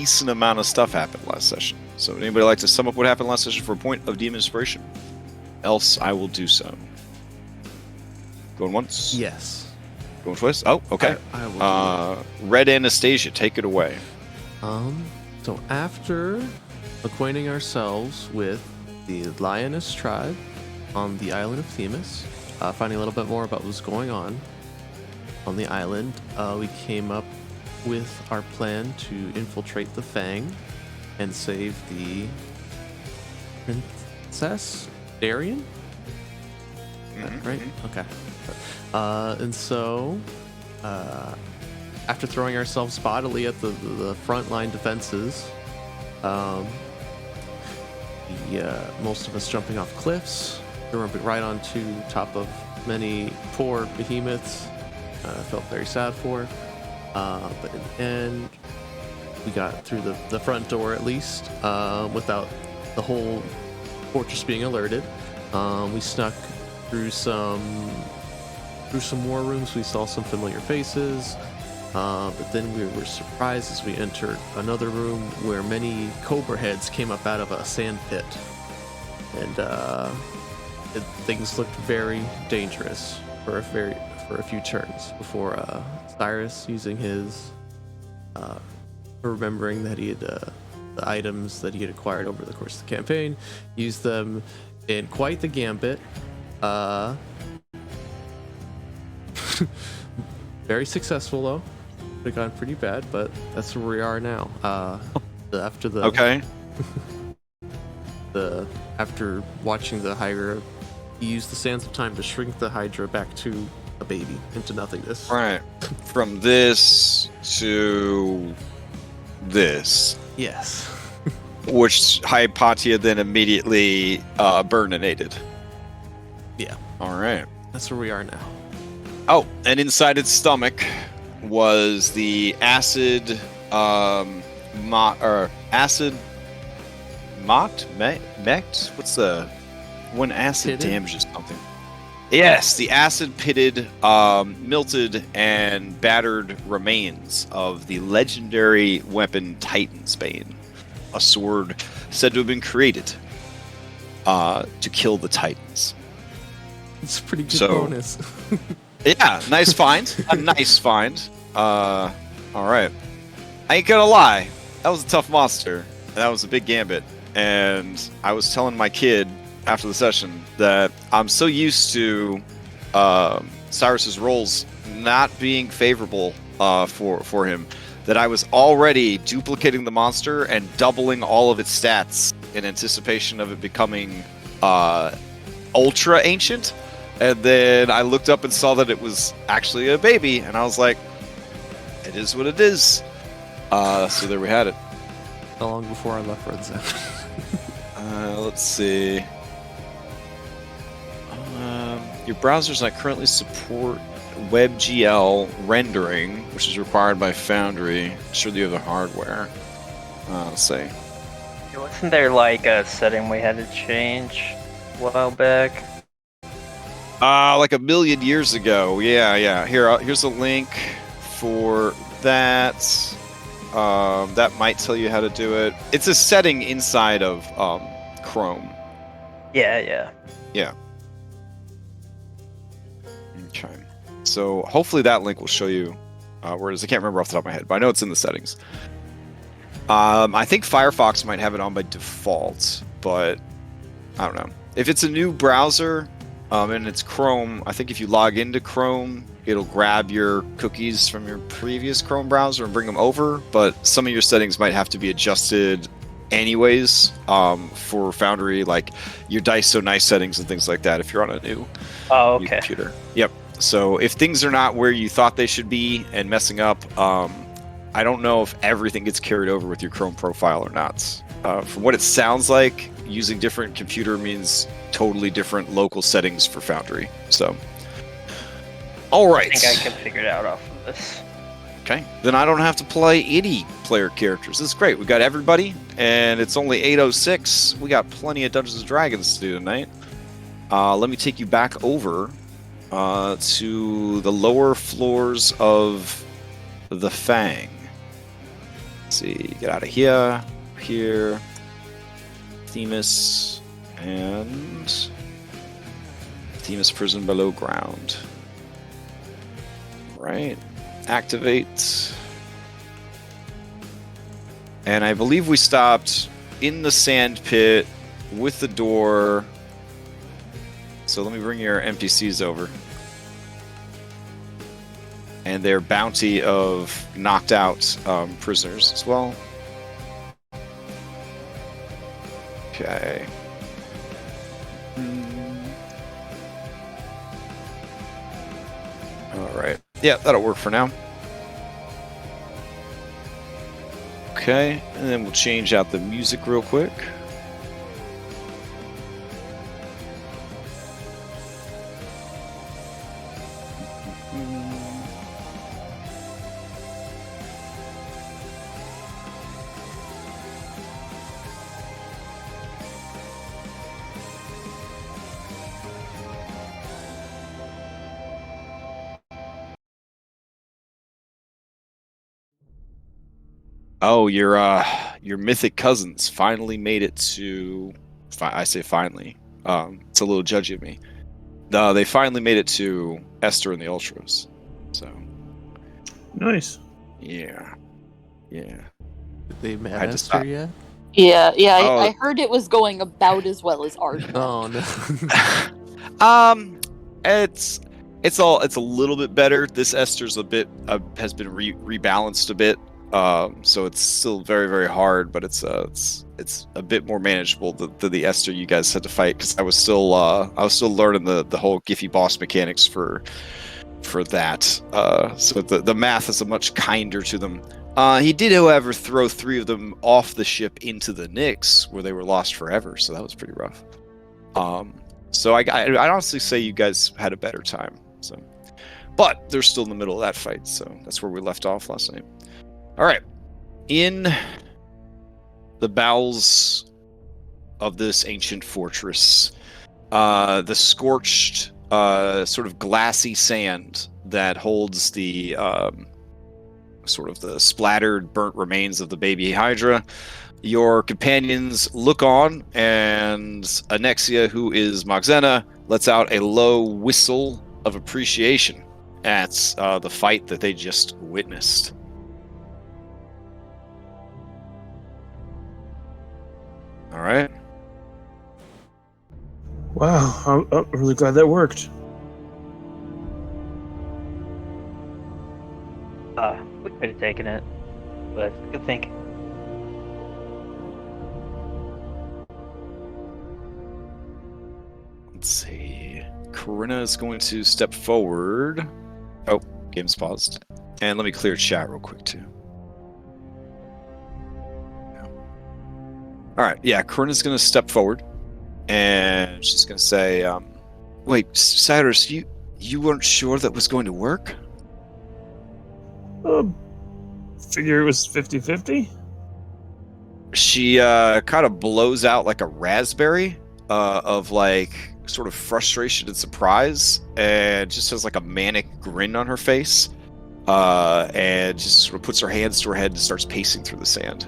decent amount of stuff happened last session. So anybody like to sum up what happened last session for a point of demon inspiration? Else I will do so. Going once? Yes. Going twice? Oh, okay. I will do Red Anastasia, take it away. So after acquainting ourselves with the Lioness tribe on the island of Themis, finding a little bit more about what was going on the island, we came up with our plan to infiltrate the Fang and save the Princess Darien? Right? Okay. And so, after throwing ourselves bodily at the frontline defenses, most of us jumping off cliffs, jumping right onto top of many poor behemoths. I felt very sad for. But in the end, we got through the front door at least, without the whole fortress being alerted. We snuck through some war rooms. We saw some familiar faces, but then we were surprised as we entered another room where many cobra heads came up out of a sand pit, and things looked very dangerous for a few turns before Cyrus, using his remembering that he had the items that he had acquired over the course of the campaign, used them in quite the gambit. Very successful though. Could have gone pretty bad, but that's where we are now. After the after watching the Hydra, he used the sands of time to shrink the Hydra back to a baby, into nothingness. Right. From this to this. Yes. Which Hypatia then immediately burninated. Yeah. All right. That's where we are now. Oh, and inside its stomach was the acid, acid mect? What's the when acid Pitted? damages something? Yes, the acid-pitted, melted, and battered remains of the legendary weapon Titanbane, a sword said to have been created to kill the Titans. It's a pretty good bonus. Yeah, nice find. A nice find. All right. I ain't gonna lie, that was a tough monster. That was a big gambit, and I was telling my kid after the session that I'm so used to Cyrus's rolls not being favorable for him that I was already duplicating the monster and doubling all of its stats in anticipation of it becoming ultra ancient. And then I looked up and saw that it was actually a baby, and I was like, it is what it is. So there we had it. How long before I left Red Zone? Let's see. Your browser does not currently support WebGL rendering, which is required by Foundry. Sure, you have the hardware. Let's see. Wasn't there like a setting we had to change a while back? Like a million years ago. Yeah. Here's a link for that. That might tell you how to do it. It's a setting inside of Chrome. Yeah. Okay. So hopefully that link will show you where it is. I can't remember off the top of my head, but I know it's in the settings. I think Firefox might have it on by default, but I don't know. If it's a new browser and it's Chrome, I think if you log into Chrome, it'll grab your cookies from your previous Chrome browser and bring them over, but some of your settings might have to be adjusted anyways for Foundry, like your Dice So Nice settings and things like that if you're on a new computer. Yep. So if things are not where you thought they should be and messing up, I don't know if everything gets carried over with your Chrome profile or not. From what it sounds like, using different computer means totally different local settings for Foundry. So, all right. I think I can figure it out off of this. Okay, then I don't have to play any player characters. This is great. We got everybody, and it's only 8:06. We got plenty of Dungeons and Dragons to do tonight. Let me take you back over to the lower floors of the Fang. Let's see, get out of here. Here. Themis. And Themis prison below ground. Right. Activate. And I believe we stopped in the sand pit with the door. So let me bring your NPCs over. And their bounty of knocked out prisoners as well. Okay. Alright. Yeah, that'll work for now. Okay, and then we'll change out the music real quick. Oh, your mythic cousins finally made it to. I say finally. It's a little judgy of me. They finally made it to Esther and the Ultras. So. Nice. Yeah. Did they met Esther yet? Yeah. Oh. I heard it was going about as well as ours. Oh no. It's a little bit better. This Esther's a bit has been rebalanced a bit. So it's still very, very hard, but it's a bit more manageable than the Esther you guys had to fight, because I was still learning the whole Giphy boss mechanics for that. So the math is a much kinder to them. He did, however, throw 3 of them off the ship into the Nyx, where they were lost forever. So that was pretty rough. So I'd honestly say you guys had a better time. So, but they're still in the middle of that fight. So that's where we left off last night. All right, in the bowels of this ancient fortress, the scorched, sort of glassy sand that holds the sort of the splattered, burnt remains of the baby hydra. Your companions look on, and Anexia, who is Moxena, lets out a low whistle of appreciation at the fight that they just witnessed. All right. Wow, I'm really glad that worked. We could have taken it, but good thinking. Let's see. Corinna is going to step forward. Oh, game's paused. And let me clear chat real quick, too. All right, yeah, Corinna's going to step forward, and she's going to say, wait, Cyrus, you weren't sure that was going to work? Figure it was 50-50? She kind of blows out like a raspberry of like sort of frustration and surprise, and just has like a manic grin on her face, and just sort of puts her hands to her head and starts pacing through the sand.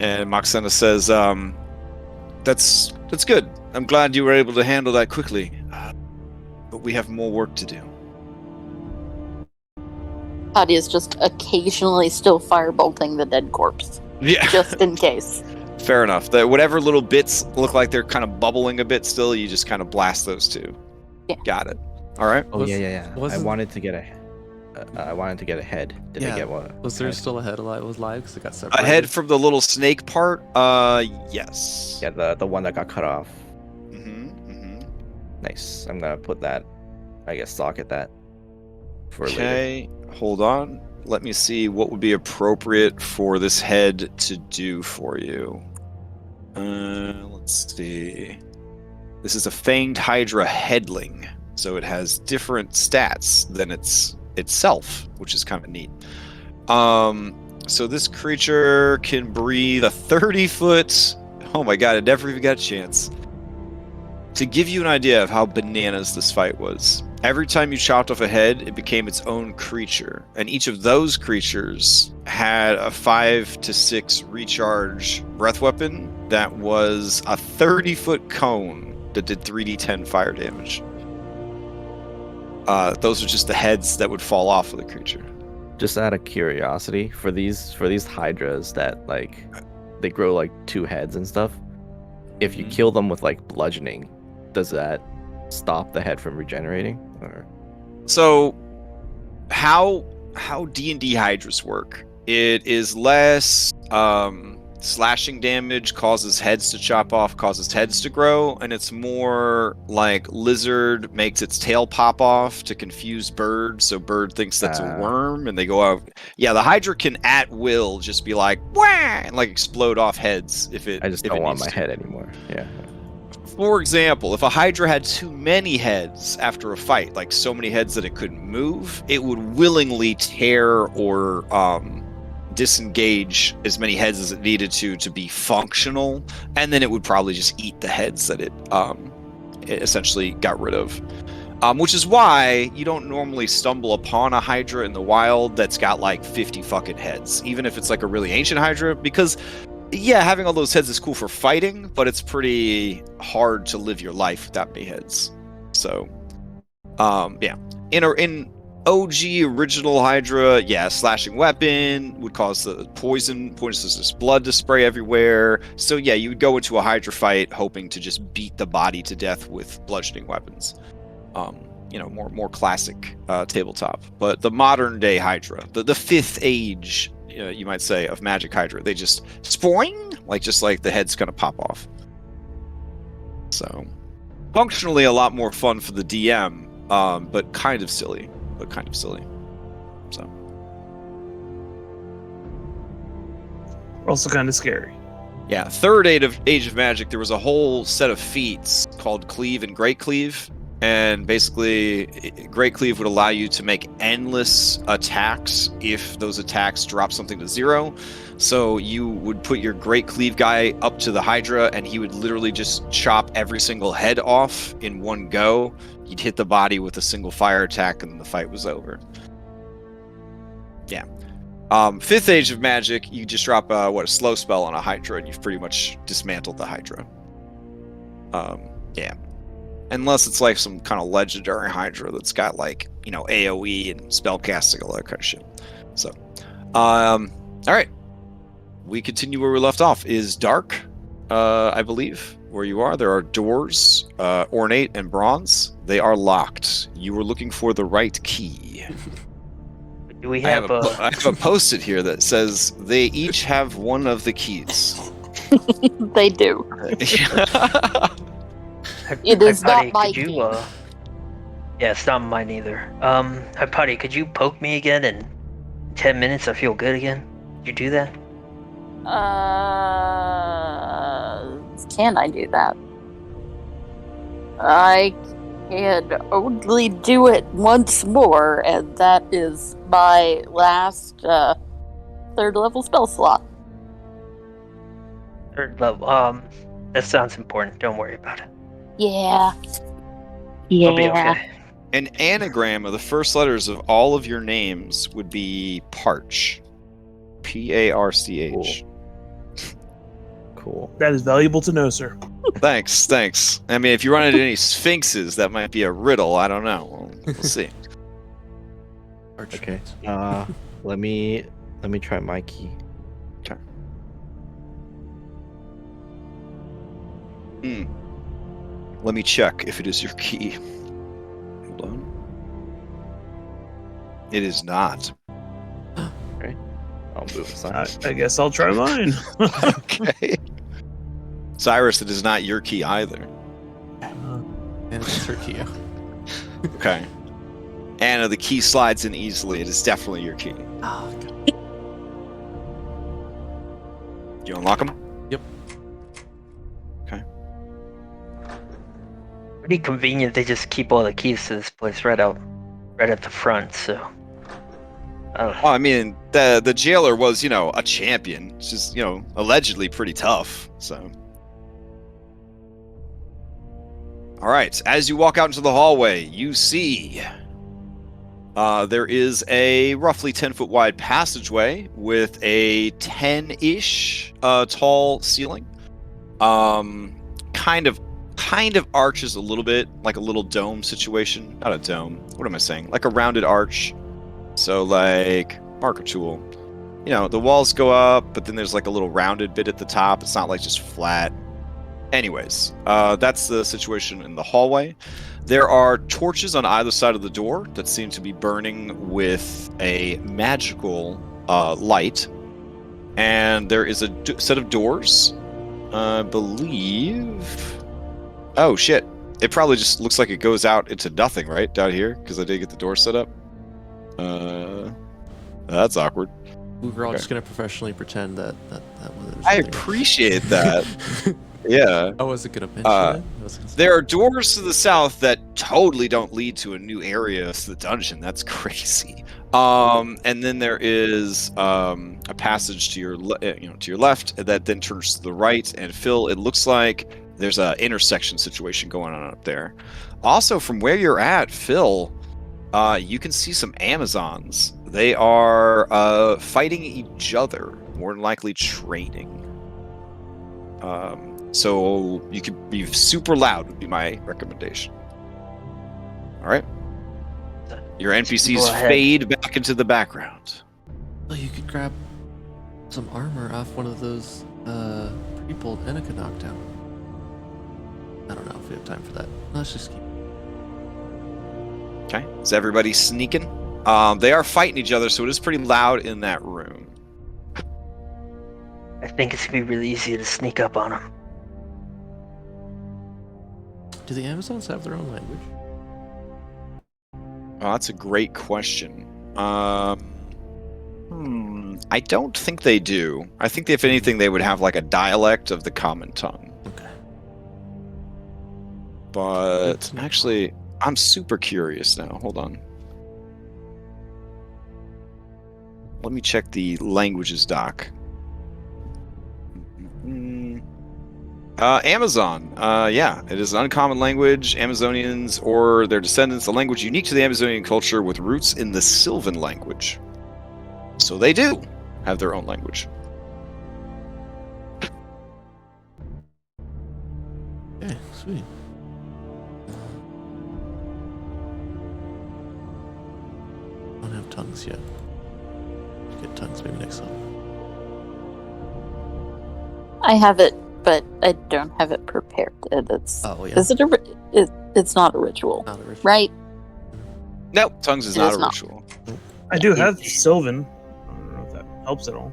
And Moxena says, that's good. I'm glad you were able to handle that quickly. But we have more work to do. Tadia's just occasionally still firebolting the dead corpse. Yeah. Just in case. Fair enough. Whatever little bits look like they're kind of bubbling a bit still, you just kind of blast those two. Yeah. Got it. All right. Oh, yeah. I wanted to get a head. Did I get one? Was there still a head alive? Was live because it got separated? A head from the little snake part? Yes. Yeah, the one that got cut off. Mm-hmm. Nice. I'm gonna put that. I guess socket that for later. Okay. Hold on. Let me see what would be appropriate for this head to do for you. Let's see. This is a Fanged Hydra Headling, so it has different stats than itself, which is kind of neat. So this creature can breathe a 30-foot... Oh my god, I never even got a chance. To give you an idea of how bananas this fight was, Every time you chopped off a head, it became its own creature, and each of those creatures had a 5 to 6 recharge breath weapon that was a 30-foot cone that did 3d10 fire damage. Those are just the heads that would fall off of the creature. Just out of curiosity, for these hydras that like they grow like 2 heads and stuff, if you kill them with like bludgeoning, does that stop the head from regenerating? Or So, how D&D hydras work? It is less slashing damage causes heads to chop off, causes heads to grow, and it's more like lizard makes its tail pop off to confuse bird, so bird thinks that's a worm, and they go out. Yeah, the hydra can at will just be like wah, and like explode off heads if it. I just don't want my head anymore. Yeah. For example, if a hydra had too many heads after a fight, like so many heads that it couldn't move, it would willingly tear or disengage as many heads as it needed to be functional, and then it would probably just eat the heads that it essentially got rid of. Which is why you don't normally stumble upon a hydra in the wild that's got like 50 fucking heads, even if it's like a really ancient hydra, because yeah, having all those heads is cool for fighting, but it's pretty hard to live your life with that many heads. So, yeah. In OG original Hydra, yeah, slashing weapon would cause the poisonous blood to spray everywhere. So yeah, you would go into a Hydra fight hoping to just beat the body to death with bludgeoning weapons. More classic tabletop. But the modern day Hydra, the fifth age, you might say, of Magic Hydra, they just spoing, just like the head's gonna pop off. So, functionally a lot more fun for the DM, but kind of silly. So, Also kind of scary. yeah, third age of Magic, there was a whole set of feats called Cleave and Great Cleave. And basically, Great Cleave would allow you to make endless attacks if those attacks drop something to 0. So you would put your Great Cleave guy up to the Hydra, and he would literally just chop every single head off in one go. You'd hit the body with a single fire attack, and then the fight was over. Yeah. Fifth Age of Magic, you just drop a slow spell on a Hydra, and you've pretty much dismantled the Hydra. Yeah. Unless it's like some kind of legendary Hydra that's got AoE and spellcasting, all that kind of shit. So, all right. We continue where we left off. Is dark, I believe, where you are. There are doors, ornate and bronze. They are locked. You were looking for the right key. Do we I have have a post-it here that says they each have one of the keys. They do. It is not my key. Yeah, it's not mine either. Hi, Putty, could you poke me again in 10 minutes? I feel good again. Did you do that? Can I do that? I can only do it once more, and that is my last 3rd level spell slot. 3rd level. That sounds important. Don't worry about it. Yeah. It'll be okay. An anagram of the first letters of all of your names would be Parch. Parch. Cool. That is valuable to know, sir. Thanks. I mean, if you run into any sphinxes, that might be a riddle. I don't know. We'll see. Okay. Let me try my key. Okay. Let me check if it is your key. Hold on. It is not. Okay. I'll move aside. I guess I'll try mine. Okay. Cyrus, it is not your key either. And it's her key. Okay. Anna, the key slides in easily. It is definitely your key. Oh, God. You unlock them? Yep. Okay. Pretty convenient. They just keep all the keys to this place right at the front. So. Well, I mean, the jailer was, a champion. It's just, allegedly pretty tough. So. All right. As you walk out into the hallway, you see there is a roughly 10-foot wide passageway with a 10-ish tall ceiling. Kind of arches a little bit, like a little dome situation. Not a dome. What am I saying? Like a rounded arch. So like marker tool. You know, the walls go up, but then there's like a little rounded bit at the top. It's not like just flat. Anyways, that's the situation in the hallway. There are torches on either side of the door that seem to be burning with a magical light. And there is a set of doors, I believe. Oh, shit. It probably just looks like it goes out into nothing, right? Down here, because I did get the door set up. That's awkward. We were all just going to professionally pretend that was... I appreciate that. Yeah. I wasn't going to mention it. There are doors to the south that totally don't lead to a new area to the dungeon. That's crazy. And then there is a passage to your left that then turns to the right. And Phil, it looks like there's an intersection situation going on up there. Also, from where you're at, Phil, you can see some Amazons. They are fighting each other, more than likely training. So you could be super loud would be my recommendation. All right. Your NPCs fade back into the background. Well, you could grab some armor off one of those people Enika knocked out. I don't know if we have time for that. Let's just keep... Okay. Is everybody sneaking? They are fighting each other, so it is pretty loud in that room. I think it's gonna be really easy to sneak up on them. Do the Amazons have their own language? Oh, that's a great question. I don't think they do. I think if anything, they would have like a dialect of the common tongue. Okay. But actually, I'm super curious now. Hold on. Let me check the languages doc. Amazon. Yeah, it is an uncommon language. Amazonians or their descendants, a language unique to the Amazonian culture with roots in the Sylvan language. So they do have their own language. Okay, sweet. Don't have tongues yet. Get tongues maybe next level. I have it, but I don't have it prepared. It's Is it it's not a ritual, Not a ritual. right? No, tongues is It not is a not. ritual. I do have Sylvan. I don't know if that helps at all.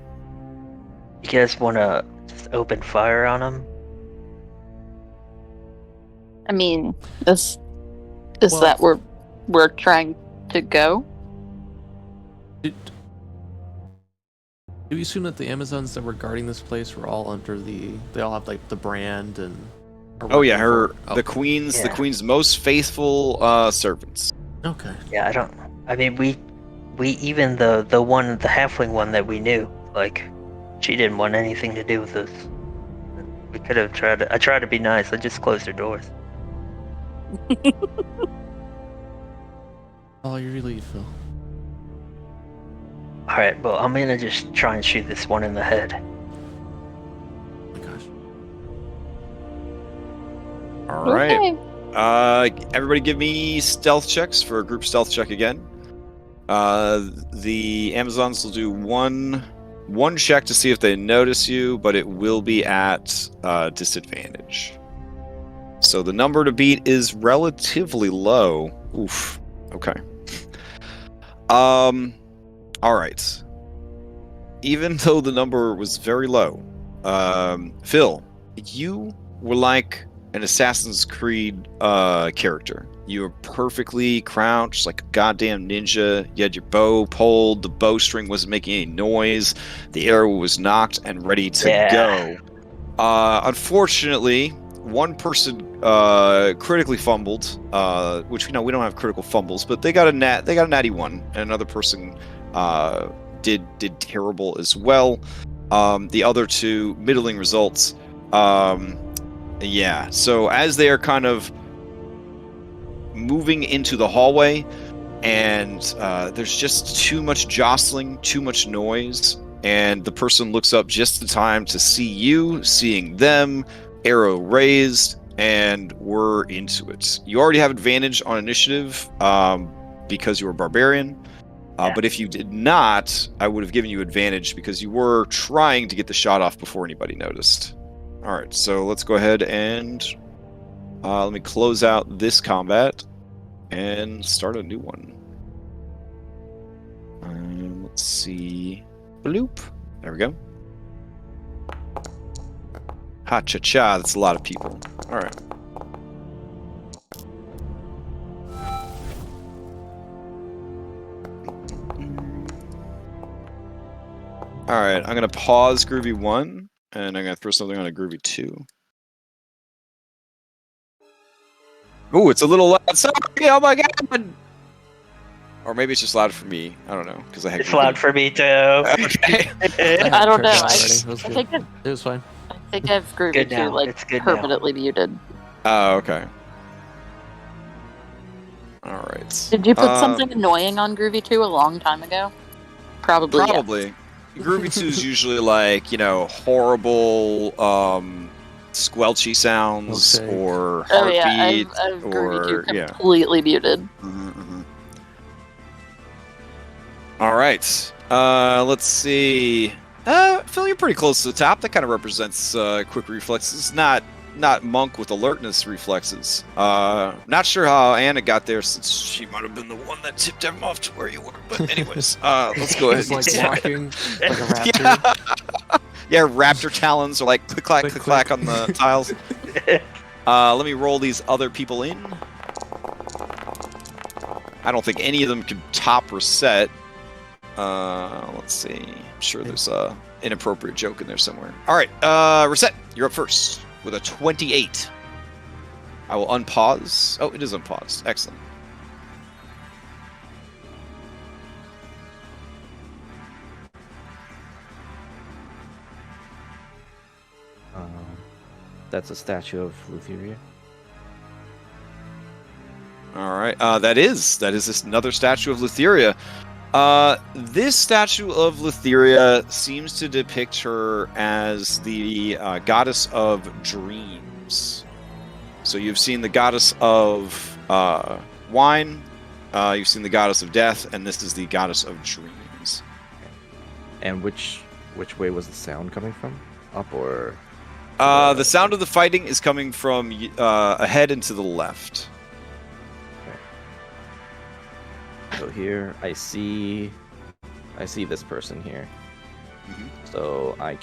You guys want to just open fire on them? I mean, is Well- that where we're trying to go? Do we assume that the Amazons that were guarding this place were all under they all have like the brand and... Oh yeah, Okay. the queen's most faithful servants. Okay. Yeah, I mean, we even the halfling one that we knew, like, she didn't want anything to do with us. We could have I tried to be nice. I just closed her doors. Oh, you relieved, Phil. All right, well, I'm gonna just try and shoot this one in the head. Oh my gosh. All right. Okay. Everybody give me stealth checks for a group stealth check again. The Amazons will do one check to see if they notice you, but it will be at disadvantage. So the number to beat is relatively low. Oof. Okay. All right. Even though the number was very low, Phil, you were like an Assassin's Creed character. You were perfectly crouched like a goddamn ninja. You had your bow pulled. The bowstring wasn't making any noise. The arrow was knocked and ready to go. Unfortunately, one person critically fumbled, which we don't have critical fumbles, but they got a natty one, and another person did terrible as well. The other two middling results. Yeah. So as they are kind of moving into the hallway, and there's just too much jostling, too much noise, and the person looks up just in time to see you, seeing them, arrow raised, and we're into it. You already have advantage on initiative because you were barbarian. But if you did not, I would have given you advantage because you were trying to get the shot off before anybody noticed. All right, so let's go ahead and let me close out this combat and start a new one. Let's see. Bloop. There we go. Ha-cha-cha, that's a lot of people. All right. All right, I'm going to pause Groovy 1, and I'm going to throw something on a Groovy 2. Ooh, it's a little loud. Sorry, oh my god! Or maybe it's just loud for me. I don't know, because I had It's loud for me, too. Okay. I don't know. It I was good. think It was fine. I think I've Groovy Good too, now. like It's good now. permanently muted. Oh, okay. All right. Did you put something annoying on Groovy 2 a long time ago? Probably. Yes. Probably. Groovy 2 is usually like, horrible squelchy sounds Okay. or Oh heartbeat. yeah, I've Groovy 2 yeah. completely muted. Mm-hmm. All right. Let's see. Phil, you're pretty close to the top. That kind of represents quick reflexes, not monk with alertness reflexes. Not sure how Anna got there, since she might have been the one that tipped him off to where you were. But anyways, let's go ahead. It's like and walking like a raptor. Yeah, raptor talons are like click clack Click, click clack on the tiles. Let me roll these other people in. I don't think any of them could top reset. Let's see. I'm sure there's a inappropriate joke in there somewhere. All right, reset. You're up first with a 28. I will unpause. Oh, it is unpaused. Excellent. That's a statue of Lutheria. All right, that is another statue of Lutheria. This statue of Lutheria seems to depict her as the goddess of dreams. So you've seen the goddess of wine, you've seen the goddess of death, and this is the goddess of dreams. And which way was the sound coming from? Up or? The sound of the fighting is coming from ahead and to the left. So here I see this person here. Mhm. So I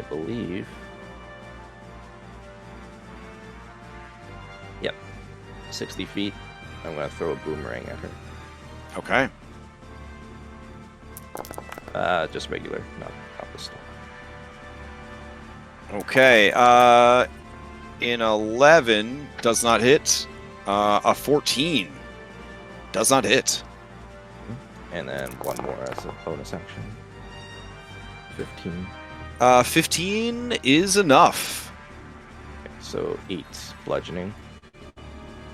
believe. Yep, 60 feet. I'm gonna throw a boomerang at her. Okay. Just regular, not pistol. Okay. In 11 does not hit. A 14 does not hit. And then one more as a bonus action. 15. 15 is enough. Okay, so 8 bludgeoning.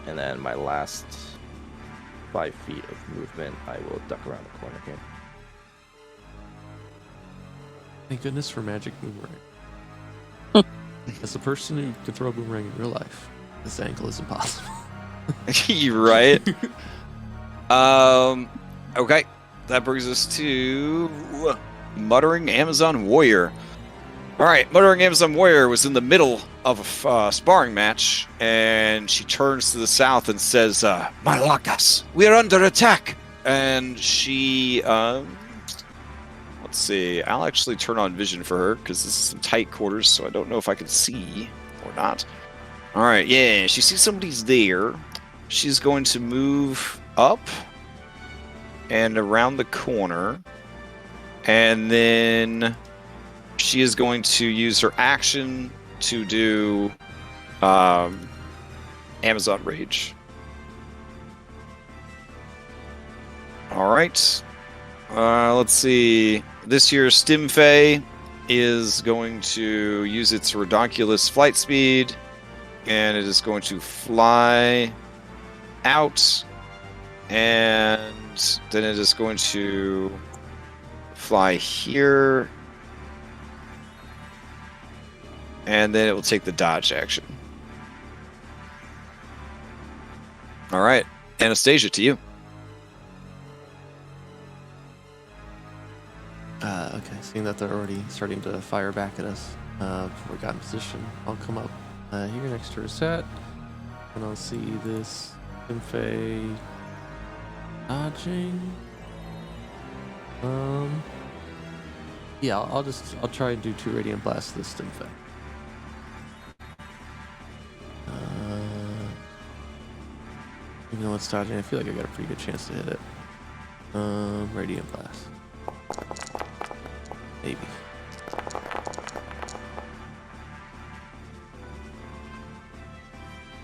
And then my last 5 feet of movement, I will duck around the corner here. Thank goodness for magic boomerang. As a person who can throw a boomerang in real life, this angle is impossible. You're right. Okay. That brings us to Muttering Amazon Warrior. All right, Muttering Amazon Warrior was in the middle of a sparring match, and she turns to the south and says, Malakas, we are under attack. And she, let's see, I'll actually turn on vision for her, because this is some tight quarters, so I don't know if I can see or not. All right, yeah, she sees somebody's there. She's going to move up and around the corner, and then she is going to use her action to do Amazon Rage. All right. Let's see. This year's Stimfey is going to use its redonkulous flight speed, and it is going to fly out, and then it is going to fly here, and then it will take the dodge action. All right, Anastasia, to you. Okay, seeing that they're already starting to fire back at us before we got in position, I'll come up here next to Reset, and I'll see this Infey dodging. Yeah, I'll try and do 2 Radiant Blasts to this Infey. Even though it's dodging, I feel like I got a pretty good chance to hit it. Radiant Blast. Maybe.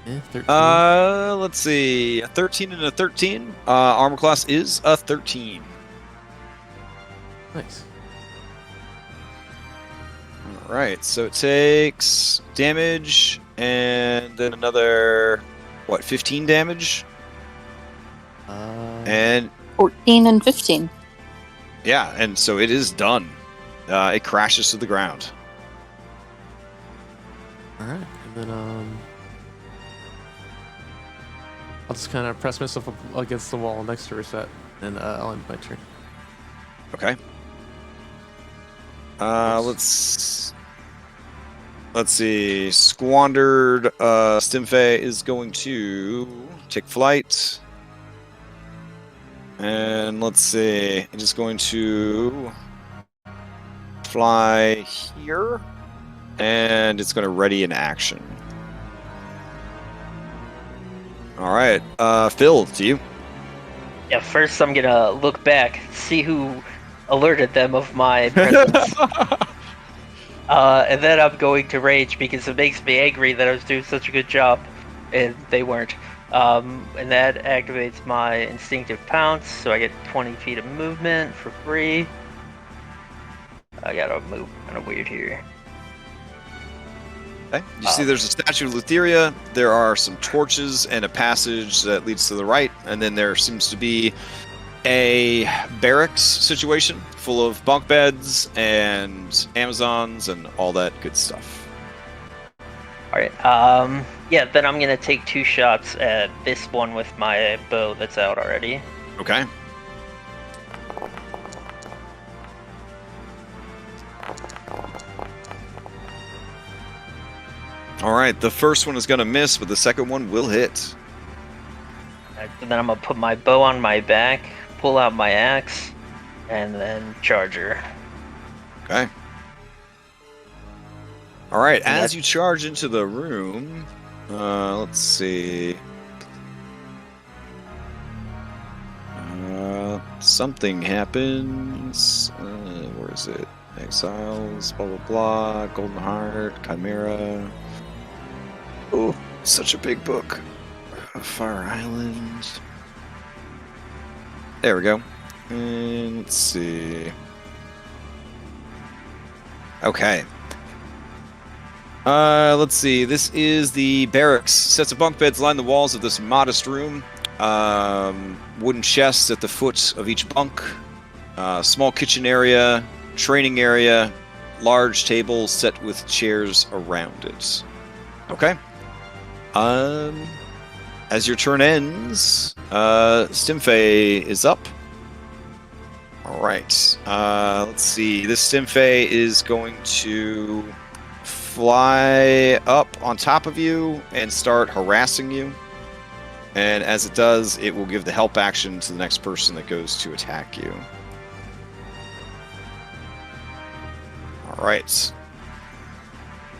Yeah, 13. Let's see. A 13 and a 13. Armor class is a 13. Nice. All right, so it takes damage and then another, what, 15 damage? And 14 and 15. yeah, and so it is done. It crashes to the ground. All right, and then I'll just kind of press myself up against the wall next to Reset, and I'll end my turn. Okay. Let's see. Squandered Stimfey is going to take flight. And let's see. It is going to fly here. And it's going to ready an action. All right. Phil, to you. Yeah, first I'm gonna look back, see who alerted them of my presence. And then I'm going to rage because it makes me angry that I was doing such a good job and they weren't. And that activates my instinctive pounce, so I get 20 feet of movement for free. I gotta move kind of weird here. Okay. You see there's a statue of Lutheria, there are some torches and a passage that leads to the right, and then there seems to be a barracks situation full of bunk beds and Amazons and all that good stuff. Alright, yeah, then I'm gonna take 2 shots at this one with my bow that's out already. Okay. Alright, the first one is going to miss, but the second one will hit. And then I'm gonna put my bow on my back, pull out my axe, and then charge her. Okay. Alright, as you charge into the room, let's see. Something happens. Where is it? Exiles, blah blah blah, Golden Heart, Chimera. Oh, such a big book. Fire Island. There we go. And let's see. Okay. Let's see. This is the barracks. Sets of bunk beds line the walls of this modest room. Wooden chests at the foot of each bunk. Small kitchen area, training area, large tables set with chairs around it. Okay. As your turn ends, Stimfey is up. All right. Let's see. This Stimfey is going to fly up on top of you and start harassing you. And as it does, it will give the help action to the next person that goes to attack you. All right.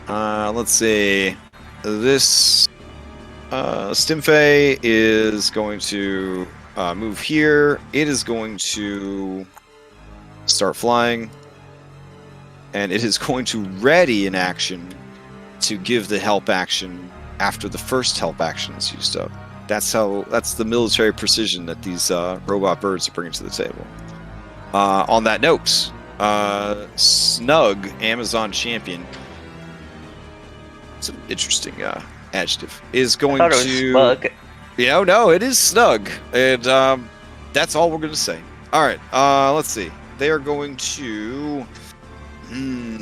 Let's see. This Stimfey is going to move here. It is going to start flying. And it is going to ready an action to give the help action after the first help action is used up. That's the military precision that these robot birds are bringing to the table. On that note, Snug, Amazon Champion, it's an interesting adjective, is going I thought it was to... smug. Yeah, no, it is snug, and that's all we're gonna say. All right, let's see. They are going to.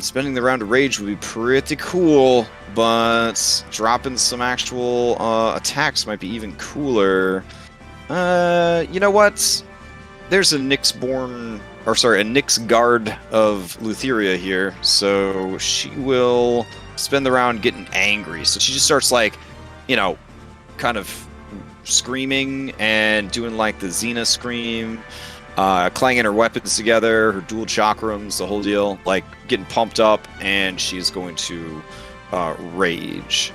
Spending the round of rage would be pretty cool, but dropping some actual attacks might be even cooler. You know what? There's a Nyxborn, or sorry, a Nyxguard of Lutheria here, so she will spend the round getting angry. So she just starts like, kind of screaming and doing like the Xena scream. Clanging her weapons together, her dual chakrams, the whole deal, like getting pumped up, and she's going to rage.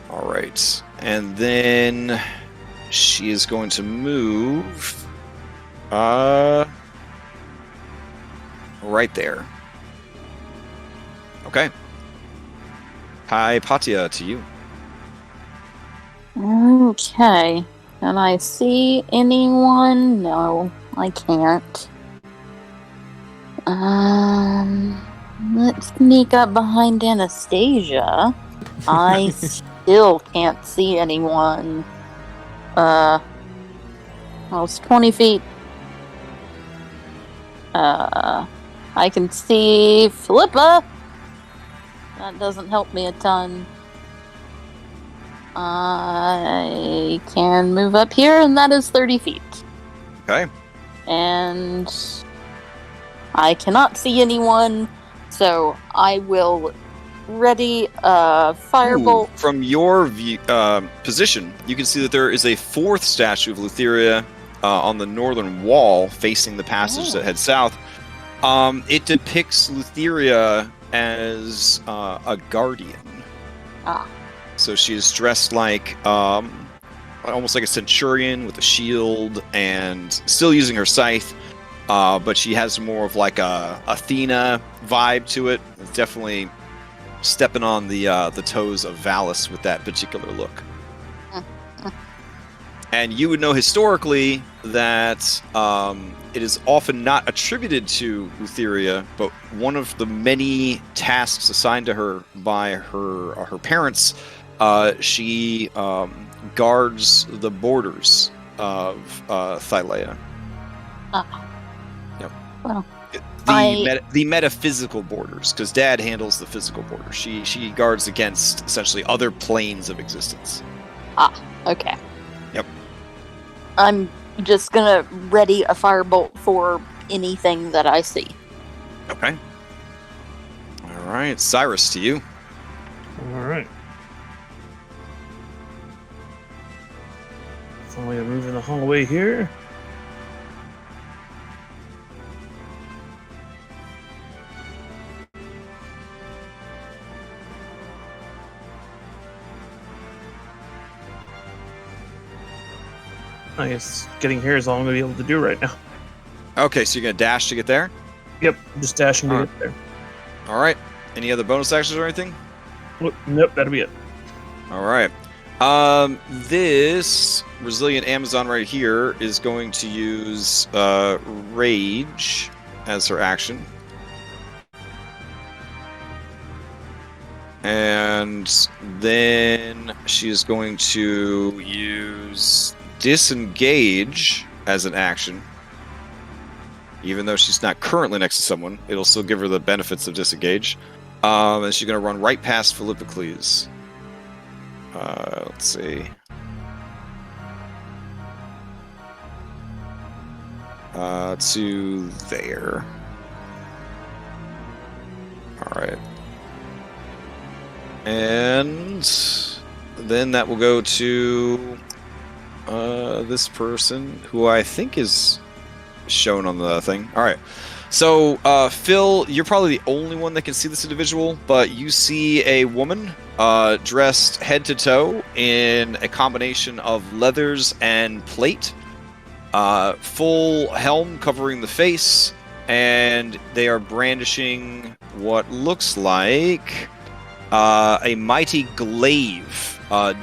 All right, and then she is going to move right there. Okay. Hypatia, to you. Okay. Can I see anyone? No, I can't. Let's sneak up behind Anastasia. I still can't see anyone. Well, it's 20 feet. I can see Philippa. That doesn't help me a ton. I can move up here, and that is 30 feet. Okay. And I cannot see anyone, so I will ready a firebolt. Ooh, from your position, you can see that there is a fourth statue of Lutheria on the northern wall facing the passage that heads south. It depicts Lutheria as a guardian. So she is dressed like almost like a centurion with a shield and still using her scythe, but she has more of like a Athena vibe to it. It's definitely stepping on the toes of Valis with that particular look. And you would know historically that it is often not attributed to Lutheria, but one of the many tasks assigned to her by her parents. She guards the borders of Thylea. Yep. Well, the metaphysical borders, because Dad handles the physical borders. She guards against essentially other planes of existence. Okay. Yep. I'm just gonna ready a firebolt for anything that I see. Okay. All right, Cyrus, to you. All right. So I'm gonna move in the hallway here. I guess getting here is all I'm gonna be able to do right now. Okay, so you're gonna dash to get there. Yep, just dashing to All get there. All right. Any other bonus actions or anything? Nope, that'll be it. All right. This resilient Amazon right here is going to use Rage as her action. And then she is going to use Disengage as an action. Even though she's not currently next to someone, it'll still give her the benefits of Disengage. And she's going to run right past Philippocles. Let's see. To there. Alright. And then that will go to this person, who I think is shown on the thing. Alright. So, Phil, you're probably the only one that can see this individual, but you see a woman dressed head to toe in a combination of leathers and plate, full helm covering the face, and they are brandishing what looks like a mighty glaive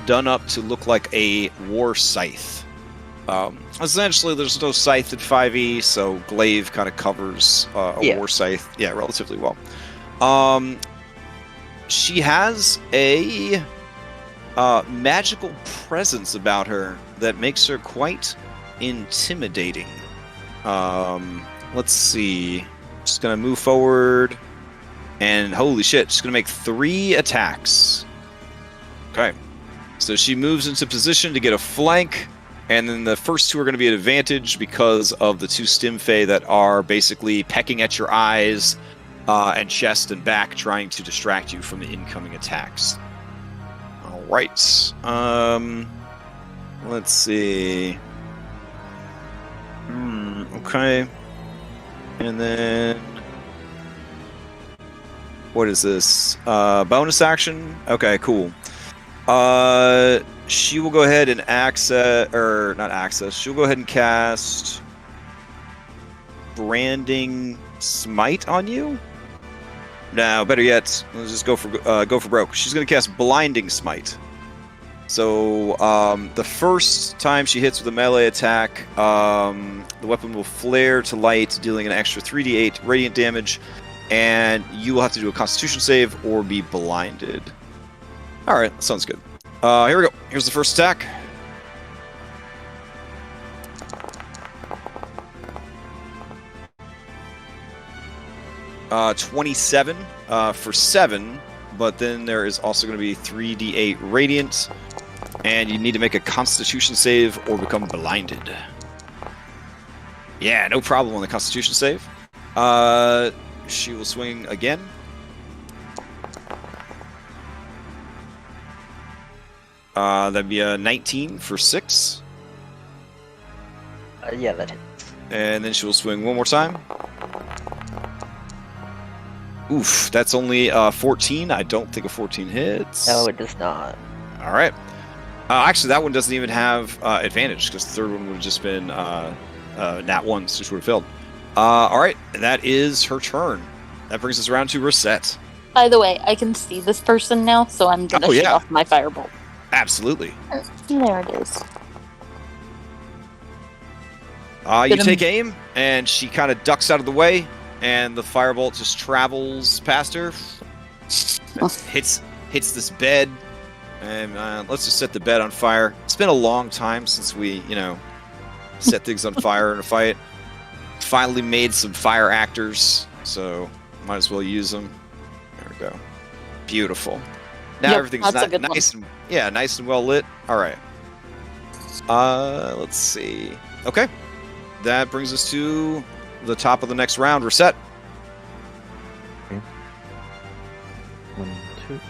done up to look like a war scythe. Essentially, there's no scythe in 5e, so glaive kind of covers a war scythe, relatively well. She has a magical presence about her that makes her quite intimidating. Let's see. Just gonna move forward, and holy shit, she's gonna make 3 attacks. Okay, so she moves into position to get a flank, and then the first 2 are gonna be at advantage because of the 2 Stimfey that are basically pecking at your eyes and chest and back, trying to distract you from the incoming attacks. All right. Let's see. Okay. And then what is this? Bonus action? Okay, cool. She will go ahead and she'll go ahead and cast Branding Smite on you. No, better yet, let's just go for broke. She's gonna cast Blinding Smite. So the first time she hits with a melee attack, the weapon will flare to light, dealing an extra 3d8 radiant damage, and you will have to do a Constitution save or be blinded. All right, that sounds good. Here we go. Here's the first attack. 27 for 7, but then there is also going to be 3d8 radiant, and you need to make a Constitution save or become blinded. Yeah, no problem on the Constitution save. She will swing again. That'd be a 19 for 6. Yeah, that hits. And then she will swing one more time. Oof, that's only 14. I don't think a 14 hits. No, it does not. All right. Actually, that one doesn't even have advantage because the third one would have just been nat 1, so she would have failed. All right, that is her turn. That brings us around to Reset. By the way, I can see this person now, so I'm gonna shoot off my firebolt. Absolutely. There it is. You take aim, and she kind of ducks out of the way, and the firebolt just travels past her, hits this bed, and let's just set the bed on fire. It's been a long time since we, set things on fire in a fight. Finally made some fire actors, so might as well use them. There we go. Beautiful. Now everything's nice and well lit. All right. Let's see. Okay. That brings us to the top of the next round. Reset. Okay. 1, 2,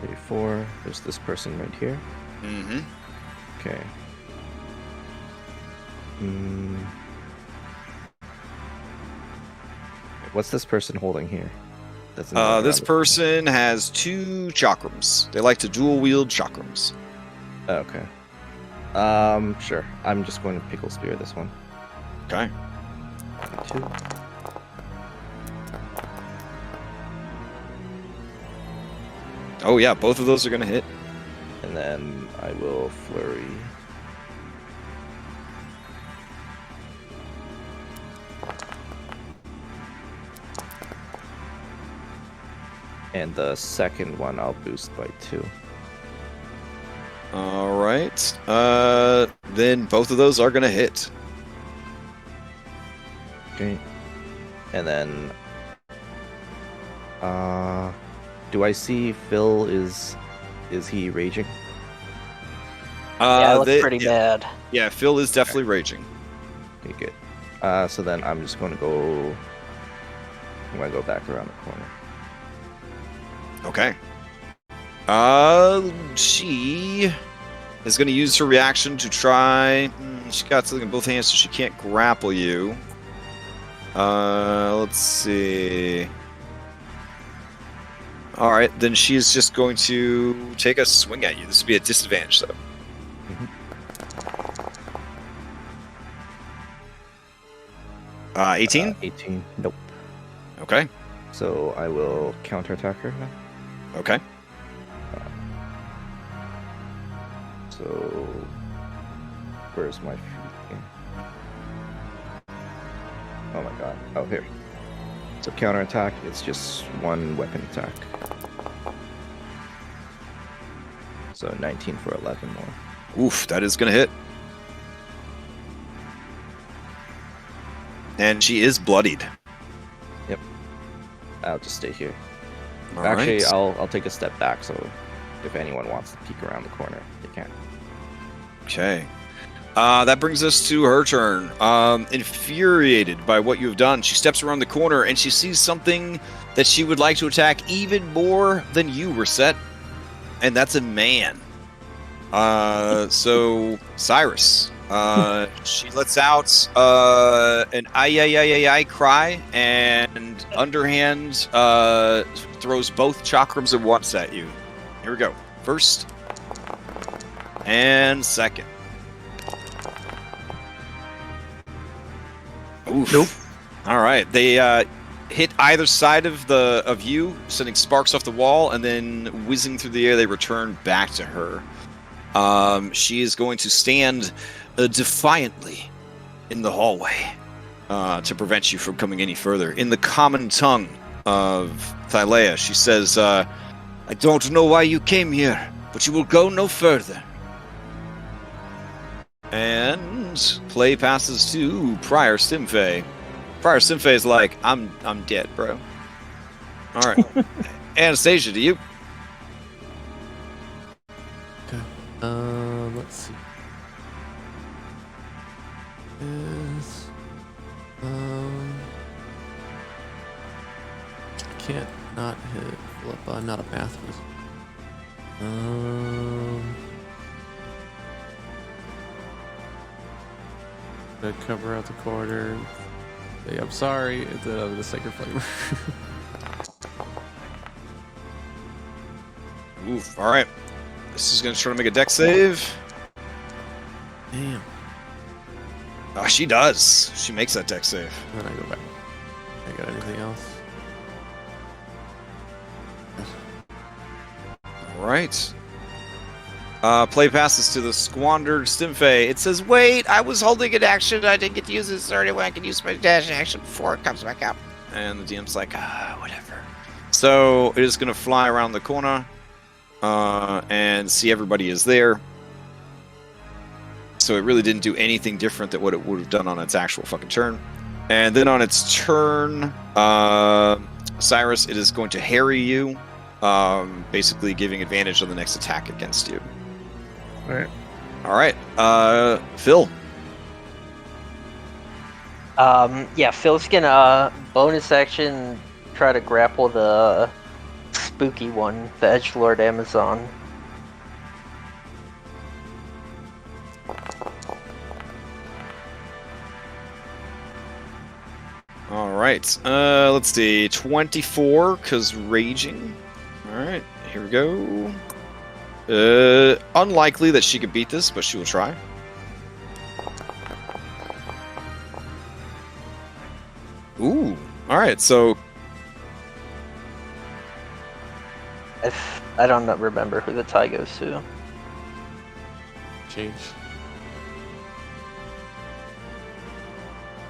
3, 4. There's this person right here. Mm-hmm. Okay. What's this person holding here? This person has 2 chakrams. They like to dual wield chakrams. Okay. Sure. I'm just going to pickle spear this one. Okay. 2. Oh yeah, both of those are gonna hit. And then I will flurry. And the second one I'll boost by 2. All right. Then both of those are gonna hit. Okay. And then do I see Phil is he raging? Yeah, it looks pretty bad. Yeah, Phil is definitely raging. Okay, good. So then I'm just gonna go back around the corner. Okay. She is going to use her reaction to try. She got something in both hands, so she can't grapple you. Let's see. All right, then she is just going to take a swing at you. This would be a disadvantage, though. Mm-hmm. 18? 18. Nope. Okay. So I will counterattack her now. Okay. So where's my feet? Oh my god. Oh, here. So counterattack, it's just 1 weapon attack. So 19 for 11 more. Oof, that is going to hit. And she is bloodied. I'll just stay here. All Actually, right. I'll take a step back, so if anyone wants to peek around the corner, they can. Okay. That brings us to her turn. Infuriated by what you have done, she steps around the corner and she sees something that she would like to attack even more than you were set. And that's a man. So Cyrus, she lets out an ay cry and underhand throws both chakrams at once at you. Here we go. First and second. Oof. Nope. All right. They hit either side of you, sending sparks off the wall, and then whizzing through the air, they return back to her. She is going to stand defiantly in the hallway to prevent you from coming any further. In the common tongue of Thylea, she says, I don't know why you came here, but you will go no further. And play passes to Prior Stimfei. Prior Stimfei is like, I'm dead, bro. All right. Anastasia, to you. Okay. Let's see. Is I can't not hit Philippa. Not a math wizard. To cover out the corner. Hey, I'm sorry. It's the sacred flavor. Oof. All right. This is going to try to make a deck save. Damn. Oh, she does. She makes that deck save. Then I go back. I got anything else? All right. Play passes to the squandered Stimfei. It says, wait, I was holding an action. I didn't get to use this. Is there any way I can use my dash action before it comes back up? And the DM's like, whatever. So it is going to fly around the corner and see everybody is there. So it really didn't do anything different than what it would have done on its actual fucking turn. And then on its turn, Cyrus, it is going to harry you, basically giving advantage on the next attack against you. All right. Phil. Yeah, Phil's gonna bonus action try to grapple the spooky one, the Edgelord Amazon. All right. Let's see. 24, because raging. All right. Here we go. Unlikely that she could beat this, but she will try. Ooh. All right. So I don't remember who the tie goes to. Change.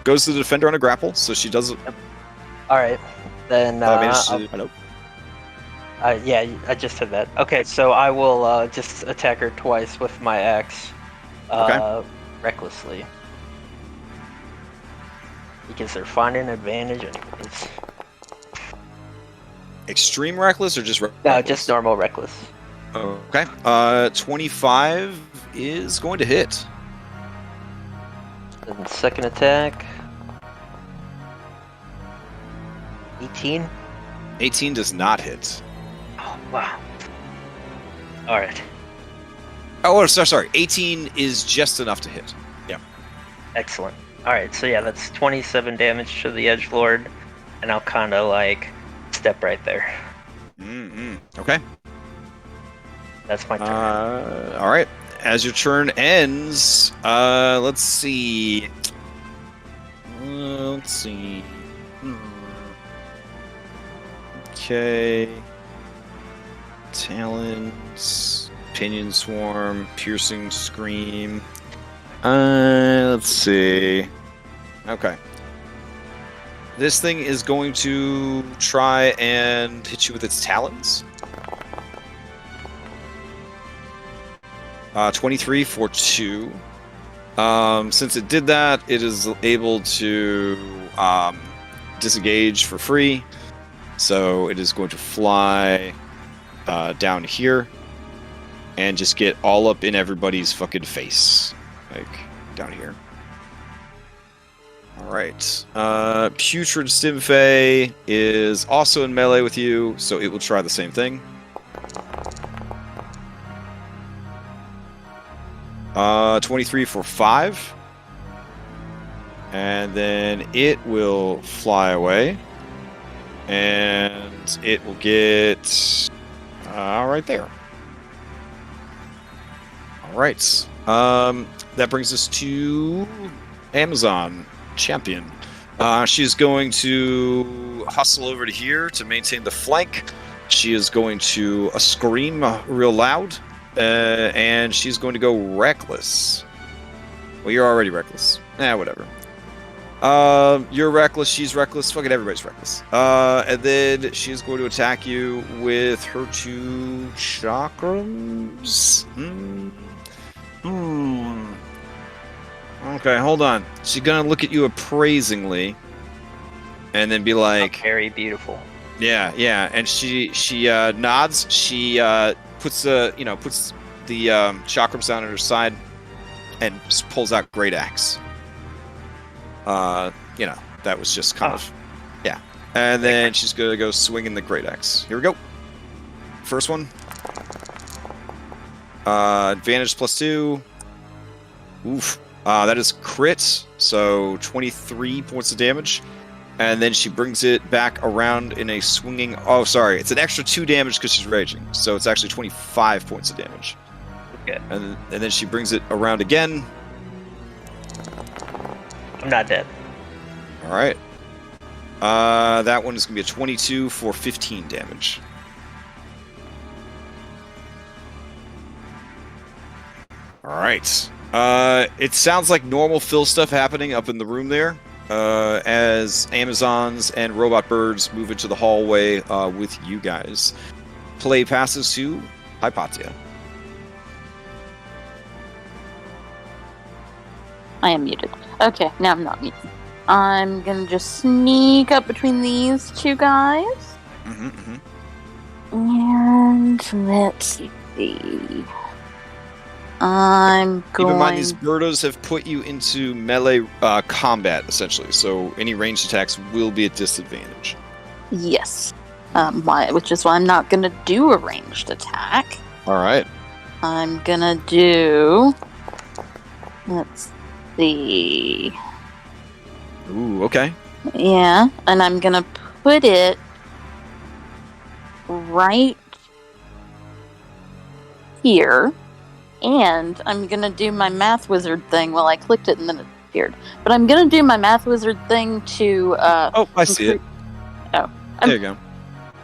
goes to the defender on a grapple, so she does. All right, then. Hello. Yeah, I just said that. Okay, so I will just attack her twice with my axe. Recklessly. Because they're finding an advantage anyways. Extreme reckless or just reckless? No, just normal reckless. Okay. 25 is going to hit. And second attack. 18? 18 does not hit. Oh, wow. Alright. Oh, sorry. 18 is just enough to hit. Yeah. Excellent. Alright, so yeah, that's 27 damage to the Edgelord, and I'll kind of like step right there. Okay. That's my turn. All right. As your turn ends, let's see. Okay. Talons, Pinion Swarm, Piercing Scream. Let's see. Okay. This thing is going to try and hit you with its talons. 23 for 2. Since it did that, it is able to disengage for free. So it is going to fly down here and just get all up in everybody's fucking face. Like, down here. Alright. Putrid Stimfey is also in melee with you, so it will try the same thing. 23 for 5. And then it will fly away. And it will get right there. Alright. That brings us to Amazon Champion. She's going to hustle over to here to maintain the flank. She is going to scream real loud. And she's going to go reckless. Well, you're already reckless. Whatever. You're reckless, she's reckless, fucking everybody's reckless. And then she's going to attack you with her 2 chakrams. Okay, hold on. She's gonna look at you appraisingly, and then be like, very beautiful. Yeah, and she nods. She puts the chakrams down at her side, and pulls out Great Axe. That was just kind of, yeah. And then she's gonna go swinging the Great Axe. Here we go. First one. Advantage +2. Oof. That is crit, so 23 points of damage. And then she brings it back around in a swinging... Oh, sorry. It's an extra 2 damage because she's raging. So it's actually 25 points of damage. Okay. And then she brings it around again. I'm not dead. All right. That one is going to be a 22 for 15 damage. All right. It sounds like normal Phil stuff happening up in the room there. As Amazons and robot birds move into the hallway with you guys. Play passes to Hypatia. I am muted. Okay, now I'm not muted. I'm gonna just sneak up between these 2 guys. And let's see. I'm going... Keep in mind, these birdos have put you into melee combat, essentially. So any ranged attacks will be at disadvantage. Yes. Which is why I'm not going to do a ranged attack. All right. I'm going to do... Let's see... Ooh, okay. Yeah, and I'm going to put it right here. And I'm going to do my math wizard thing. Well, I clicked it and then it appeared. But I'm going to do my math wizard thing to... oh, I see it. Oh. There you go.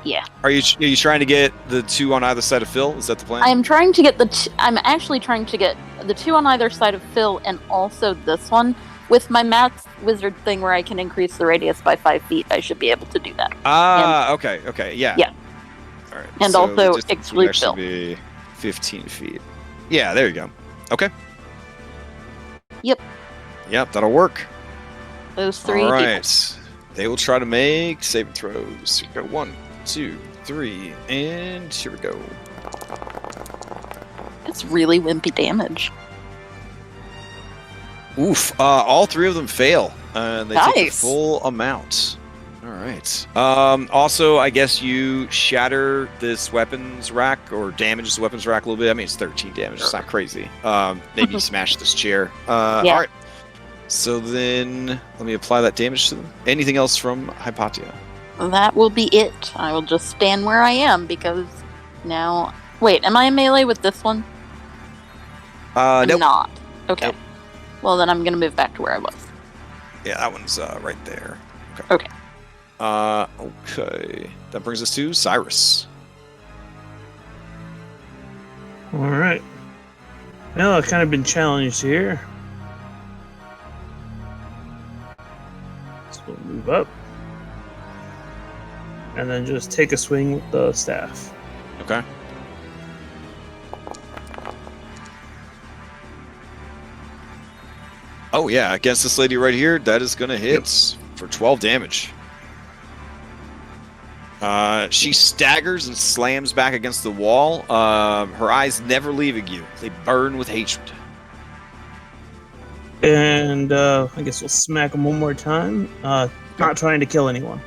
Yeah. Are you trying to get the 2 on either side of Phil? Is that the plan? I'm trying to get I'm actually trying to get the 2 on either side of Phil and also this one. With my math wizard thing where I can increase the radius by 5 feet, I should be able to do that. Okay, yeah. Yeah. All right. And so also the distance would exclude Phil. actually be 15 feet. Yeah, there you go. Okay. Yep. Yep, that'll work. Those 3 All people. right. They will try to make saving throws. Here we go. 1, 2, 3, and here we go. It's really wimpy damage. Oof. All 3 of them fail. And they take the Nice. full amount. All right. Also, I guess you shatter this weapons rack or damage the weapons rack a little bit. I mean, it's 13 damage. It's not crazy. Maybe you smash this chair. Yeah. All right. So then let me apply that damage to them. Anything else from Hypatia? That will be it. I will just stand where I am because now... Wait, am I in melee with this one? I'm Nope. not. Okay. Nope. Well, then I'm going to move back to where I was. Yeah, that one's right there. Okay. Okay. That brings us to Cyrus. All right. Well, I've kind of been challenged here. So we'll move up. And then just take a swing with the staff. Okay. Oh yeah, against this lady right here, that is gonna hit for 12 damage. She staggers and slams back against the wall. Her eyes never leaving you. They burn with hatred. And I guess we'll smack him one more time. Not trying to kill anyone.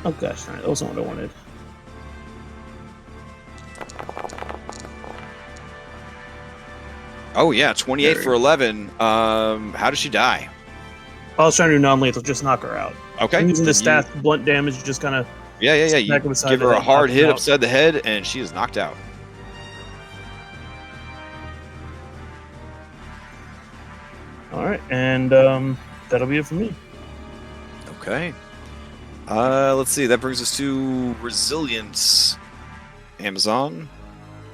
Oh gosh, that wasn't what I wanted. Oh yeah, 28 for 11. How does she die? I was trying to do non-lethal, just knock her out. Okay. I'm using the then staff blunt damage, just kind of. Yeah. You Smack him beside give the her a head, hard knock him hit out. upside the head, and she is knocked out. All right, and that'll be it for me. Okay. Let's see. That brings us to Resilience, Amazon.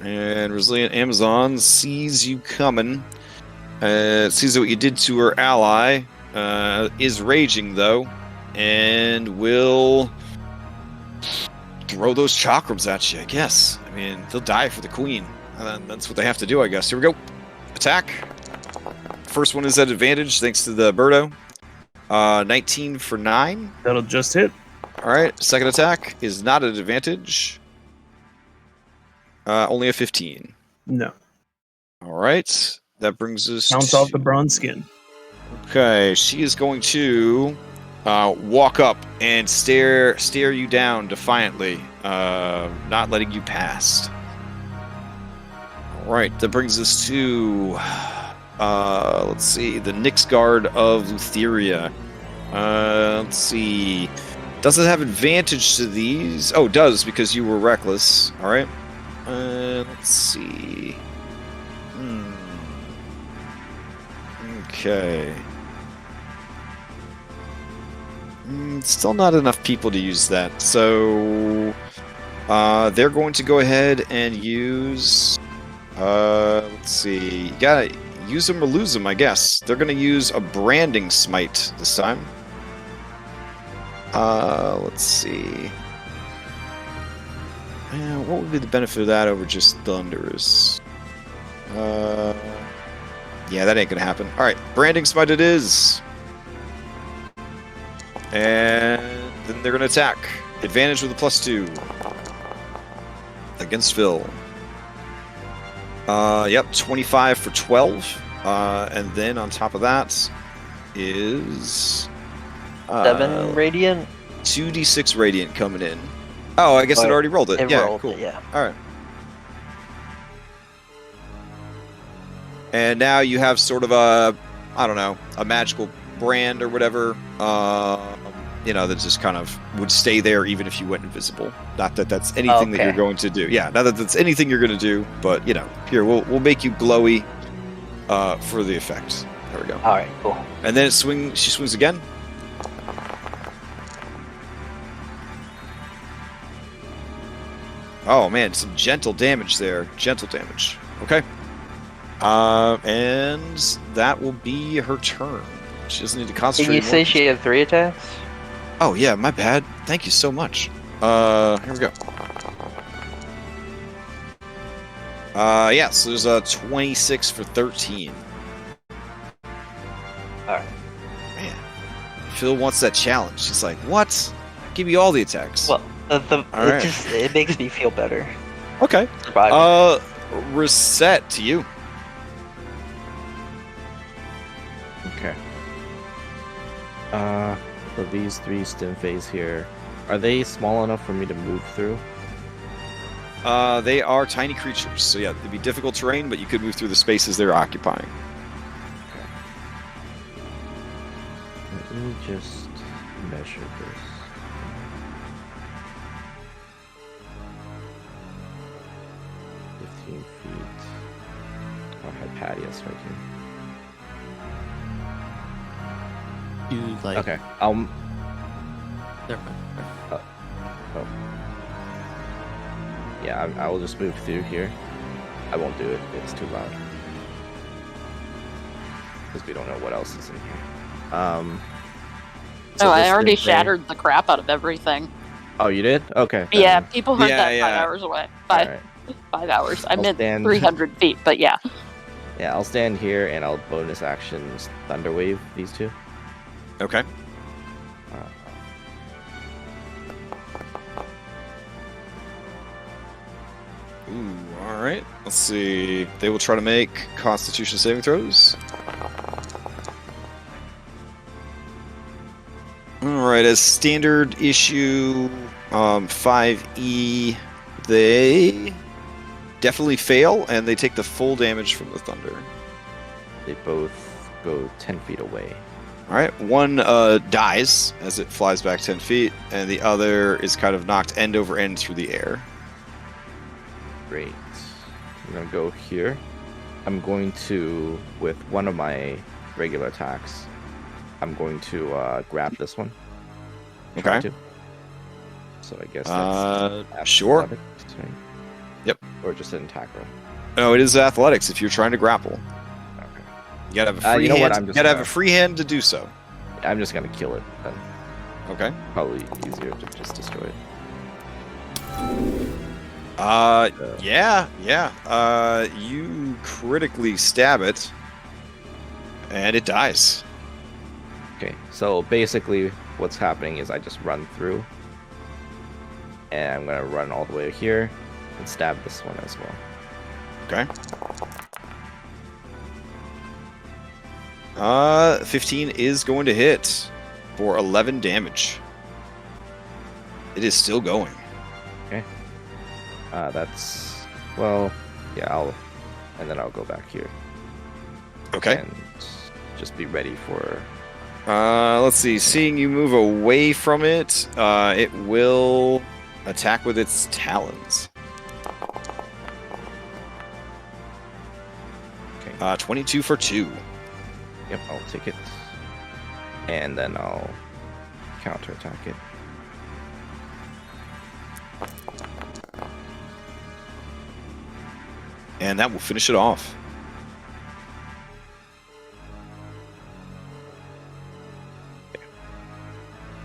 And Resilient Amazon sees you coming. Sees what you did to her ally. Is raging, though. And will throw those chakrams at you, I guess. I mean, they'll die for the queen. That's what they have to do, I guess. Here we go. Attack. First one is at advantage, thanks to the Birdo. 19 for 9. That'll just hit. All right. Second attack is not at advantage. Only a 15. No. All right. That brings us Bounce off the bronze skin. Okay. She is going to walk up and stare you down defiantly, not letting you pass. All right. That brings us to let's see, the Nixguard of Lutheria. Let's see. Does it have advantage to these? Oh, it does, because you were reckless. All right. Let's see. Okay. Still not enough people to use that. So they're going to go ahead and use. Let's see. You gotta use them or lose them, I guess. They're going to use a branding smite this time. Let's see. What would be the benefit of that over just Thunderous? Yeah, that ain't gonna happen. Alright, branding smite it is. And then they're gonna attack. Advantage with a +2. Against Phil. Yep, 25 for 12. And then on top of that is 7 radiant. 2d6 radiant coming in. Oh, I guess it already rolled it. It Yeah, rolled cool. it, yeah. All right. And now you have sort of a, I don't know, a magical brand or whatever, that just kind of would stay there even if you went invisible. Not that that's anything that you're going to do. Yeah, not that that's anything you're going to do, but, here, we'll make you glowy for the effect. There we go. All right, cool. And then she swings again. Oh man, some gentle damage there. Gentle damage. Okay. And that will be her turn. She doesn't need to concentrate. Did you say she had 3 attacks? Oh yeah, my bad. Thank you so much. Here we go. Yeah, so there's a 26 for 13. Alright. Man. Phil wants that challenge. He's like, what? Give me all the attacks. Well, right. it makes me feel better. Okay. Surviving. Reset to you. Okay. So these 3 stim phase here, are they small enough for me to move through? They are tiny creatures, so yeah, it'd be difficult terrain, but you could move through the spaces they're occupying. Let me just measure this. Hypatius right here. You like? Okay, Never mind. Oh. Yeah, I will just move through here. I won't do it. It's too loud. Because we don't know what else is in here. So I this already thing- shattered the crap out of everything. Oh, you did? Okay. Yeah, then- people heard Yeah, that yeah. 5 hours away. 5 5 Alright. 5 hours. I I'll meant stand- 300 feet, but yeah. Yeah, I'll stand here and I'll bonus actions Thunderwave these two. Okay. Uh, Ooh, all right. Let's see. They will try to make Constitution saving throws. All right, as standard issue 5e, they definitely fail, and they take the full damage from the thunder. they both go 10 feet away. All right, one dies as it flies back 10 feet, and the other is kind of knocked end over end through the air. Great. I'm gonna go here. I'm going to, with one of my regular attacks, I'm going to grab this one. Try Okay. to. So I guess that's Sure. athletics, right? Yep. Or just an attack roll. No, it is athletics if you're trying to grapple. Okay. You gotta have a free you know what, hand. I'm You just gotta have a gonna- free hand to do so. I'm just gonna kill it then. Okay. Probably easier to just destroy it. Yeah. You critically stab it, and it dies. Okay, so basically what's happening is I just run through, and I'm gonna run all the way here and stab this one as well. Okay. 15 is going to hit for 11 damage. It is still going. That's, well, yeah, and then I'll go back here Okay. and just be ready for. Let's see. Seeing you move away from it, it will attack with its talons. Okay. 22 for 2. Yep, I'll take it, and then I'll counterattack it. And that will finish it off.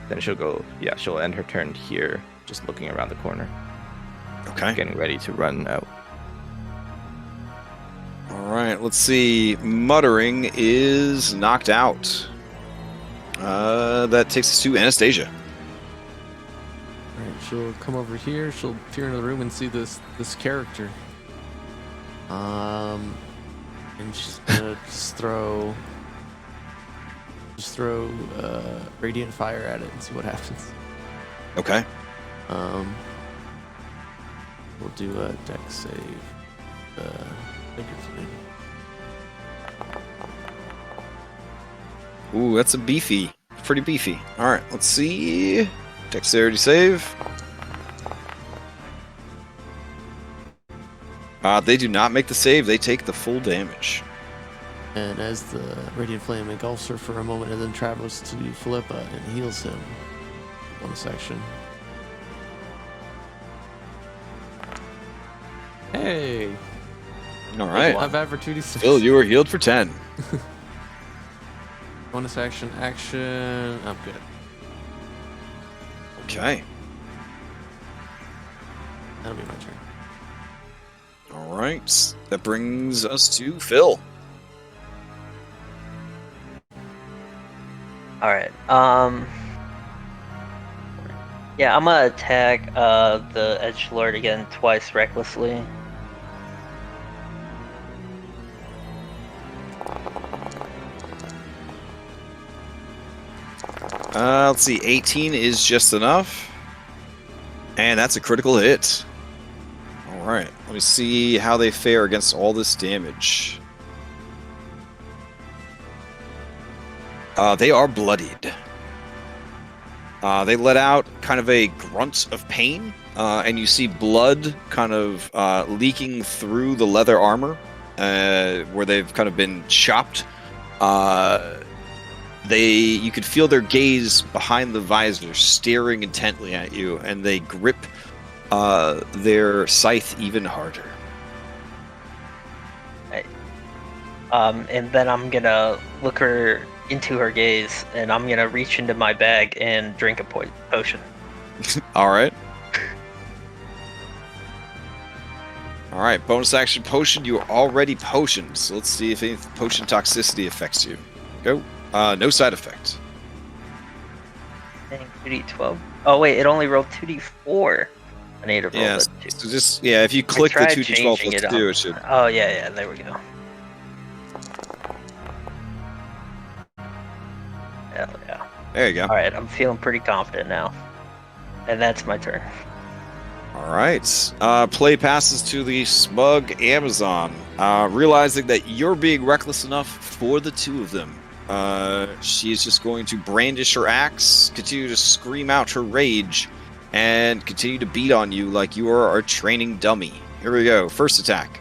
Then she'll go. Yeah, she'll end her turn here, just looking around the corner, Okay. getting ready to run out. All right. Let's see. Muttering is knocked out. That takes us to Anastasia. Alright, she'll come over here, she'll peer into the room and see this character. And she's gonna just throw radiant fire at it and see what happens. Okay. We'll do a dex save. Ooh, that's a beefy. Pretty beefy. All right. Let's see. Dexterity save. They do not make the save. They take the full damage. And as the radiant flame engulfs her for a moment and then travels to Philippa and heals him. Bonus action. Hey! All right. I've averaged 2d6. Phil, you were healed for 10. Bonus action. I'm good. Okay. That'll be my turn. All right. That brings us to Phil. All right. Yeah, I'm gonna attack the edgelord again twice recklessly. Let's see. 18 is just enough. And that's a critical hit. All right. Let me see how they fare against all this damage. They are bloodied. They let out kind of a grunt of pain, and you see blood kind of leaking through the leather armor, where they've kind of been chopped. You could feel their gaze behind the visor, staring intently at you, and they grip their scythe even harder. And then I'm gonna look her into her gaze, and I'm gonna reach into my bag and drink a potion. All right. All right, bonus action potion. You are already potioned, so let's see if any potion toxicity affects you. Go. No side effect. Dang, 2d12. Oh wait, it only rolled 2d4. I need to roll Yeah, the 2. so just if you click the tried 2d12 changing plus it 2, up. it should. Oh yeah, there we go. Hell yeah. There you go. All right, I'm feeling pretty confident now, and that's my turn. All right. Play passes to the smug Amazon, realizing that you're being reckless enough for the two of them. She's just going to brandish her axe, continue to scream out her rage, and continue to beat on you like you are a training dummy. Here we go. First attack.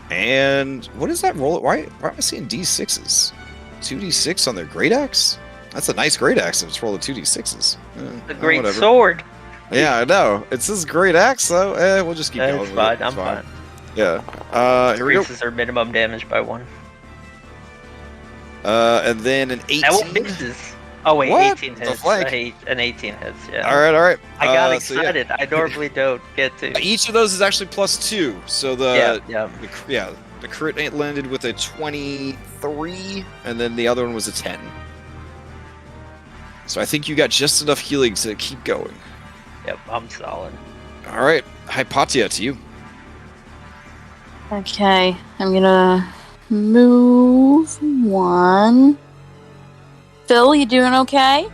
And what is that roll? Why am I seeing D6s? 2d6 on their great axe? That's a nice great axe if it's rolled 2d6s. The great whatever. sword. Yeah, I know. It's this great axe, though. We'll just keep going. It's with fine. it. I'm It's fine. fine. Yeah. Here we go. Increases her minimum damage by 1. And then an 18. That one misses. Oh wait, What? 18 The hits. flank. I hate an 18 hits. Yeah. All right. I got So, yeah. excited. I normally don't get to. Each of those is actually +2. So the Yeah. the crit landed with a 23, and then the other one was a 10. So I think you got just enough healing to keep going. Yep, I'm solid. All right, Hypatia, to you. Okay, I'm gonna move 1. Phil, you doing okay?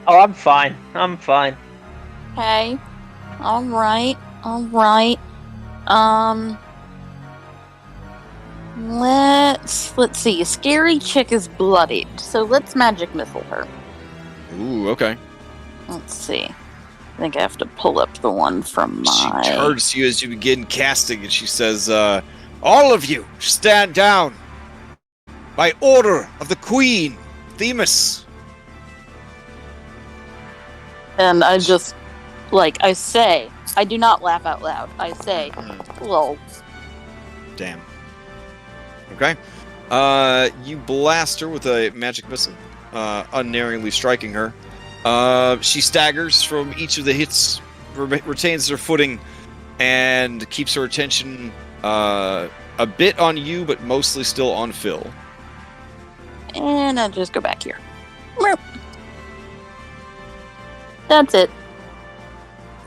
Oh, I'm fine. I'm fine. Okay. Alright. Let's see. Scary chick is bloodied, so let's magic missile her. Ooh, okay. Let's see. I think I have to pull up the one from my... She turns to you as you begin casting, and she says, all of you, stand down! By order of the Queen, Themis! And I just, I say, I do not laugh out loud. I say, lol. Damn. Okay. You blast her with a magic missile, unerringly striking her. She staggers from each of the hits, retains her footing, and keeps her attention a bit on you, but mostly still on Phil. And I'll just go back here. That's it.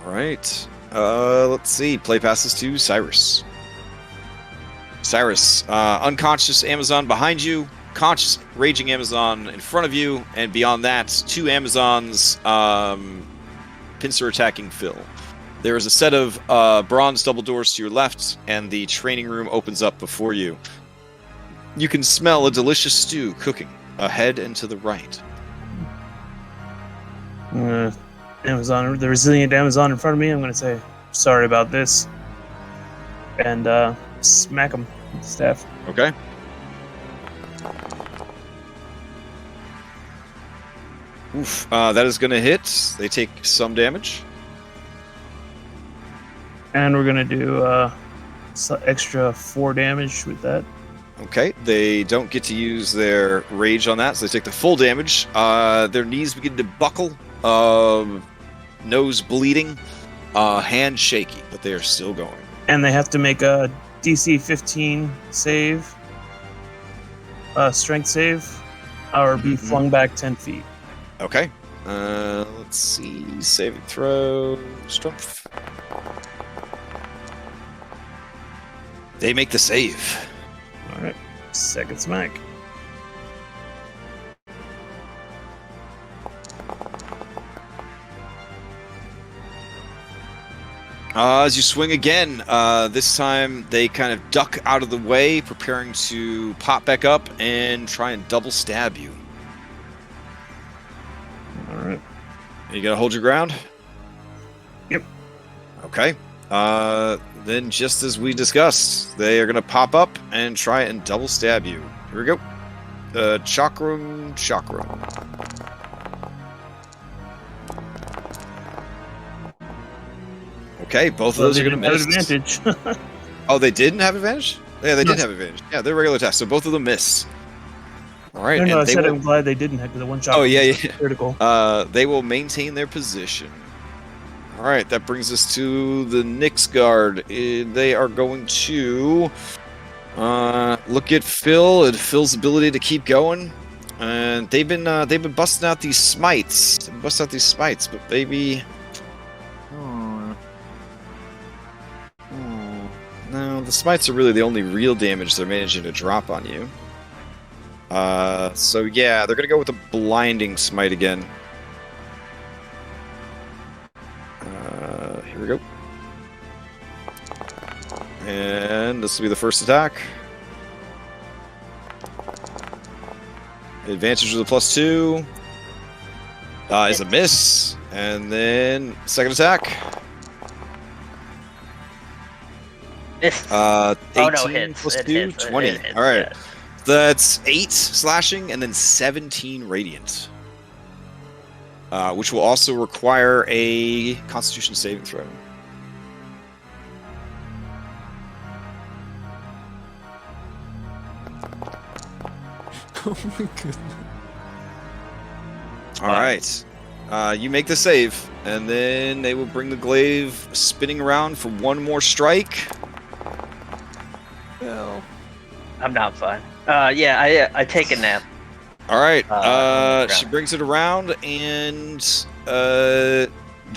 All right. Let's see. Play passes to Cyrus. Cyrus, unconscious Amazon behind you, conscious raging Amazon in front of you, and beyond that, 2 Amazons pincer attacking Phil. There is a set of bronze double doors to your left, and the training room opens up before you. You can smell a delicious stew cooking ahead and to the right. Amazon, the resilient Amazon in front of me, I'm going to say, sorry about this. And smack him with the staff. Okay. Oof, that is going to hit. They take some damage. And we're going to do extra 4 damage with that. Okay, they don't get to use their rage on that, so they take the full damage. Their knees begin to buckle, nose bleeding, hand shaky, but they are still going. And they have to make a DC 15 save, strength save, or be flung back 10 feet. Okay. Let's see. Saving throw. Strength. They make the save. Alright. Second smack. As you swing again, this time they kind of duck out of the way, preparing to pop back up and try and double stab you. Alright. You gotta hold your ground? Yep. Okay. Then just as we discussed, they are gonna pop up and try and double stab you. Here we go. Chakram. Okay, both of those are gonna miss. Advantage. Oh, they didn't have advantage? Yeah, they did have advantage. Yeah, they're regular attacks, so both of them miss. All right, I and said I'm glad they didn't have the one shot. Oh, yeah. Critical. They will maintain their position. All right, that brings us to the Nyx Guard. They are going to look at Phil and Phil's ability to keep going. And they've been busting out these smites. But baby. No, the smites are really the only real damage they're managing to drop on you. So yeah, they're gonna go with the blinding smite again. Here we go. And this will be the first attack. Advantage with a +2 is a miss, and then second attack. Miss. 18 hits. plus It 2, hits. 20. It hits, All right, yeah. that's 8 slashing and then 17 radiant, which will also require a Constitution saving throw. Oh my goodness. All right. You make the save, and then they will bring the glaive spinning around for one more strike. Well, I'm not fine. Yeah, I take a nap. All right. on the She ground. brings it around, and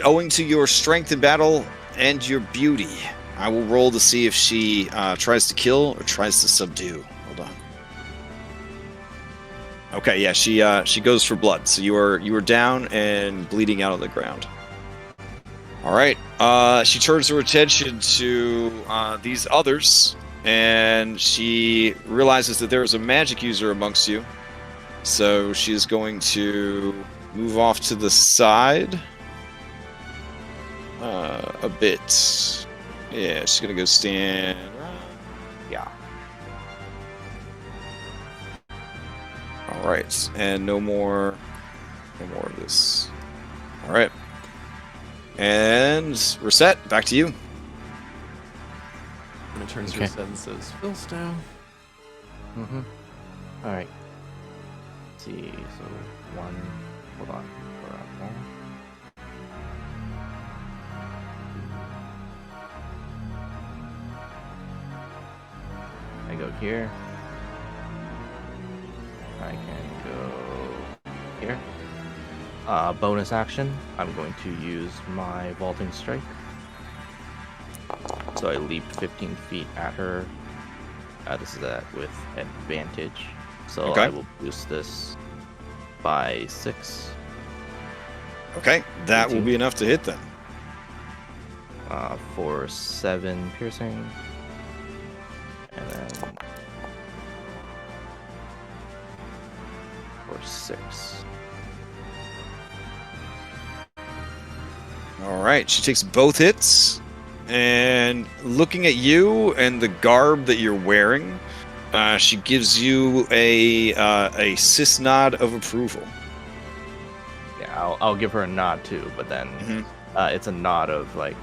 owing to your strength in battle and your beauty, I will roll to see if she tries to kill or tries to subdue. Hold on. Okay, yeah, she goes for blood. So you are down and bleeding out on the ground. All right. She turns her attention to these others, and she realizes that there is a magic user amongst you. So she is going to move off to the side a bit. Yeah, she's gonna go stand. Yeah. All right, and no more of this. All right, and we're set. Back to you. when it turns to Okay. his head and says, Phil's down. Mm-hmm. All right. Let's see. So one. Hold on. I go here. I can go here. Bonus action. I'm going to use my vaulting strike. So I leap 15 feet at her. This is with advantage. So Okay. I will boost this by 6. Okay, that will 18. be enough to hit them. For 7 piercing. And then for 6. All right, she takes both hits, and looking at you and the garb that you're wearing, she gives you a cis nod of approval. Yeah, I'll give her a nod too, but then it's a nod of like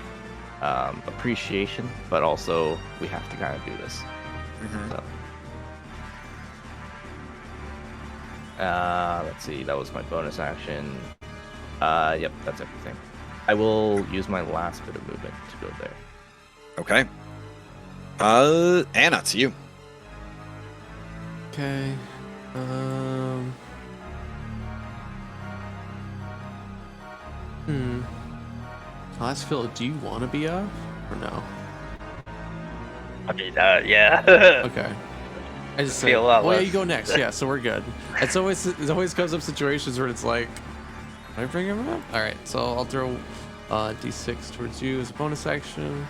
appreciation, but also we have to kind of do this. So, let's see, that was my bonus action. Yep, that's everything. I will use my last bit of movement to go there. Okay. Anna, to you. Okay. I'll ask Phil, do you want to be up or no? I mean, yeah. Okay. I just say, Feel a lot oh yeah, less. you go next. Yeah, so we're good. It always comes up situations where it's like, can I bring him up? All right, so I'll throw D6 towards you as a bonus action.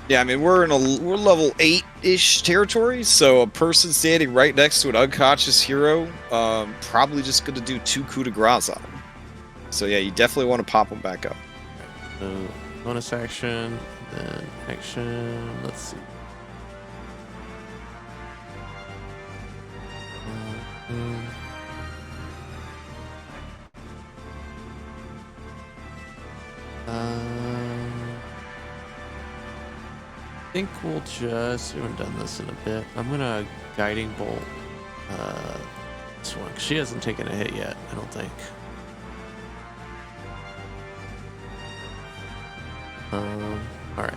Yeah, I mean we're level 8-ish territory, so a person standing right next to an unconscious hero, probably just gonna do 2 coups de grace on him. So yeah, you definitely want to pop him back up. So bonus action, then action. Let's see. I think we'll just. We haven't done this in a bit. I'm gonna guiding bolt. This one. 'Cause she hasn't taken a hit yet. I don't think. All right.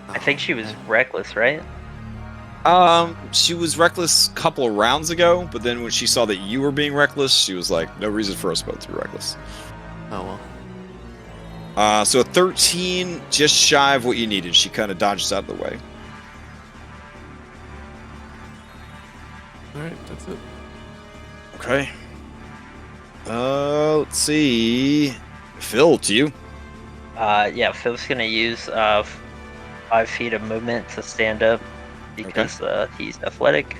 I think she was reckless, right? She was reckless a couple of rounds ago, but then when she saw that you were being reckless, she was like, no reason for us both to be reckless. Oh well. So a 13, just shy of what you needed. She kind of dodges out of the way. All right, that's it. Okay. Let's see. Phil, to you. Yeah, Phil's gonna use 5 feet of movement to stand up because he's athletic.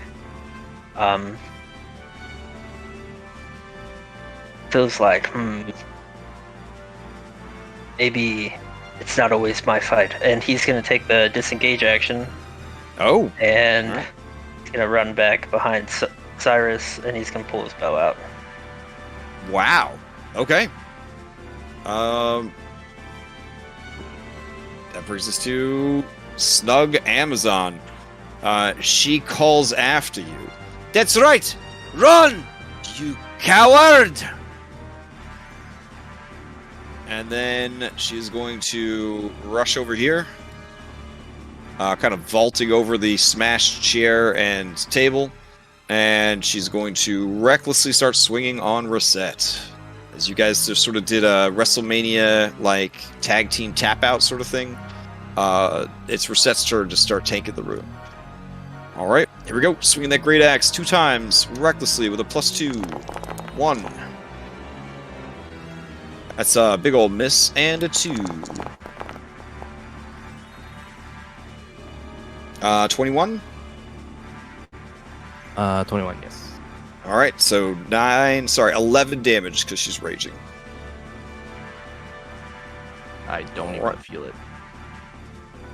Phil's like, maybe it's not always my fight, and he's gonna take the disengage action Oh. and Alright. he's gonna run back behind Cyrus, and he's gonna pull his bow out. Wow. Okay. That brings us to Snug Amazon. She calls after you. That's right! Run! You coward! And then she's going to rush over here. Kind of vaulting over the smashed chair and table. And she's going to recklessly start swinging on Rosette. As you guys just sort of did a WrestleMania, like, tag team tap-out sort of thing. It's Rosette's turn to start tanking the room. Alright, here we go. Swinging that great axe 2 times, recklessly, with a +2. 1. That's a big old miss, and a 2. 21? 21, yes. Alright, so 11 damage, because she's raging. I don't even feel it.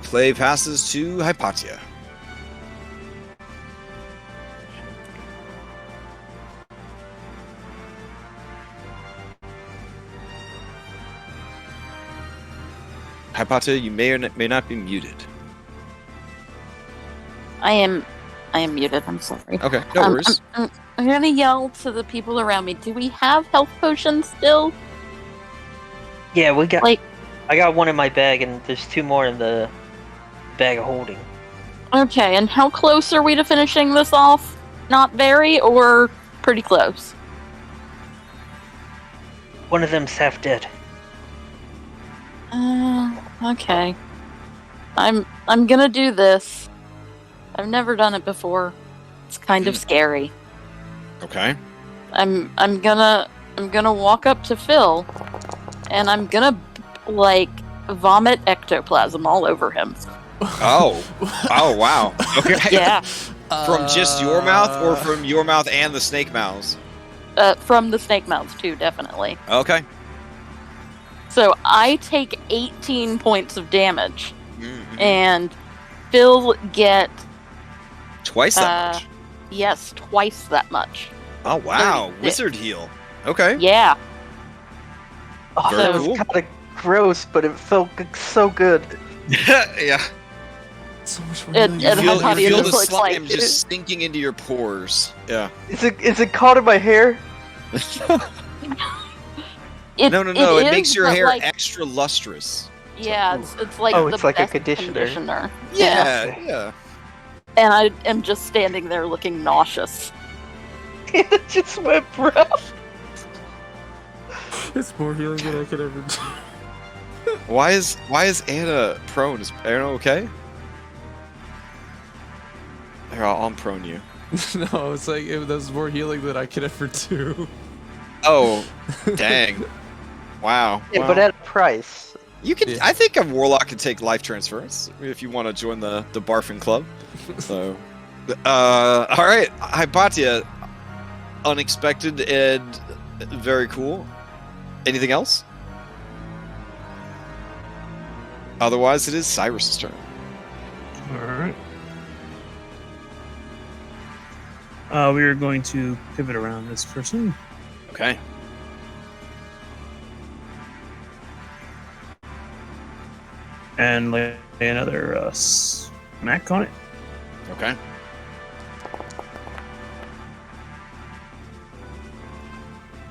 Play passes to Hypatia. Hypatia, you may or may not be muted. I am muted. I'm sorry. Okay, no worries. I'm gonna yell to the people around me. Do we have health potions still? Yeah, we got. Like- I got one in my bag, and there's 2 more in the bag of holding. Okay, and how close are we to finishing this off? Not very, or pretty close? One of them's half dead. Okay. I'm gonna do this. I've never done it before. It's kind of scary. Okay. I'm gonna walk up to Phil, and I'm gonna like vomit ectoplasm all over him. Oh. Oh, wow. Okay. Yeah, From just your mouth, or from your mouth and the snake mouths? from the snake mouths too, definitely. Okay. So I take 18 points of damage, Mhm. and Phil get Twice that much. yes, twice that much. Oh, wow. 36. Wizard heal. Okay. Yeah. Oh, Very that was cool. kind of gross, but it felt so good. Yeah. So much more And- than and you You Hypatia feel, you feel just the looks slime like- just sinking into your pores. Yeah. Is it caught in my hair? No. It is, makes your but, hair like, extra lustrous. yeah, it's like Oh, the it's like a best conditioner. Yeah. And I am just standing there looking nauseous. It just went brown. It's more healing than I could ever do. Why is Anna prone? Is Anna okay? Here, I'll unprone you. No, it's like that was more healing than I could ever do. Oh, dang. Wow. Yeah, wow. but at a price. You can. Yeah. I think a warlock can take life transference if you want to join the barfing club. So, all right, Hypatia, unexpected and very cool. Anything else? Otherwise, it is Cyrus's turn. Alright. We are going to pivot around this person. Okay. and lay another smack on it. Okay.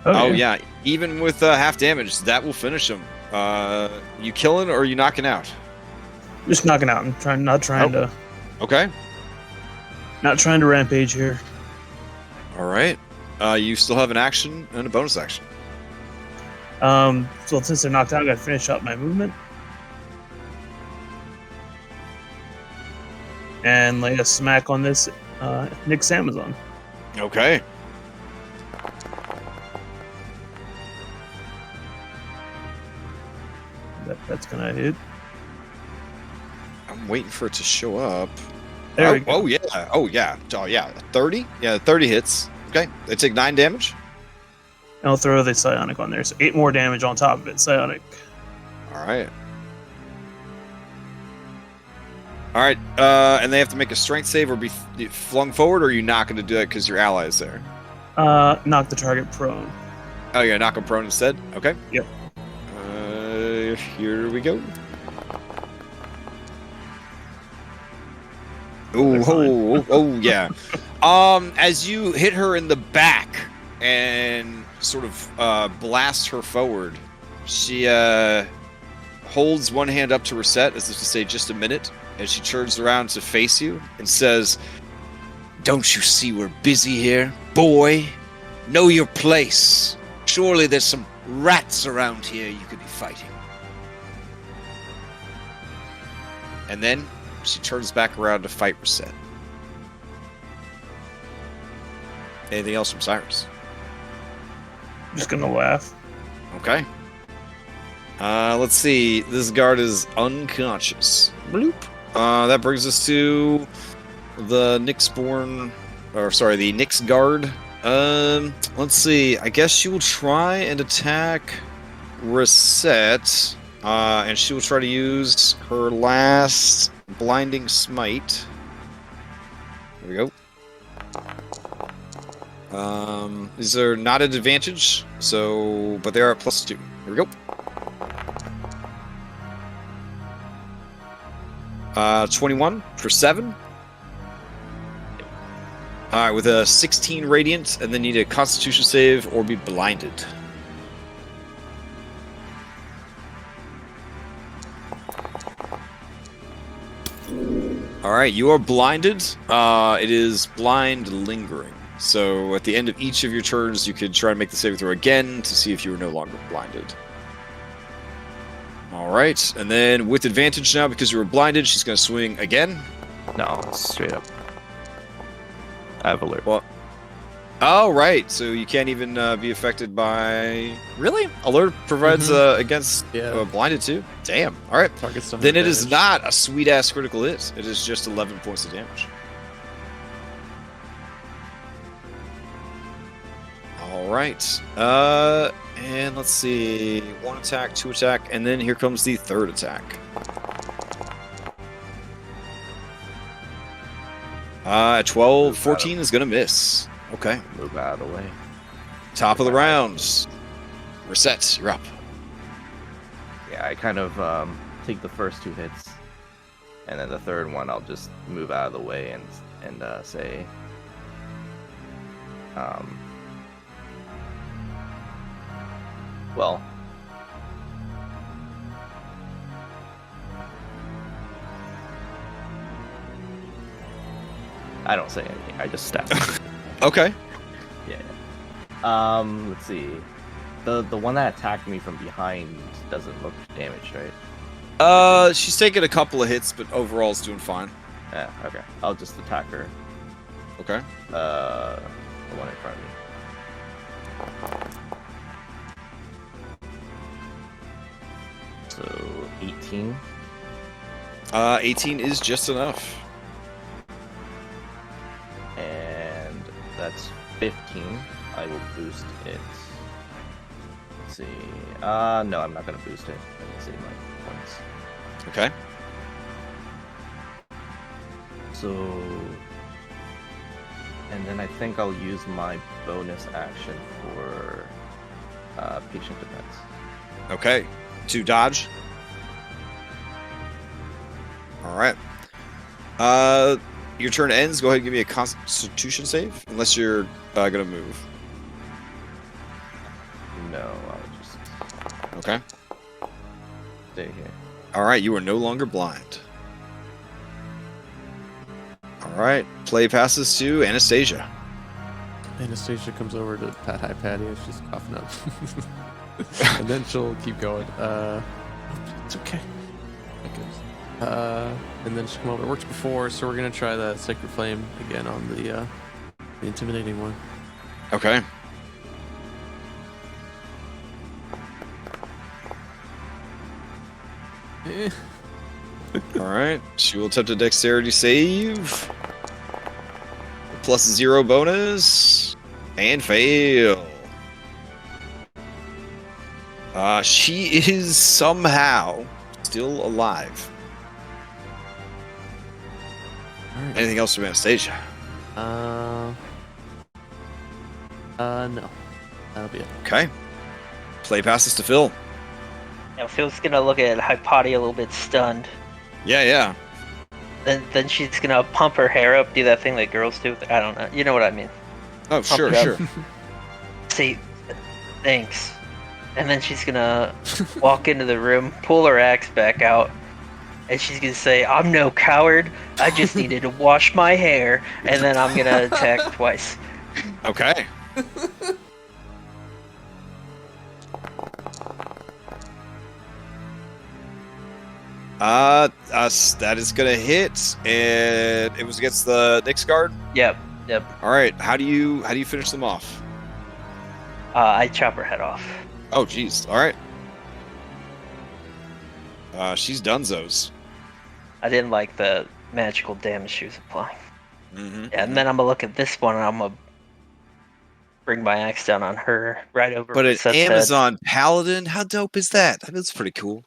Oh yeah. Even with half damage, that will finish him. You killing or are you knocking out? Just knocking out. I'm not trying to Okay. rampage here. All right. You still have an action and a bonus action. So since they're knocked out, I gotta finish up my movement. And lay a smack on this Nick's Amazon. Okay. That's gonna hit. I'm waiting for it to show up. There we go. Oh yeah. Oh yeah. 30? Yeah, 30 hits. Okay. They take 9 damage. And I'll throw the psionic on there, so 8 more damage on top of it. Psionic. All right. All right. And they have to make a strength save or be flung forward, or are you not going to do that because your ally is there? Knock the target prone. Oh yeah, knock him prone instead. Okay. Yep. Here we go. Oh yeah. As you hit her in the back and sort of blast her forward, she holds one hand up to reset, as if to say just a minute, and she turns around to face you and says, "Don't you see we're busy here, boy? Know your place. Surely there's some rats around here you could be fighting." And then she turns back around to fight Reset. Anything else from Cyrus? I'm just gonna laugh. Okay. Let's see. This guard is unconscious. Bloop. That brings us to the Nyxborn, the Nyx guard. Let's see. I guess she will try and attack Reset. And she will try to use her last blinding smite. There we go. These are not at advantage, but they are at +2. Here we go. 21 for 7. Alright, with a 16 radiant, and then need a constitution save or be blinded. Alright, you are blinded. It is blind lingering. So at the end of each of your turns, you could try and make the saving throw again to see if you were no longer blinded. Alright, and then with advantage now, because you were blinded, she's going to swing again. No, straight up. I have alert. Well, oh, right. So you can't even be affected by... Really? Alert provides against blinded too? Damn. All right. Target then it is not a sweet-ass critical hit. It is just 11 points of damage. All right. And let's see. 1 attack, 2 attack, and then here comes the 3rd attack. 12, 14 is going to miss. Okay. Move out of the way. Top of the round. Reset, you're up. Yeah, I kind of take the first 2 hits, and then the 3rd one I'll just move out of the way and say, well, I don't say anything. I just stab. Okay. Yeah. Let's see. The one that attacked me from behind doesn't look damaged, right? She's taking a couple of hits, but overall is doing fine. Yeah. Okay. I'll just attack her. Okay. The one in front of me. So 18. 18 is just enough. And that's 15. I will boost it. Let's see. No, I'm not gonna boost it. Let me see my points. Okay. So, and then I think I'll use my bonus action for patient defense. Okay. To dodge. All right. Your turn ends. Go ahead and give me a Constitution save, unless you're gonna move. No, I'll just Okay. stay here. All right. You are no longer blind. All right. Play passes to Anastasia. Anastasia comes over to pat hi Patty as she's coughing up. And then she'll keep going. It's okay. And then she'll come over. It worked before, so we're gonna try that Sacred Flame again on the intimidating one. Okay. All right. She will attempt a dexterity save. +0 bonus. And fail. She is somehow still alive. All right. Anything else from Anastasia? No. That'll be it. Okay. Play passes to Phil. Now Phil's gonna look at Hypatia a little bit stunned. Yeah. Then she's gonna pump her hair up, do that thing that girls do. I don't know. You know what I mean. Oh, Pump sure. it up. Say, thanks. And then she's gonna walk into the room, pull her axe back out, and she's gonna say, "I'm no coward. I just needed to wash my hair." And then I'm gonna attack twice. Okay. That is gonna hit, and it was against the Nyx guard. Yep. All right. How do you finish them off? I chop her head off. Oh, jeez. All right. She's donezo's. I didn't like the magical damage she was applying. Mm-hmm. And then I'm gonna look at this one, and I'm gonna bring my axe down on her, right over. But an Seth's head. Amazon paladin, how dope is that? That's pretty cool.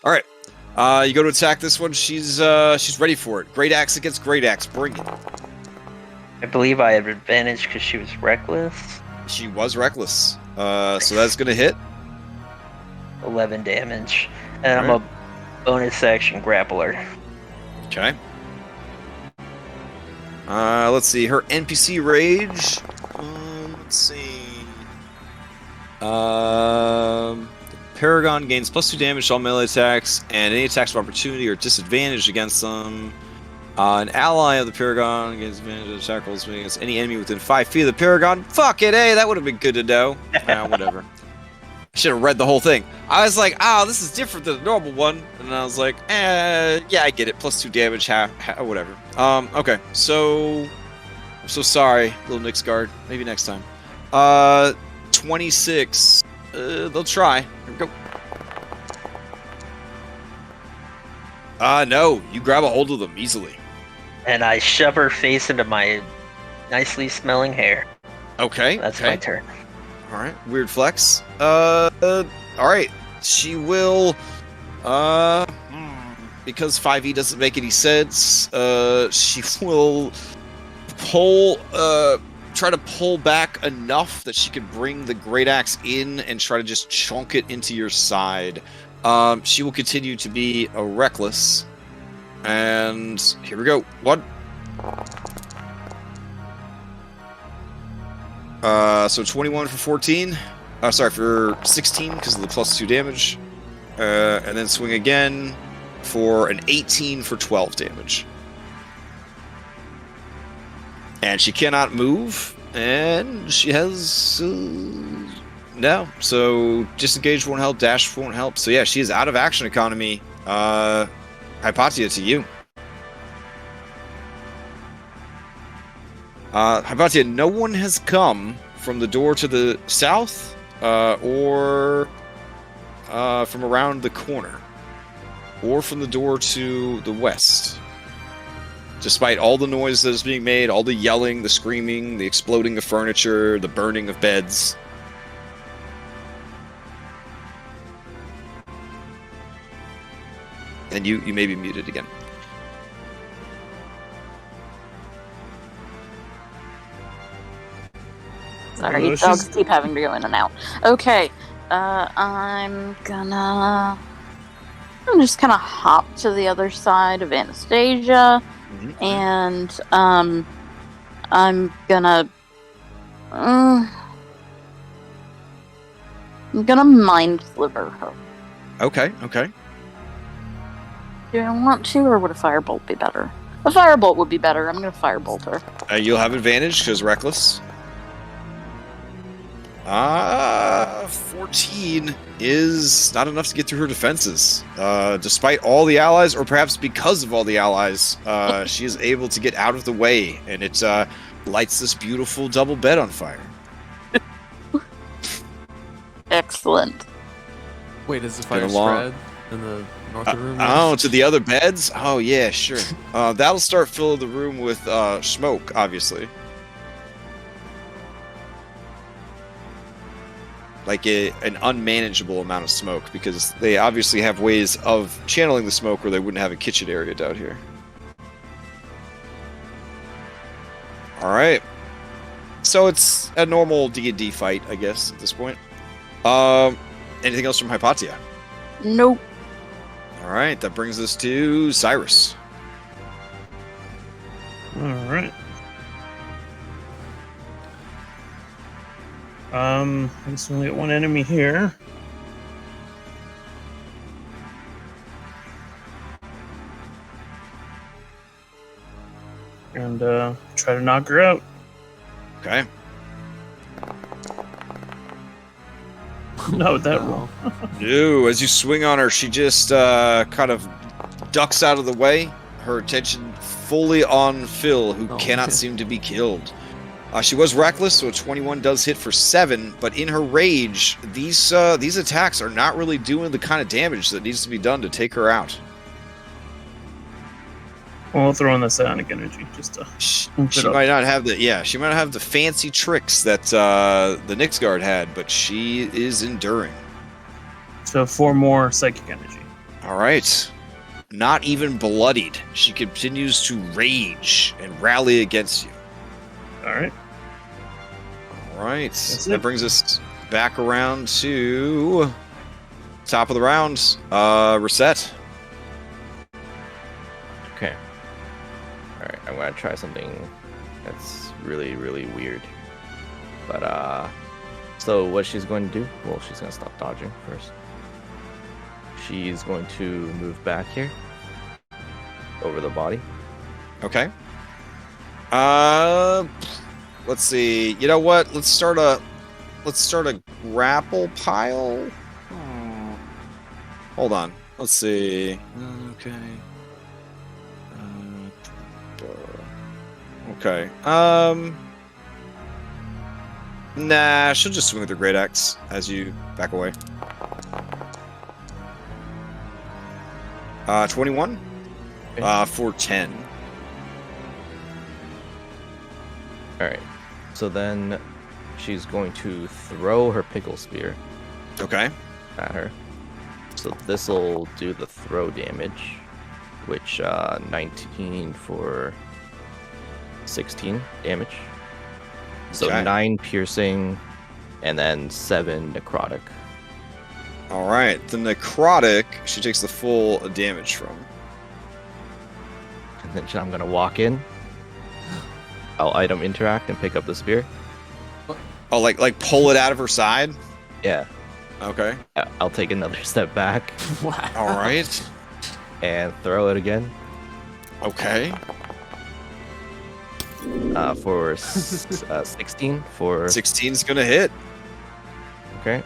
All right. You go to attack this one. She's ready for it. Great axe against great axe. Bring it. I believe I have advantage because she was reckless. She was reckless. So that's gonna hit. 11 damage, and I'm Alright. a bonus action grapple her. Okay. Let's see. Her NPC rage. Let's see. The Paragon gains +2 damage to all melee attacks and any attacks of opportunity or disadvantage against them. An ally of the Paragon gains advantage of attack rolls against any enemy within 5 feet of the Paragon. Fuck it, hey, that would have been good to know. Whatever. I should have read the whole thing. I was like, this is different than the normal one. And I was like, yeah, I get it. +2 damage, whatever. Okay, so... I'm so sorry, little Nyx guard. Maybe next time. 26. They'll try. Here we go. No. You grab a hold of them easily. And I shove her face into my nicely smelling hair. Okay. That's okay. my turn. All right. Weird flex. All right. She will. Because 5e doesn't make any sense. She will try to pull back enough that she can bring the great axe in and try to just chunk it into your side. She will continue to be a reckless. And here we go. One. So 21 for 14. Sorry, for 16 because of the +2 damage. And then swing again for an 18 for 12 damage. And she cannot move, and she has no. So disengage won't help, dash won't help. So yeah, she is out of action economy. Hypatia, to you. Hypatia, no one has come from the door to the south, or from around the corner, or from the door to the west. Despite all the noise that is being made, all the yelling, the screaming, the exploding of furniture, the burning of beds. And you may be muted again. Sorry, Oh, dogs she's- keep having to go in and out. Okay, I'm gonna I'm just kind of hop to the other side of Anastasia, and I'm gonna mind sliver her. Okay. Do I want to, or would a firebolt be better? A firebolt would be better. I'm gonna firebolt her. You'll have advantage because reckless. 14 is not enough to get through her defenses. Despite all the allies, or perhaps because of all the allies, she is able to get out of the way, and it lights this beautiful double bed on fire. Excellent. Wait, is the fire along. spread in the north of the room? Oh, to the other beds? Oh, yeah, sure. That'll start filling the room with smoke, obviously. Like an unmanageable amount of smoke, because they obviously have ways of channeling the smoke where they wouldn't have a kitchen area down here. All right. So it's a normal D&D fight, I guess, at this point. Anything else from Hypatia? Nope. All right, that brings us to Cyrus. All right. I guess we only got one enemy here. And try to knock her out. Okay. Not with that roll. No, as you swing on her, she just kind of ducks out of the way. Her attention fully on Phil, who cannot seem to be killed. She was reckless, so a 21 does hit for 7, but in her rage, these attacks are not really doing the kind of damage that needs to be done to take her out. Well, we'll throw in the psionic energy just to. She might not have the fancy tricks that the Nixguard had, but she is enduring. So 4 more psychic energy. All right. Not even bloodied, she continues to rage and rally against you. All right. All right. That brings us back around to top of the round. Reset. Okay. Alright, I'm gonna try something that's really, really weird. But, so what she's going to do, well, she's gonna stop dodging first. She's going to move back here. Over the body. Okay. Let's see. You know what? Let's start a grapple pile. Hold on. Let's see. Okay. Okay. Nah, she'll just swing with her great axe as you back away. 21. For 10. Alright. So then she's going to throw her pickle spear. Okay. At her. So this'll do the throw damage, which 19 for 16 damage. So Okay. 9 piercing and then 7 necrotic. All right. The necrotic, she takes the full damage from. And then I'm gonna walk in. I'll item interact and pick up the spear. Oh, like pull it out of her side? Yeah. Okay. I'll take another step back Wow. All right. and throw it again. Okay. For 16 for 16's gonna hit. okay.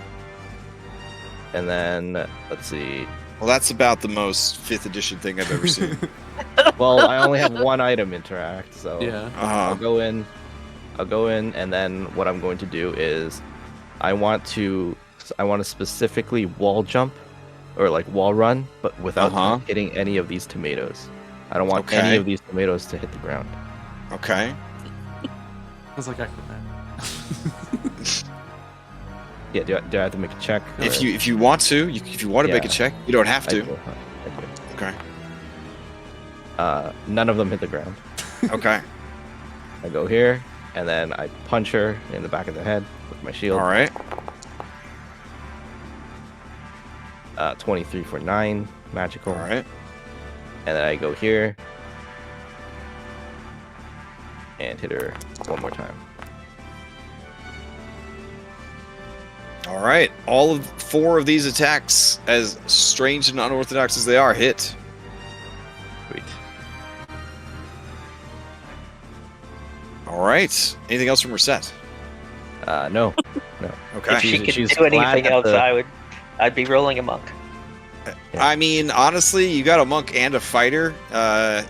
And then let's see. Well, that's about the most 5th edition thing I've ever seen. Well, I only have one item interact, so Yeah. I'll go in, and then what I'm going to do is I want to specifically wall jump or like wall run, but without hitting any of these tomatoes. I don't want any of these tomatoes to hit the ground. Okay. I was like, I can. Yeah, do I have to make a check? If you want to, if you want to make a check, you don't have I to. do. Okay. None of them hit the ground. Okay. I go here, and then I punch her in the back of the head with my shield. All right. 23 for 9 magical. All right. And then I go here and hit her one more time. All right. All of 4 of these attacks, as strange and unorthodox as they are, hit. Sweet. All right. Anything else from her set? No. Okay. If she could she's do anything flat at else, the- I'd be rolling a monk. I mean, honestly, you got a monk and a fighter.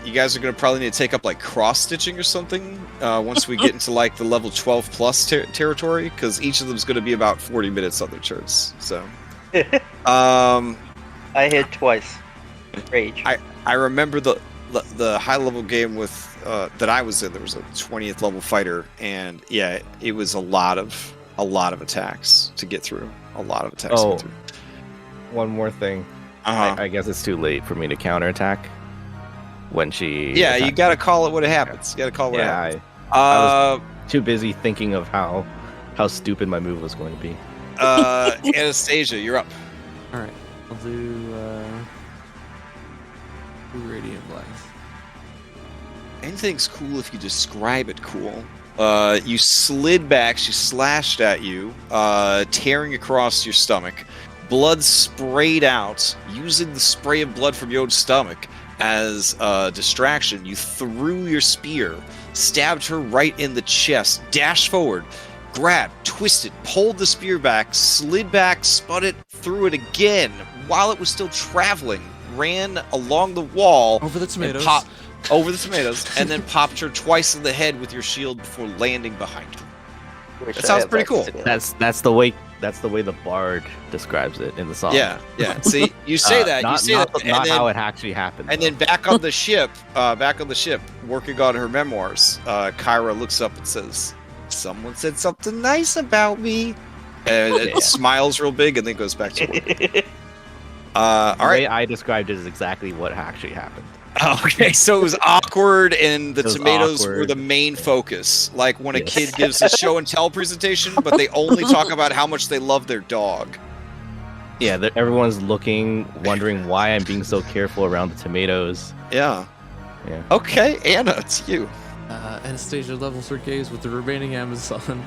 You guys are going to probably need to take up like cross-stitching or something once we get into like the level 12 plus territory, because each of them is going to be about 40 minutes on their turns. So, I hit twice. Rage. I remember the high-level game with that I was in. There was a 20th level fighter, and yeah, it was a lot of attacks to get through. To get through. One more thing. Uh-huh. I guess it's too late for me to counterattack when she. Yeah, you attacks. got to call it what it happens. You got to call it what it Yeah, happens. I was too busy thinking of how stupid my move was going to be. Anastasia, you're up. All right, I'll do radiant blast. Anything's cool if you describe it cool. You slid back, she slashed at you, tearing across your stomach. Blood sprayed out. Using the spray of blood from your own stomach as a distraction, you threw your spear, stabbed her right in the chest, dashed forward, grabbed, twisted, pulled the spear back, slid back, spun it, threw it again while it was still traveling, ran along the wall Over the tomatoes. over the tomatoes, and then popped her twice in the head with your shield before landing behind her. Wish That I sounds had pretty cool. skill. That's the way the bard describes it in the song. Yeah. See, you say that, not, you say not, that, not and how then, it actually happened. and though. then back on the ship, working on her memoirs, Kyra looks up and says, "Someone said something nice about me," and it smiles real big, and then goes back to work. All the right. way I described it is exactly what actually happened. Okay, so it was awkward, and the It was tomatoes were awkward. the main focus. Like when a Yes. kid gives a show and tell presentation, but they only talk about how much they love their dog. Yeah, everyone's looking, wondering why I'm being so careful around the tomatoes. Yeah. Yeah. Okay, Anna, it's you. Anastasia levels her gaze with the remaining Amazon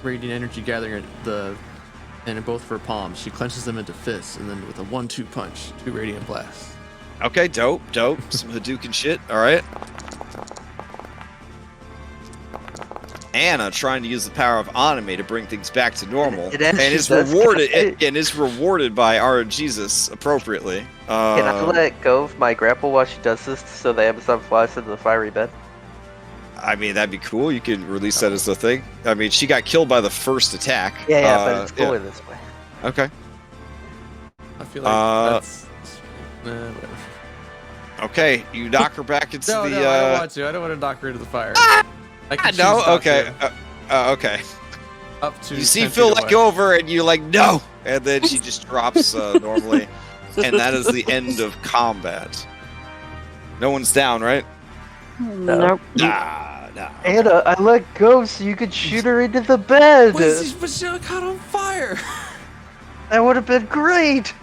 radiant energy gathering and in both of her palms. She clenches them into fists, and then with a 1-2 punch, 2 radiant blasts. Okay, dope. Some Hadouken shit. All right. Anna trying to use the power of anime to bring things back to normal, It actually and is does rewarded by our Jesus appropriately. Can I let go of my grapple while she does this so the Amazon flies into the fiery bed? I mean, that'd be cool. You can release that as the thing. I mean, she got killed by the first attack. Yeah, but it's cooler this way. Okay. I feel like that's... whatever. Okay, you knock her back into No, the. I don't want to. I don't want to knock her into the fire. I can choose No, not okay. to. Okay. Up to You see 10 Phil feet let away. go of her, and you're like, no! And then she just drops normally. And that is the end of combat. No one's down, right? Nope. Nah. Okay. Anna, I let go so you could shoot her into the bed! But she got caught on fire! That would have been great!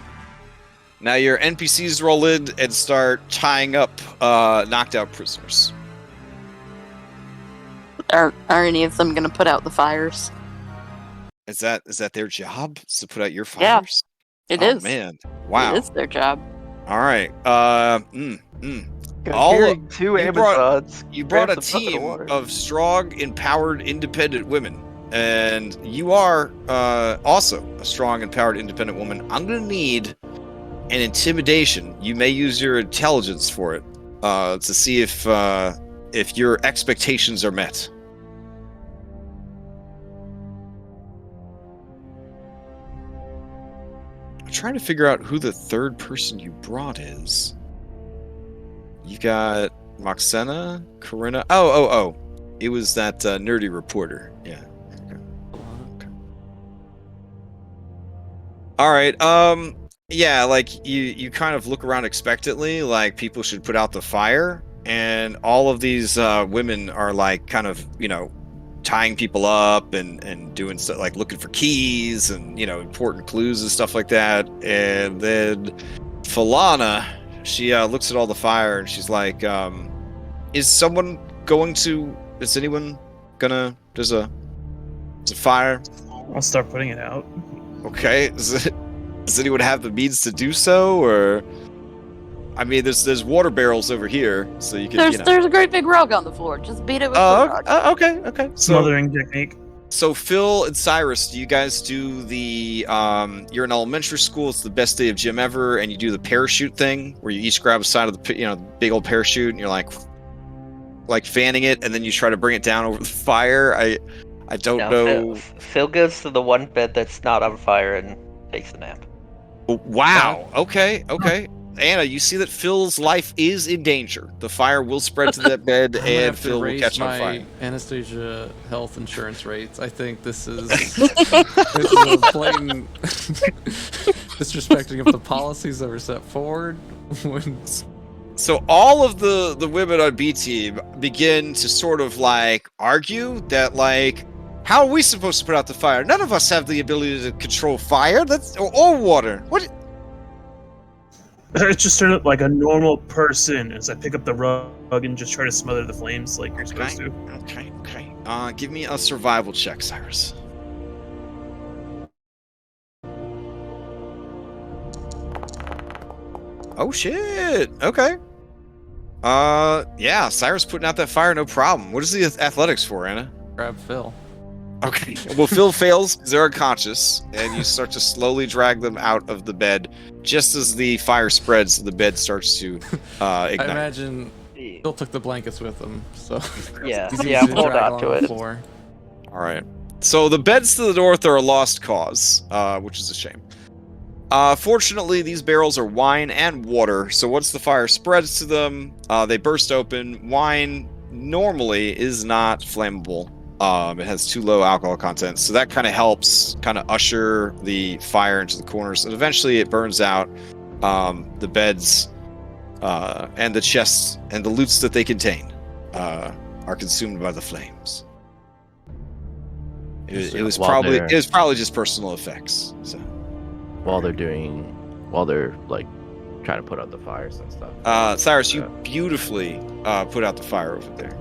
Now your NPCs roll in and start tying up knocked out prisoners. Are any of them going to put out the fires? Is that their job? Is to put out your Yeah, fires? It Oh is. man. Wow. It is their job. All right. Comparing two you brought- Amazons. You brought a grabs the bucket team water. of strong, empowered, independent women. And you are also a strong, empowered, independent woman. I'm going to need an intimidation. You may use your intelligence for it to see if your expectations are met. I'm trying to figure out who the third person you brought is. You got Moxena, Corinna. Oh. It was that nerdy reporter. Yeah. Okay. All right. Yeah, like you kind of look around expectantly, like people should put out the fire, and all of these women are like kind of, tying people up and doing stuff like looking for keys and important clues and stuff like that. And then Falana, she looks at all the fire and she's like, is anyone gonna? There's a fire. I'll start putting it out. Okay. Does anyone have the means to do so, or? I mean, there's water barrels over here, so you can. There's a great big rug on the floor. Just beat it with the rug. Okay. Smothering technique. So Phil and Cyrus, do you guys do the you're in elementary school, it's the best day of gym ever, and you do the parachute thing where you each grab a side of the big old parachute and you're like fanning it, and then you try to bring it down over the fire. I don't know. Phil goes to the one bed that's not on fire and takes a nap. Wow. Okay. Anna, you see that Phil's life is in danger. The fire will spread to that bed, and Phil will catch on fire. Anastasia health insurance rates. I think this is a blatant disrespecting of the policies that were set forward. So all of the women on B team begin to sort of argue that how are we supposed to put out the fire? None of us have the ability to control fire. Or water. What? I just turn up like a normal person as I pick up the rug and just try to smother the flames like you're supposed to. Okay. Give me a survival check, Cyrus. Oh shit. Okay. Yeah, Cyrus putting out that fire, no problem. What is the athletics for, Anna? Grab Phil. Okay. Well, Phil fails. They're unconscious, and you start to slowly drag them out of the bed. Just as the fire spreads, the bed starts to ignite. I imagine Phil took the blankets with him, so yeah, I'm holding on to it. All right. So the beds to the north are a lost cause, which is a shame. Fortunately, these barrels are wine and water, so once the fire spreads to them, they burst open. Wine normally is not flammable. It has too low alcohol content, so that kind of helps usher the fire into the corners, and eventually it burns out the beds and the chests and the loots that they contain are consumed by the flames. It was probably just personal effects. So while they're trying to put out the fires and stuff. Cyrus, you beautifully put out the fire over there.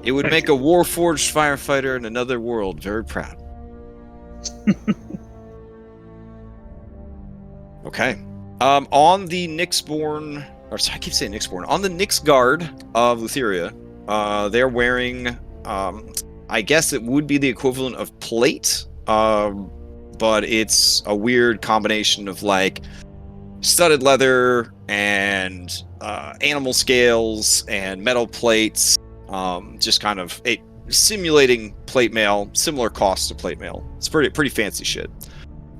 It would make a Warforged firefighter in another world very proud. Okay. On the Nyxborn, I keep saying Nyxborn. On the Nyx Guard of Lutheria, they're wearing, I guess it would be the equivalent of plate, but it's a weird combination of studded leather and animal scales and metal plates. Just kind of simulating plate mail, similar cost to plate mail. It's pretty fancy shit.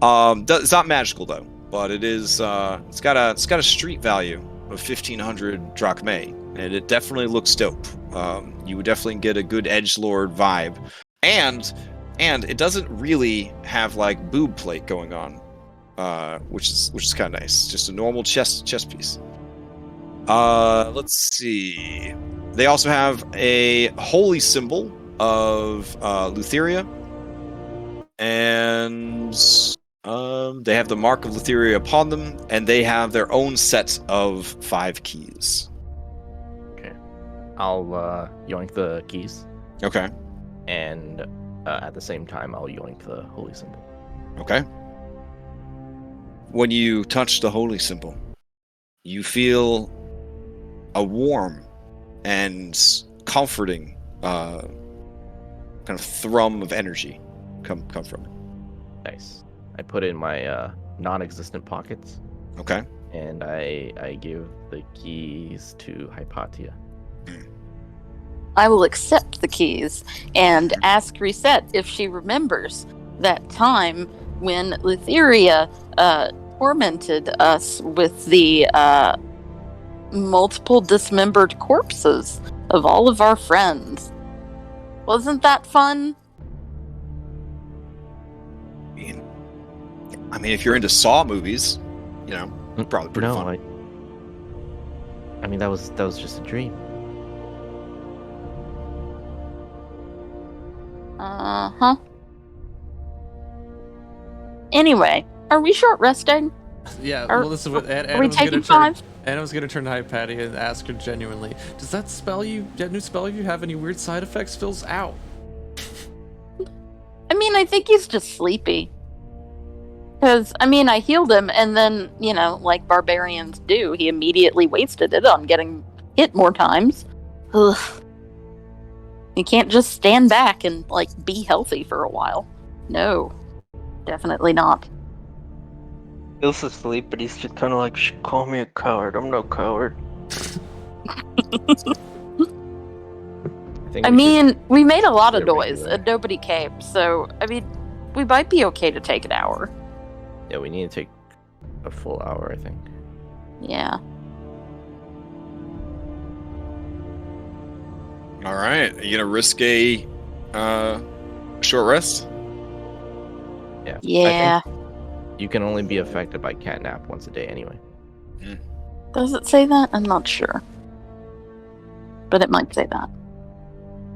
It's not magical though, but it is. It's got a street value of 1,500 drachmae, and it definitely looks dope. You would definitely get a good edgelord vibe, and it doesn't really have boob plate going on, which is kind of nice. Just a normal chest piece. Let's see. They also have a holy symbol of Lutheria, and they have the mark of Lutheria upon them, and they have their own set of 5 keys. Okay, I'll yoink the keys. Okay. And at the same time, I'll yoink the holy symbol. Okay. When you touch the holy symbol, you feel a warm and comforting kind of thrum of energy come from it. Nice. I put it in my non-existent pockets. Okay. And I give the keys to Hypatia. I will accept the keys and ask Reset if she remembers that time when Lutheria tormented us with the multiple dismembered corpses of all of our friends. Wasn't that fun? I mean, if you're into Saw movies, probably pretty fun. I mean, that was just a dream. Uh-huh. Anyway, are we short resting? Yeah, Are- well, this is what Are we taking 5? Anna was gonna turn to Patty and ask her genuinely, does that new spell you have any weird side effects? Phil's out. I mean, I think he's just sleepy. Because, I mean, I healed him, and then, like barbarians do, he immediately wasted it on getting hit more times. Ugh. You can't just stand back and, be healthy for a while. No. Definitely not. Phil's asleep, but he's just kind of like, call me a coward. I'm no coward. I mean, we made a lot of noise, and nobody came, so, I mean, we might be okay to take an hour. Yeah, we need to take a full hour, I think. Yeah. All right. Are you gonna risk a short rest? Yeah. Yeah. I think you can only be affected by catnap once a day anyway. Does it say that? I'm not sure. But it might say that.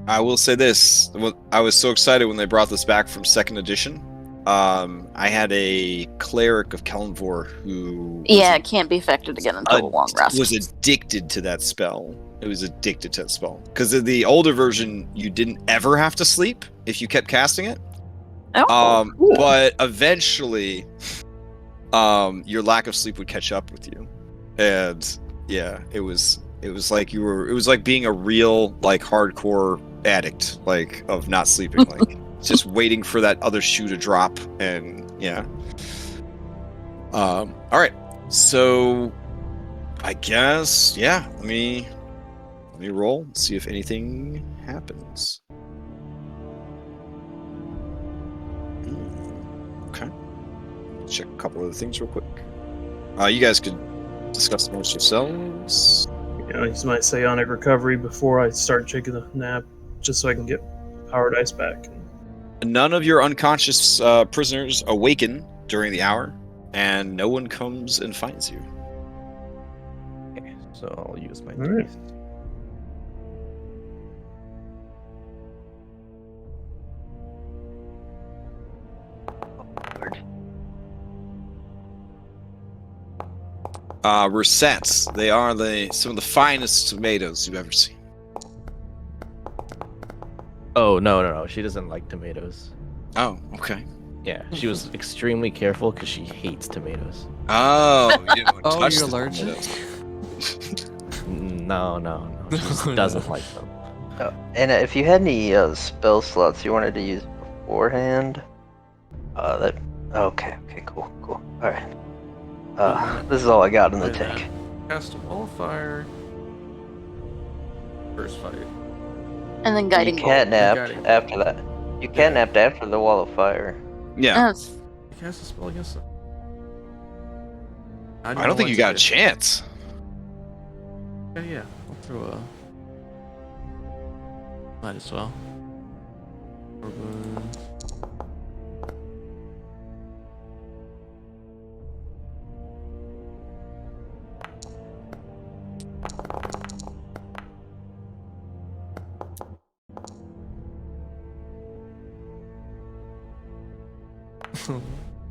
I will say this. I was so excited when they brought this back from 2nd edition. I had a cleric of Kellenvor who... Yeah, it can't be affected again until a long rest. Was addicted to that spell. It was addicted to that spell. Because in the older version, you didn't ever have to sleep if you kept casting it. Oh, cool. But eventually, your lack of sleep would catch up with you. And yeah, it was like it was like being a real, hardcore addict, of not sleeping, just waiting for that other shoe to drop. And yeah. All right. So I guess, yeah, let me roll and see if anything happens. Okay. Check a couple other things real quick. You guys could discuss amongst yourselves. I use my psionic recovery before I start taking the nap, just so I can get power dice back. None of your unconscious prisoners awaken during the hour, and no one comes and finds you. Okay, so I'll use my All right. dice. Rosettes. They are some of the finest tomatoes you've ever seen. Oh, no. She doesn't like tomatoes. Oh, okay. Yeah, she was extremely careful because she hates tomatoes. Oh, you didn't want to Oh, touch you're the allergic? tomatoes. No. She just doesn't like them. And if you had any spell slots you wanted to use beforehand, okay, cool. All right. This is all I got in the Wait a tank. minute. Cast a wall of fire. First fight. And then guiding You bolt. catnapped Guiding. after that. You catnapped after the wall of fire. Yeah. Yes. You cast a spell against them. I don't think you got a chance. Yeah. I'll throw a. Might as well.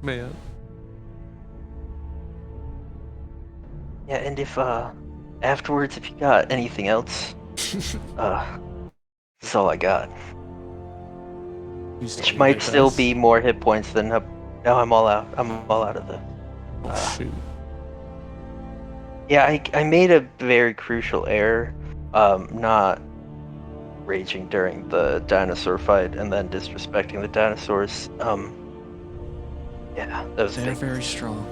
Man. Yeah, and if afterwards, if you got anything else, that's all I got. Which might still be more hit points than. No, I'm all out. I'm all out of the. Oh, shoot. Yeah, I made a very crucial error, not raging during the dinosaur fight and then disrespecting the dinosaurs. Yeah, that was They're big. very strong.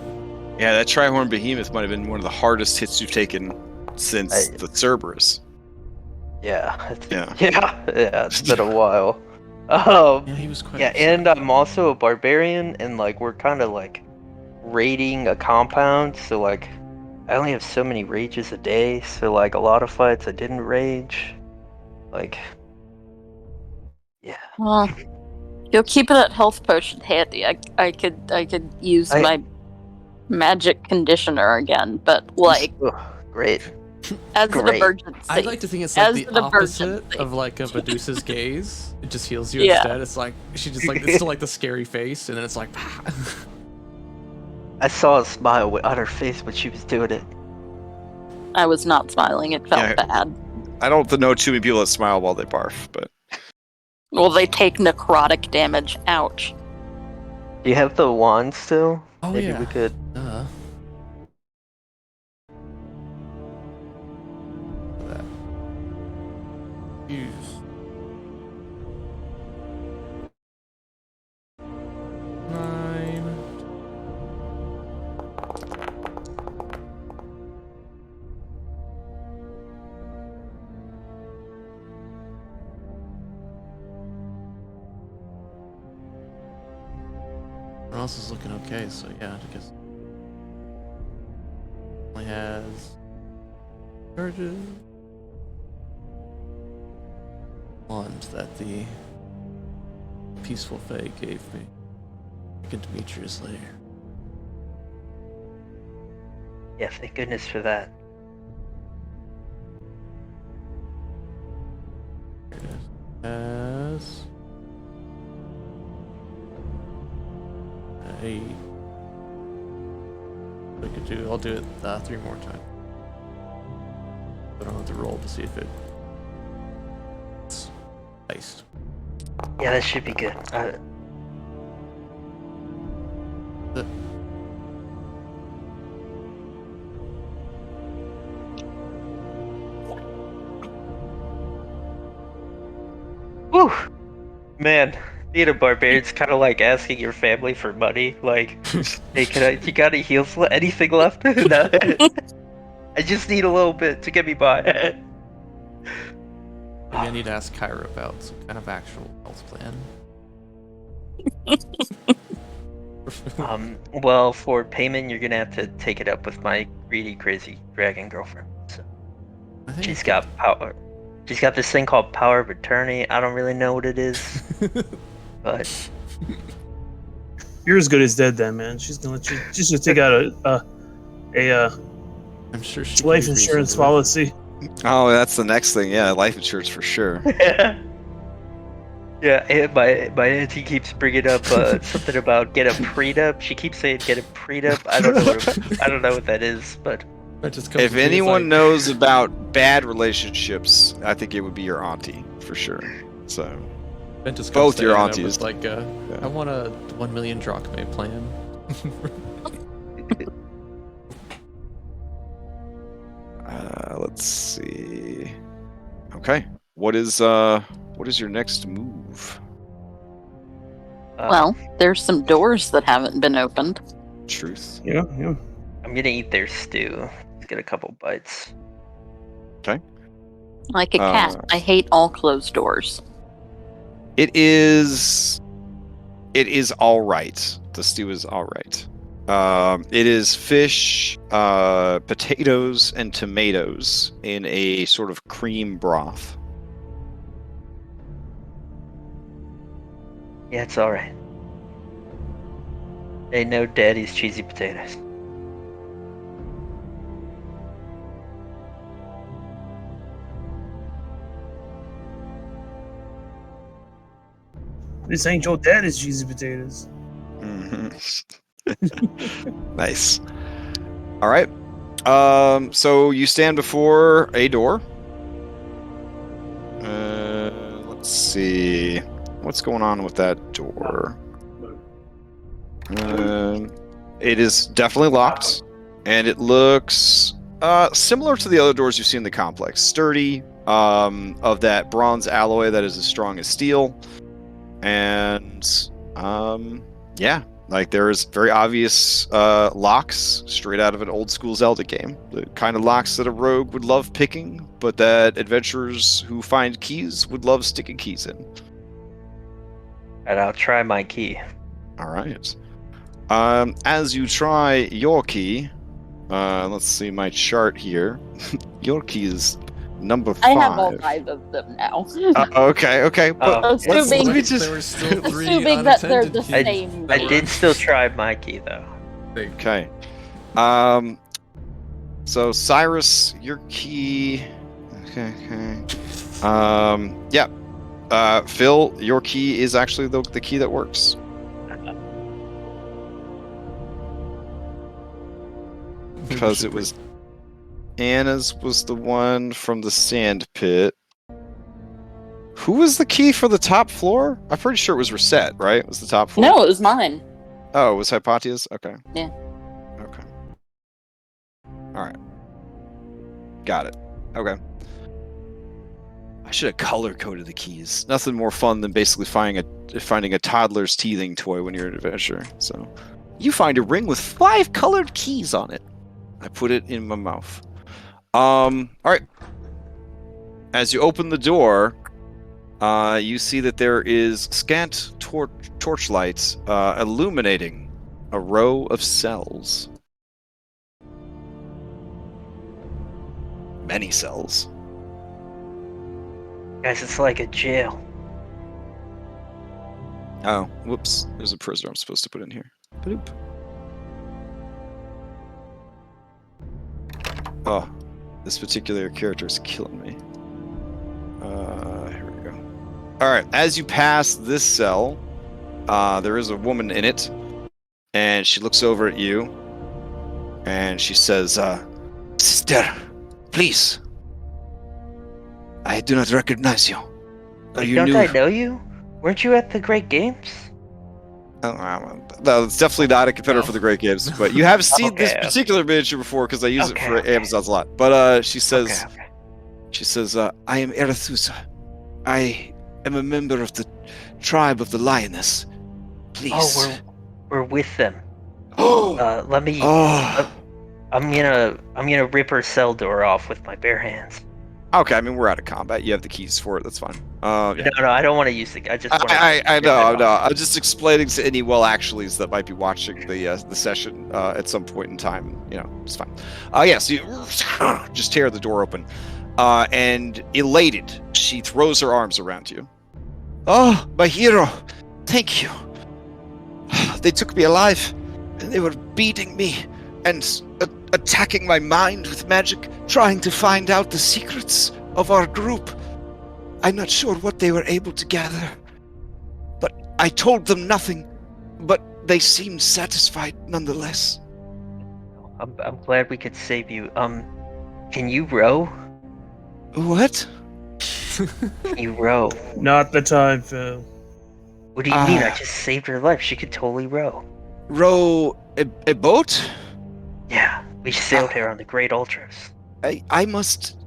Yeah, that Trihorn Behemoth might have been one of the hardest hits you've taken since the Cerberus. Yeah. Yeah. Yeah, it's been a while. Yeah, he was quite. Yeah, and I'm also a barbarian, and we're kind of raiding a compound, so I only have so many rages a day, so a lot of fights I didn't rage. Yeah. Well, you'll keep that health potion handy. I could use my magic conditioner again, but Ugh, great. As an Great. emergency. I'd like to think it's like As the an opposite emergency. of like a Medusa's gaze. It just heals you Yeah. instead. It's like she just like it's still like the scary face, and then it's like. I saw a smile on her face when she was doing it. I was not smiling. It felt Yeah. bad. I don't know too many people that smile while they barf, but Well, they take necrotic damage. Ouch. Do you have the wand still? Oh Maybe yeah. we could. That. Use. Nine. Everyone else is looking okay, so yeah, I guess. Only has charges. Ones that the peaceful Fae gave me. In Demetrius later. Yeah, thank goodness for that. Here it is. As 8. We could do. I'll do it 3 more times. But I'll have to roll to see if it's iced. Yeah, that should be good. Whew! Man, being a barbarian's kind of like asking your family for money. Like, hey, you got any heals, anything left? No. I just need a little bit to get me by. Maybe I need to ask Kyra about some kind of actual health plan. Well, for payment, you're gonna have to take it up with my greedy, crazy dragon girlfriend. So I think she's got power. She's got this thing called power of attorney. I don't really know what it is, but You're as good as dead, then, man. She's gonna let you. She's gonna take out a I'm sure she life can be insurance reasonable. policy. oh, that's the next thing. Yeah, life insurance for sure. yeah. And my auntie keeps bringing up something about get a prenup. She keeps saying get a prenup. I don't know what that is, but That just comes If to me as anyone like, knows about bad relationships, I think it would be your auntie for sure. So that just both comes your to Anna aunties. with like, I want a 1 million drachma plan. let's see. Okay, what is your next move? Well, there's some doors that haven't been opened. Truth. Yeah. I'm gonna eat their stew. Let's get a couple bites. Like a cat. I hate all closed doors. It is all right. The stew is all right. It is fish, potatoes, and tomatoes in a sort of cream broth. Yeah, it's all right. They know Daddy's cheesy potatoes. This ain't your daddy's cheesy potatoes. Mhm. Nice. All right. So you stand before a door. Let's see. What's going on with that door? It is definitely locked, and it looks similar to the other doors you see in the complex. Sturdy, of that bronze alloy that is as strong as steel, and yeah, like there's very obvious locks straight out of an old school Zelda game. The kind of locks that a rogue would love picking, but that adventurers who find keys would love sticking keys in. And I'll try my key. All right. As you try your key, let's see my chart here. Your key is number 5. I have all 5 of them now. Okay. But Assuming- let me just. There were still 3 Assuming that they're the unattended keys same. that I were- did still try my key though. Okay. So Cyrus, your key. Okay. Yeah. Phil, your key is actually the key that works. Because it was Anna's was the one from the sand pit. Who was the key for the top floor? I'm pretty sure it was Reset, right? It was the top floor? No, it was mine. Oh, it was Hypatia's? Okay. Yeah. Okay. Alright. Got it. Okay. I should have color-coded the keys. Nothing more fun than basically finding a toddler's teething toy when you're an adventurer. So, you find a ring with 5 colored keys on it. I put it in my mouth. Alright. As you open the door, you see that there is scant torchlight illuminating a row of cells. Many cells. Guys, it's like a jail. Oh, whoops. There's a prisoner I'm supposed to put in here. Bloop. Oh, this particular character is killing me. Here we go. Alright, as you pass this cell, there is a woman in it, and she looks over at you, and she says, Sister, please. I do not recognize you. Are you Don't new? I know you? Weren't you at the Great Games? No, it's definitely not a competitor for the Great Games, but you have seen this Okay. particular miniature before because I use it for Okay. Amazons a lot. But she says, Okay. I am Erethusa. I am a member of the tribe of the Lioness. Please. Oh, we're with them. Oh, Let me. oh. I'm gonna rip her cell door off with my bare hands. Okay, I mean we're out of combat. You have the keys for it. That's fine. Yeah. No, I don't want to use the. I just want to. I know. I'm just explaining to any actuallys that might be watching the session at some point in time. You know, it's fine. So you just tear the door open, and elated, she throws her arms around you. Oh, my hero! Thank you. They took me alive, and they were beating me and attacking my mind with magic, trying to find out the secrets of our group. I'm not sure what they were able to gather, but I told them nothing, but they seemed satisfied nonetheless. I'm glad we could save you. Can you row? What? Can you row? Not the time, Phil. What do you mean? I just saved her life. She could totally row. Row a boat? Yeah, we sailed here on the Great Ultras. I must...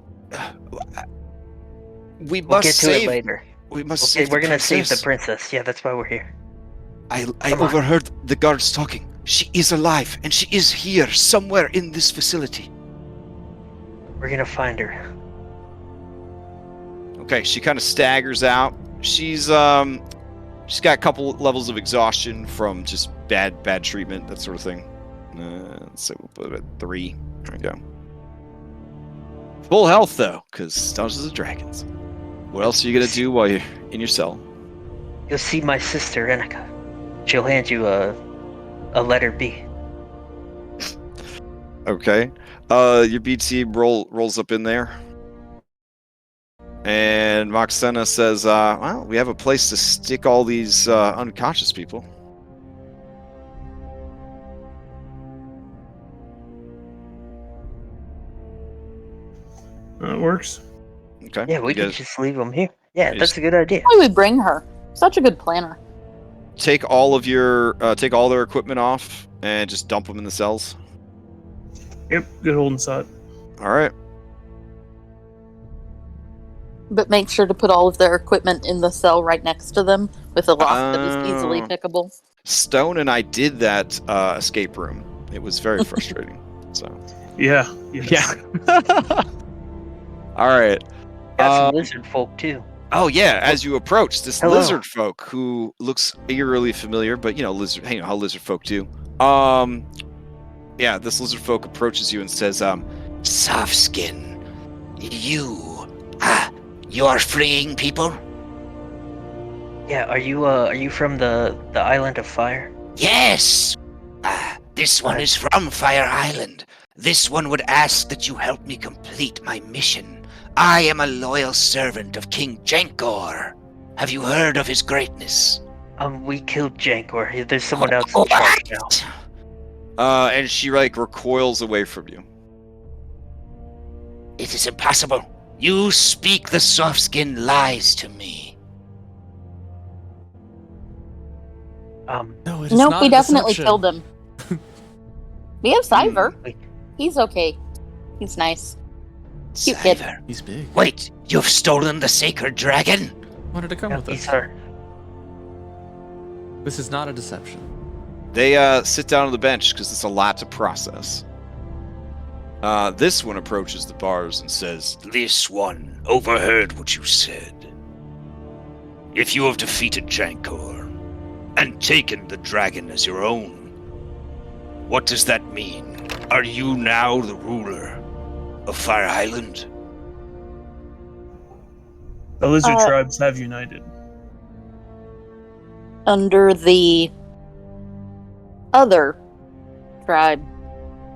we We'll must get to save... it later. We must Okay, save we're the gonna save the princess. princess. Yeah, that's why we're here. I Come on. overheard the guards talking. She is alive, and she is here, somewhere in this facility. We're gonna find her. Okay, she kind of staggers out. She's got a couple levels of exhaustion from just bad treatment, that sort of thing. Let's say we'll put it at 3. There we go. Full health though, because Dungeons and Dragons. What else are you gonna do while you're in your cell? You'll see my sister Enika. She'll hand you a letter B. Okay. Your B team rolls up in there. And Moxena says, well, we have a place to stick all these unconscious people. That works. Okay. Yeah, we You could guys just leave them here. Yeah, You that's just- a good idea. Why would we bring her? Such a good planner. take all of your take all their equipment off and just dump them in the cells. Yep, good holding shot. All right. But make sure to put all of their equipment in the cell right next to them with a lock that is easily pickable. Stone and I did that escape room. It was very frustrating. So. Yeah. Yes. All right. Got some lizard folk too. Oh yeah, as you approach this Hello. lizard folk who looks eerily familiar, but you know how lizard folk do. Yeah, this lizard folk approaches you and says, "Softskin, you are freeing people?" Yeah, are you from the Island of Fire? Yes. This one is from Fire Island. This one would ask that you help me complete my mission. I am a loyal servant of King Jankor. Have you heard of his greatness? We killed Jankor. There's someone else in charge now. And she recoils away from you. It is impossible. You speak the soft-skinned lies to me. No, it is Nope, not we a definitely deception. killed him. We have Cyver. Wait, He's okay. He's nice. Cute kid. Cyver. He's big. Wait, you've stolen the sacred dragon? Wanted to come with he's us. her. This is not a deception. They sit down on the bench because it's a lot to process. This one approaches the bars and says, This one overheard what you said. If you have defeated Jankor and taken the dragon as your own, what does that mean? Are you now the ruler of Fire Island? The lizard Uh, tribes have united. Under the other tribe.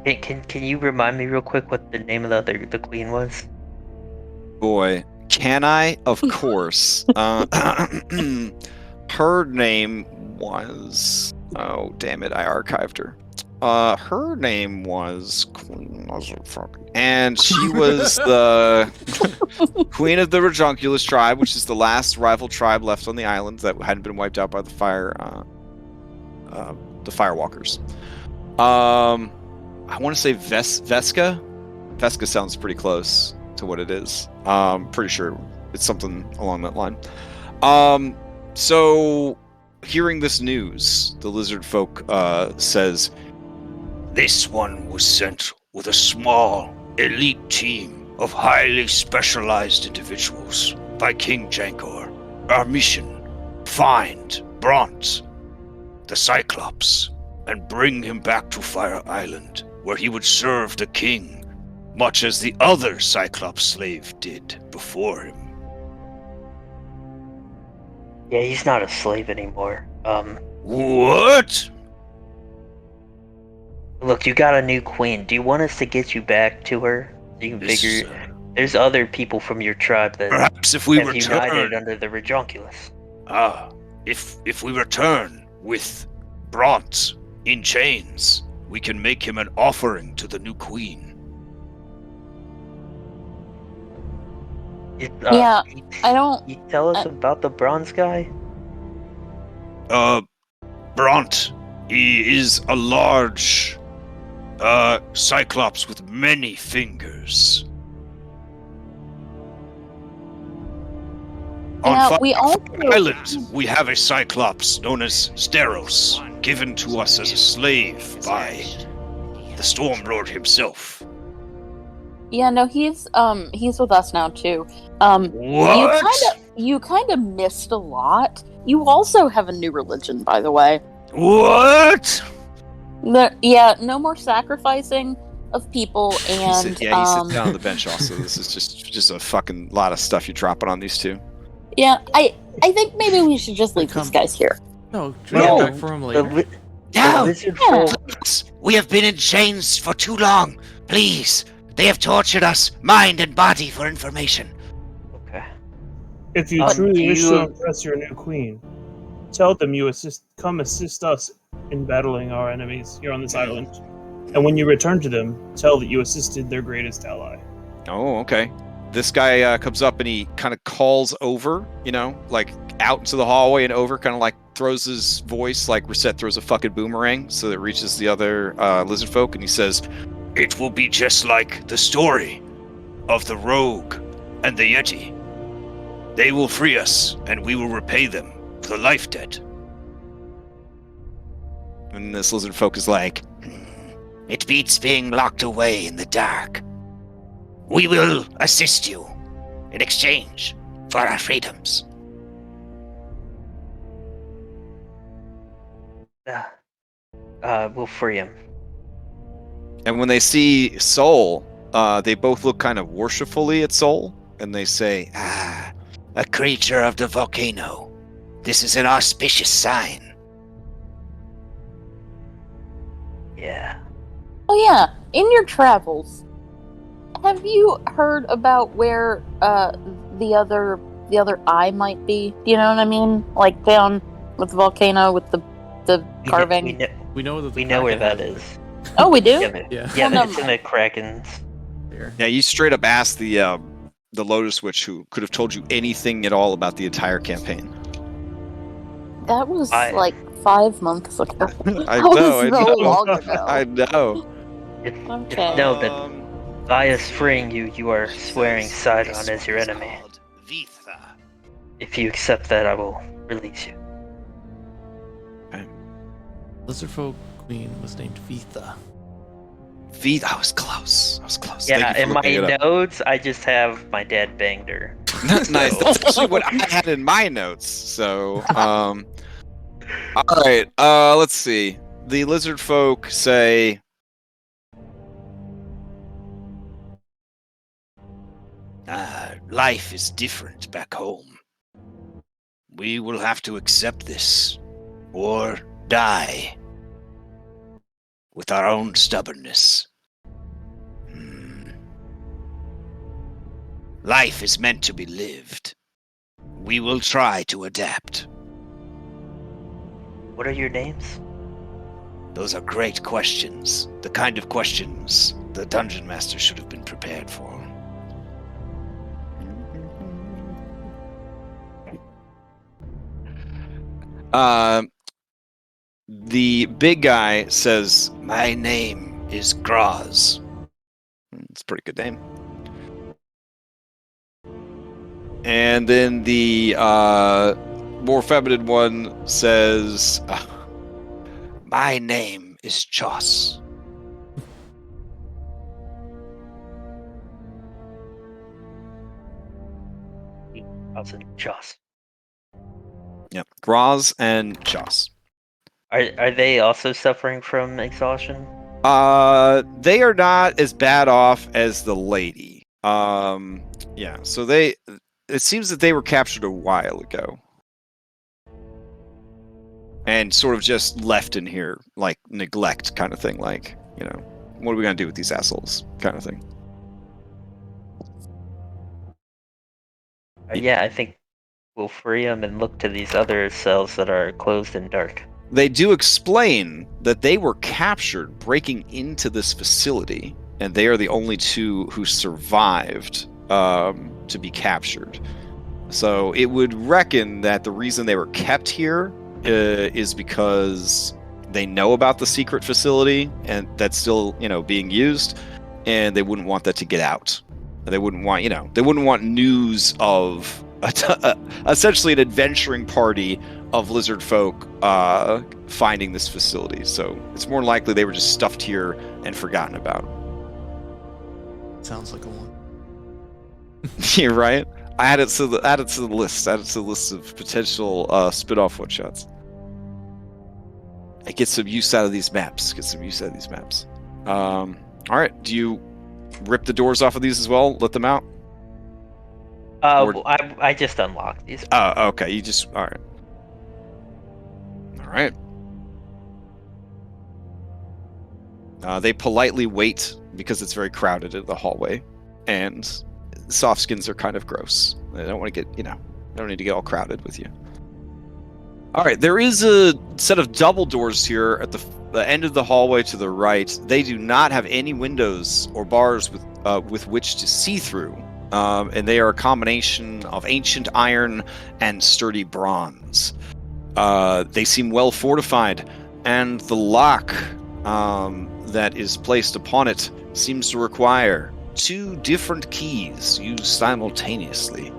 Hey, can you remind me real quick what the name of the queen was? boy, can I? Of course. Her name was... Oh, damn it, I archived her. Her name was Queen Lizardfolk. And she was the queen of the Radunculus tribe, which is the last rival tribe left on the island that hadn't been wiped out by the Firewalkers. I want to say Veska. Veska sounds pretty close to what it is. Pretty sure it's something along that line. So, hearing this news, the Lizardfolk says, This one was sent with a small, elite team of highly specialized individuals by King Jankor. Our mission, find Bront, the Cyclops, and bring him back to Fire Island, where he would serve the king, much as the other Cyclops slave did before him. Yeah, he's not a slave anymore. What? Look, you got a new queen. Do you want us to get you back to her? So you can This, figure. There's other people from your tribe that perhaps if we have united return... under the Radunculus. If we return with Bront in chains, we can make him an offering to the new queen. Yeah, I don't. You tell us about the bronze guy? Bront, he is a large, cyclops with many fingers. Yeah, On we all Fire Island, we have a cyclops known as Steros, given to us as a slave by the Stormlord himself. Yeah, no, he's with us now too. What? You kind of missed a lot. You also have a new religion, by the way. What? No more sacrificing of people, he and sits down on the bench also. This is just a fucking lot of stuff you're dropping on these two. yeah, I think maybe we should just leave these guys here. No, No, back for him later. The No! Lizardfolk. Please, we have been in chains for too long. Please, they have tortured us, mind and body, for information. Okay. If you do truly wish to you- impress your new queen, tell them you come assist us in battling our enemies here on this island. And when you return to them, tell that you assisted their greatest ally. Oh, okay. This guy comes up and he kind of calls over, out into the hallway and over, kind of like throws his voice like Reset throws a fucking boomerang so that it reaches the other lizard folk, and he says, It will be just like the story of the rogue and the Yeti. They will free us, and we will repay them for the life debt. and this lizard folk is like, It beats being locked away in the dark. We will assist you in exchange for our freedoms. We'll free him. and when they see Soul, they both look kind of worshipfully at Soul, and they say, A creature of the volcano. This is an auspicious sign. Yeah. Oh yeah, in your travels, have you heard about where the other eye might be? Do you know what I mean? Like down with the volcano with the carving. We know that We know where Kraken that has is. Oh, we do. Yeah, Yeah. yeah, Well, it's in the Krakens. There. Yeah, you straight up asked the Lotus Witch, who could have told you anything at all about the entire campaign. That was I- like 5 months ago. I That was know, I so know. long ago. I know. Okay. No, that by us freeing you, you are swearing Sidon as your enemy. If you accept that, I will release you. Lizardfolk Queen was named Vitha. I was close. I was close. Yeah, Thank you in for my looking it up. notes, I just have my dad banged her. Nice. So- That's actually what I had in my notes. So, all right. Let's see. The lizard folk say, Life is different back home. We will have to accept this, or die with our own stubbornness. Life is meant to be lived. We will try to adapt. What are your names? Those are great questions. The kind of questions the Dungeon Master should have been prepared for. the big guy says, My name is Graz. it's a pretty good name. And then the more feminine one says, My name is Chos. Cousin Joss. yeah, Graz and Chos. Are they also suffering from exhaustion? They are not as bad off as the lady. Yeah, so it seems that they were captured a while ago. And sort of just left in here, like neglect kind of thing, like, what are we gonna do with these assholes kind of thing. Yeah, I think we'll free them and look to these other cells that are closed and dark. They do explain that they were captured breaking into this facility, and they are the only two who survived to be captured. So it would reckon that the reason they were kept here is because they know about the secret facility and that's still, being used, and they wouldn't want that to get out. They wouldn't want news of essentially an adventuring party of lizard folk finding this facility. So it's more likely they were just stuffed here and forgotten about. Sounds like a one. You're right. I added to the list. Added to the list of potential spin-off one-shots. I get some use out of these maps. All right. Do you rip the doors off of these as well? Let them out? I just unlocked these. Oh, okay. You just all right. All right. They politely wait because it's very crowded in the hallway, and soft skins are kind of gross. They don't want to get, they don't need to get all crowded with you. All right, there is a set of double doors here at the end of the hallway to the right. They do not have any windows or bars with which to see through, and they are a combination of ancient iron and sturdy bronze. They seem well fortified, and the lock that is placed upon it seems to require 2 different keys used simultaneously.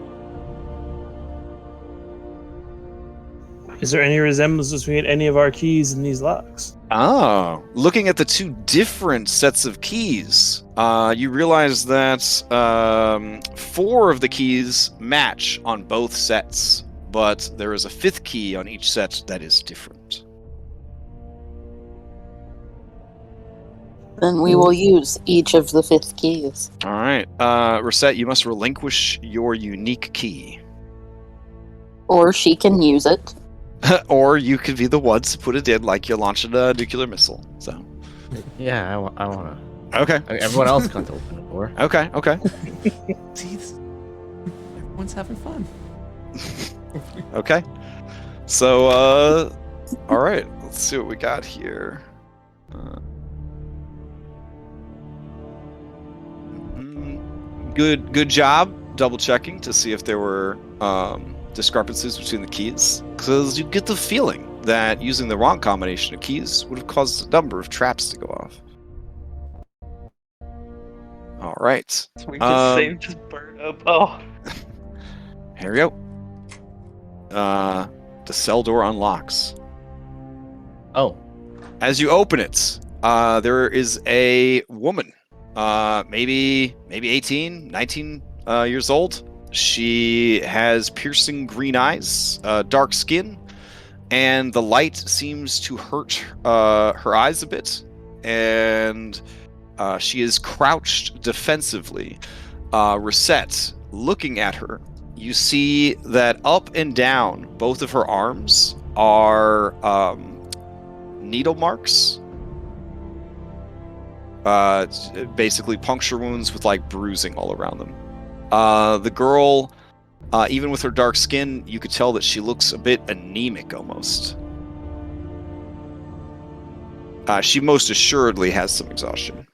Is there any resemblance between any of our keys and these locks? Oh, looking at the 2 different sets of keys, you realize that 4 of the keys match on both sets, but there is a 5th key on each set that is different. Then we will use each of the 5th keys. All right, Reset, you must relinquish your unique key. Or she can use it. Or you could be the ones to put it in like you're launching a nuclear missile. So Yeah, I wanna. Okay. Everyone else can't open the door. Okay. See, everyone's having fun. Okay. So, all right. Let's see what we got here. Good job double checking to see if there were discrepancies between the keys, because you get the feeling that using the wrong combination of keys would have caused a number of traps to go off. All right. We just saved his bird up. Oh. Here we go. The cell door unlocks. Oh, As you open it, there is a woman, maybe 18, 19 years old. She has piercing green eyes, dark skin, and the light seems to hurt her eyes a bit. And she is crouched defensively. Reset, looking at her, you see that up and down both of her arms are needle marks. Basically puncture wounds with like bruising all around them. The girl, even with her dark skin, you could tell that she looks a bit anemic almost. She most assuredly has some exhaustion.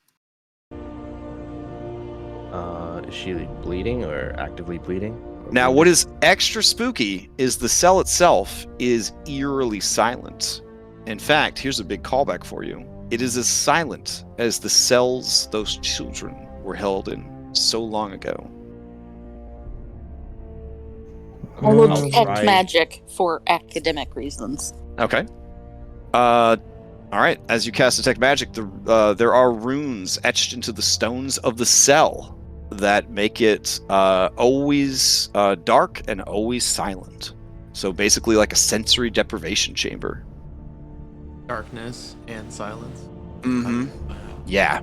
is she bleeding or actively bleeding? Or Now, wounded? what is extra spooky is the cell itself is eerily silent. In fact, here's a big callback for you. It is as silent as the cells those children were held in so long ago. I will I'll detect try- magic for academic reasons. Okay. All right. As you cast Detect Magic, there are runes etched into the stones of the cell that make it always dark and always silent. So basically like a sensory deprivation chamber. Darkness and silence. Mm-hmm. Yeah.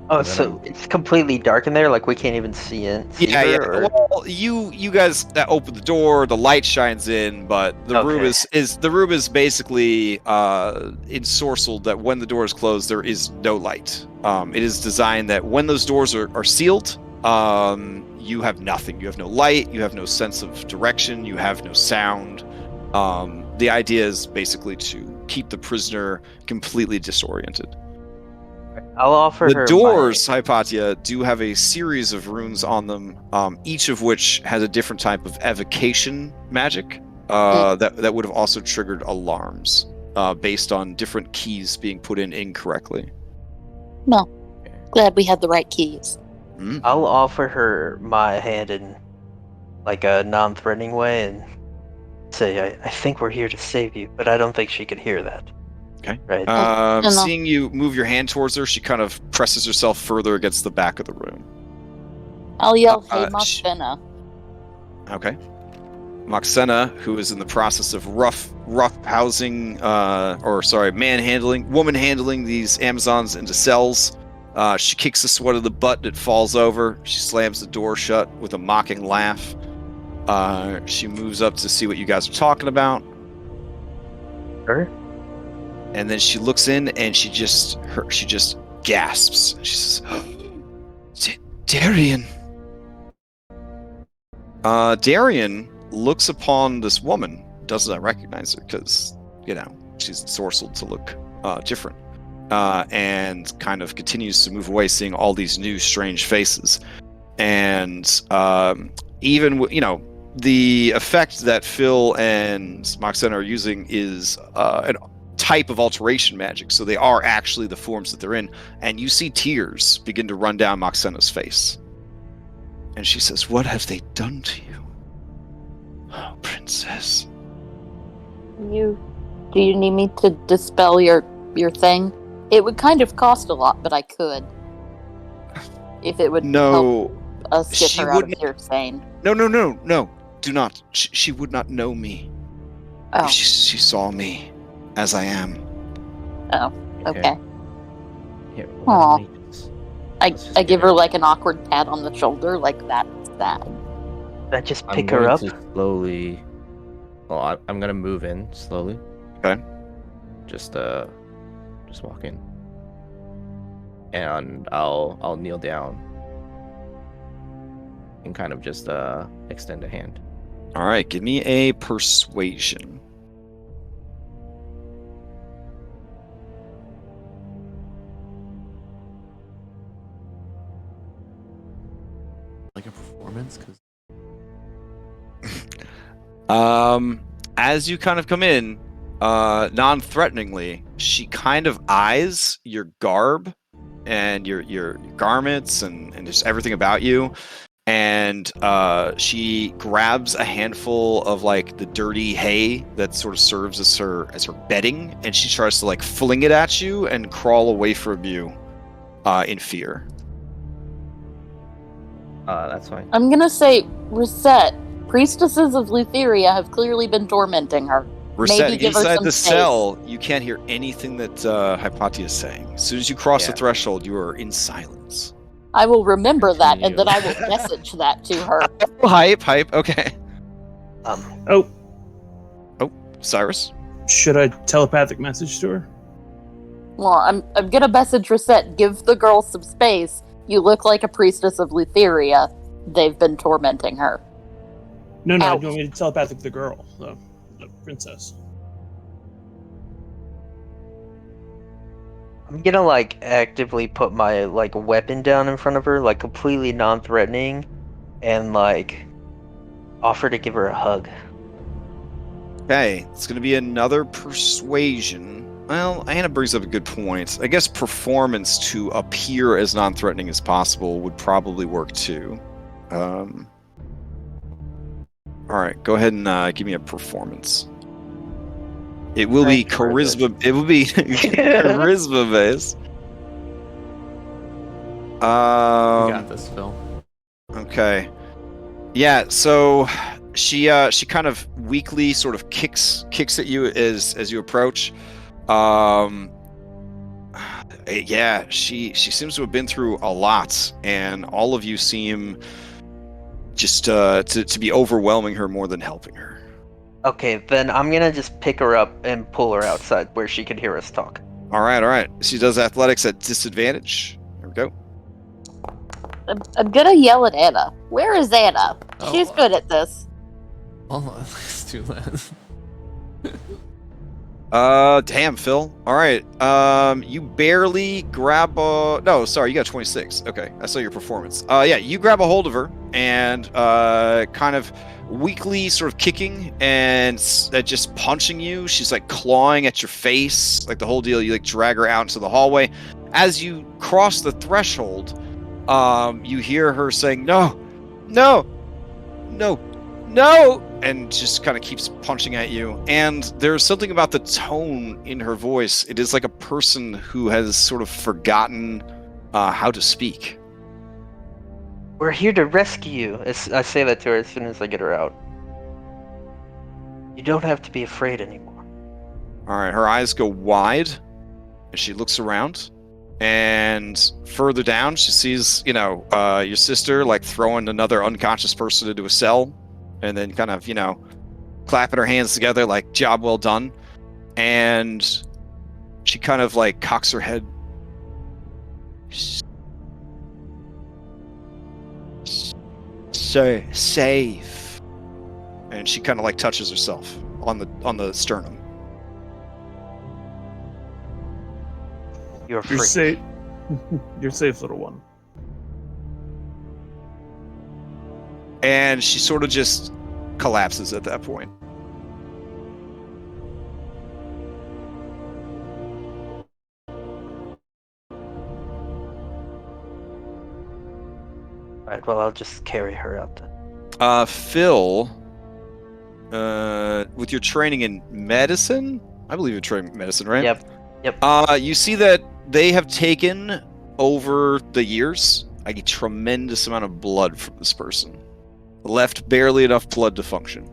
Oh, so it's completely dark in there. Like we can't even see it. See Yeah, yeah. her, or- Well, you guys that open the door, the light shines in, but the room is basically ensorcelled that when the door is closed, there is no light. It is designed that when those doors are sealed, you have nothing. You have no light. You have no sense of direction. You have no sound. The idea is basically to keep the prisoner completely disoriented. I'll offer her The doors, Hypatia, do have a series of runes on them, each of which has a different type of evocation magic that would have also triggered alarms based on different keys being put in incorrectly. No. Glad we had the right keys. I'll offer her my hand in like a non-threatening way and say, I think we're here to save you, but I don't think she could hear that. Okay. Right. Seeing you move your hand towards her, she kind of presses herself further against the back of the room. I'll yell, "Hey, sh- Moxena." Okay. Moxena, who is in the process of woman handling these Amazons into cells. She kicks the sweat of the butt and it falls over. She slams the door shut with a mocking laugh. She moves up to see what you guys are talking about. Her? And then she looks in and she just gasps. She says, Darien. Darien looks upon this woman, does not recognize her because, she's ensorcelled to look different. And kind of continues to move away, seeing all these new strange faces. And even, the effect that Phil and Moxena are using is an type of alteration magic, so they are actually the forms that they're in, and you see tears begin to run down Moxena's face. And she says, "What have they done to you? Oh, princess." Do you need me to dispel your thing? It would kind of cost a lot, but I could. If it would help us get her out of here sane. No. Do not. She would not know me. Oh. If she saw me as I am. Oh, okay. Here, Aw. I Let's just give get her her- like an awkward pat on the shoulder, like that's sad. I just I'm pick her going up. to slowly. Well, I'm gonna move in slowly. Okay. Just walk in. and I'll kneel down and kind of just extend a hand. All right, give me a persuasion. Like a performance, because As you kind of come in, non-threateningly, she kind of eyes your garb and your garments and just everything about you, and she grabs a handful of like the dirty hay that sort of serves as her bedding, and she tries to like fling it at you and crawl away from you in fear. That's fine. I'm gonna say, Reset. Priestesses of Lutheria have clearly been tormenting her. Reset, Maybe give her inside some the space. cell, you can't hear anything that Hypatia is saying. As soon as you cross the Yeah. threshold, you are in silence. I will remember that, and Continue. then I will message that to her. Hype, okay. Oh, Cyrus? should I telepathic message to her? Well, I'm gonna message Reset. Give the girl some space. You look like a priestess of Lutheria. They've been tormenting her. No, Ouch. you want me to telepathic the girl, the princess. I'm gonna like actively put my like weapon down in front of her, like completely non-threatening, and like offer to give her a hug. Okay, it's going to be another persuasion. Well, Anna brings up a good point. I guess performance to appear as non-threatening as possible would probably work too. All right, go ahead and give me a performance. It will be charisma. It will be charisma based. you got this, Phil. Okay. Yeah. So she kind of weakly sort of kicks at you as you approach. Yeah. She seems to have been through a lot, and all of you seem just to be overwhelming her more than helping her. Okay, then I'm gonna just pick her up and pull her outside where she could hear us talk. All right. She does athletics at disadvantage. There we go. I'm gonna yell at Anna. Where is Anna? Oh. She's good at this. Well, let's do that. Damn, Phil. All right. You barely grab no, sorry, you got 26. Okay, I saw your performance. Yeah, you grab a hold of her and kind of weakly sort of kicking and just punching you. She's like clawing at your face, like the whole deal. You like drag her out into the hallway. As you cross the threshold, you hear her saying, "No, no, no, no," and just kind of keeps punching at you. And there's something about the tone in her voice. It is like a person who has sort of forgotten how to speak. We're here to rescue you. I say that to her as soon as I get her out. You don't have to be afraid anymore. All right, her eyes go wide, and she looks around. And further down, she sees, your sister like throwing another unconscious person into a cell, and then kind of, clapping her hands together like, job well done. And she kind of like cocks her head. So safe. And she kind of like touches herself on the sternum. You're free. You're safe. You're safe, little one. And she sort of just collapses at that point. Alright, well, I'll just carry her out then. Phil, with your training in medicine, I believe you're training in medicine, right? Yep. You see that they have taken over the years a tremendous amount of blood from this person. Left barely enough blood to function.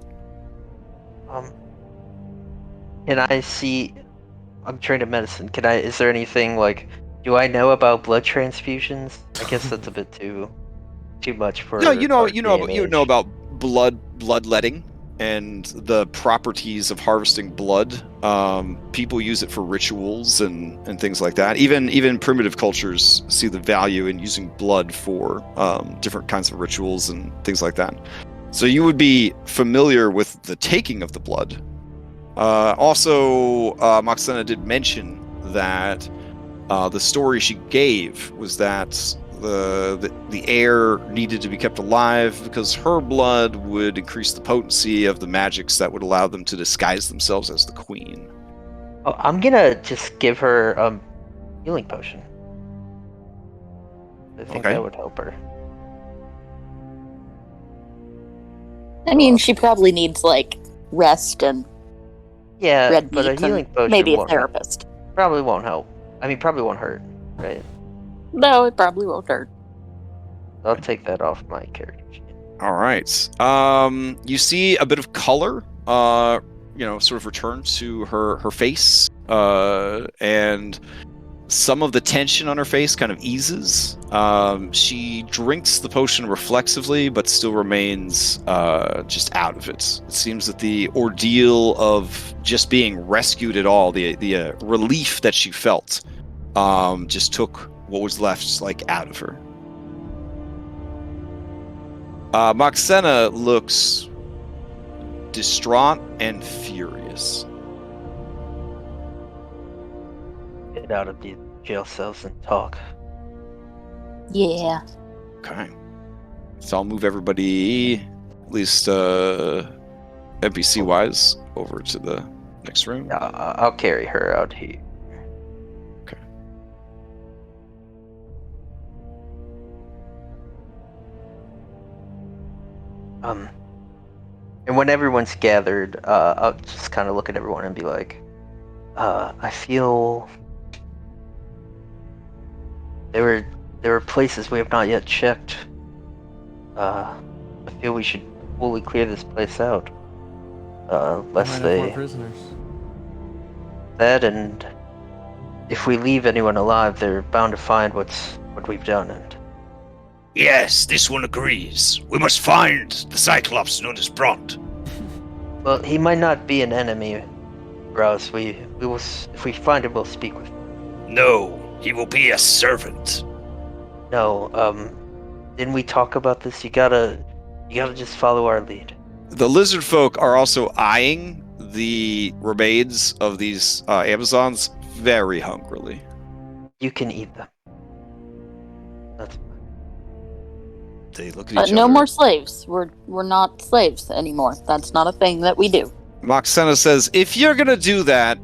Can I see? I'm trained in medicine. Is there anything like? Do I know about blood transfusions? I guess that's a bit too much for. No, you know our day and age. about bloodletting. and the properties of harvesting blood. People use it for rituals and things like that. Even primitive cultures see the value in using blood for different kinds of rituals and things like that. So you would be familiar with the taking of the blood. Also, Moxena did mention that the story she gave was that the heir needed to be kept alive because her blood would increase the potency of the magics that would allow them to disguise themselves as the queen. Oh, I'm gonna just give her a healing potion. I think Okay. that would help her. I mean, she probably needs like rest and Yeah, red but a meat healing and potion maybe a won't therapist. probably won't help. I mean, probably won't hurt, right? No, it probably won't hurt. I'll take that off my character sheet. All right. You see a bit of color, sort of return to her face, and some of the tension on her face kind of eases. She drinks the potion reflexively, but still remains just out of it. It seems that the ordeal of just being rescued at all, the relief that she felt, just took what was left out of her. Moxena looks distraught and furious. Get out of these jail cells and talk. Yeah. Okay. So I'll move everybody, at least NPC-wise, over to the next room. I'll carry her out here. Okay. And when everyone's gathered, I'll just kind of look at everyone and be like, I feel there are places we have not yet checked. I feel we should fully clear this place out. Lest Might have more they prisoners. that, and if we leave anyone alive, they're bound to find what we've done. And Yes, this one agrees. We must find the cyclops known as Bront. well, he might not be an enemy for us. We will, if we find him, we'll speak with him. No, he will be a servant. No, didn't we talk about this? You gotta just follow our lead. The Lizardfolk are also eyeing the remains of these Amazons very hungrily. You can eat them. That's They look at each No other. more slaves. We're not slaves anymore. That's not a thing that we do. Moxena says, if you're going to do that,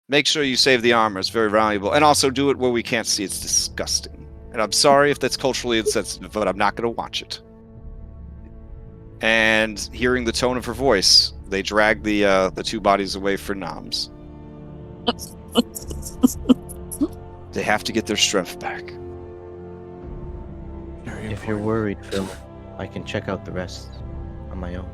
make sure you save the armor. It's very valuable. And also do it where we can't see. It's disgusting. And I'm sorry if that's culturally insensitive, but I'm not going to watch it. And hearing the tone of her voice, they drag the two bodies away for noms. They have to get their strength back. Very If you're important. worried, Phil, I can check out the rest on my own.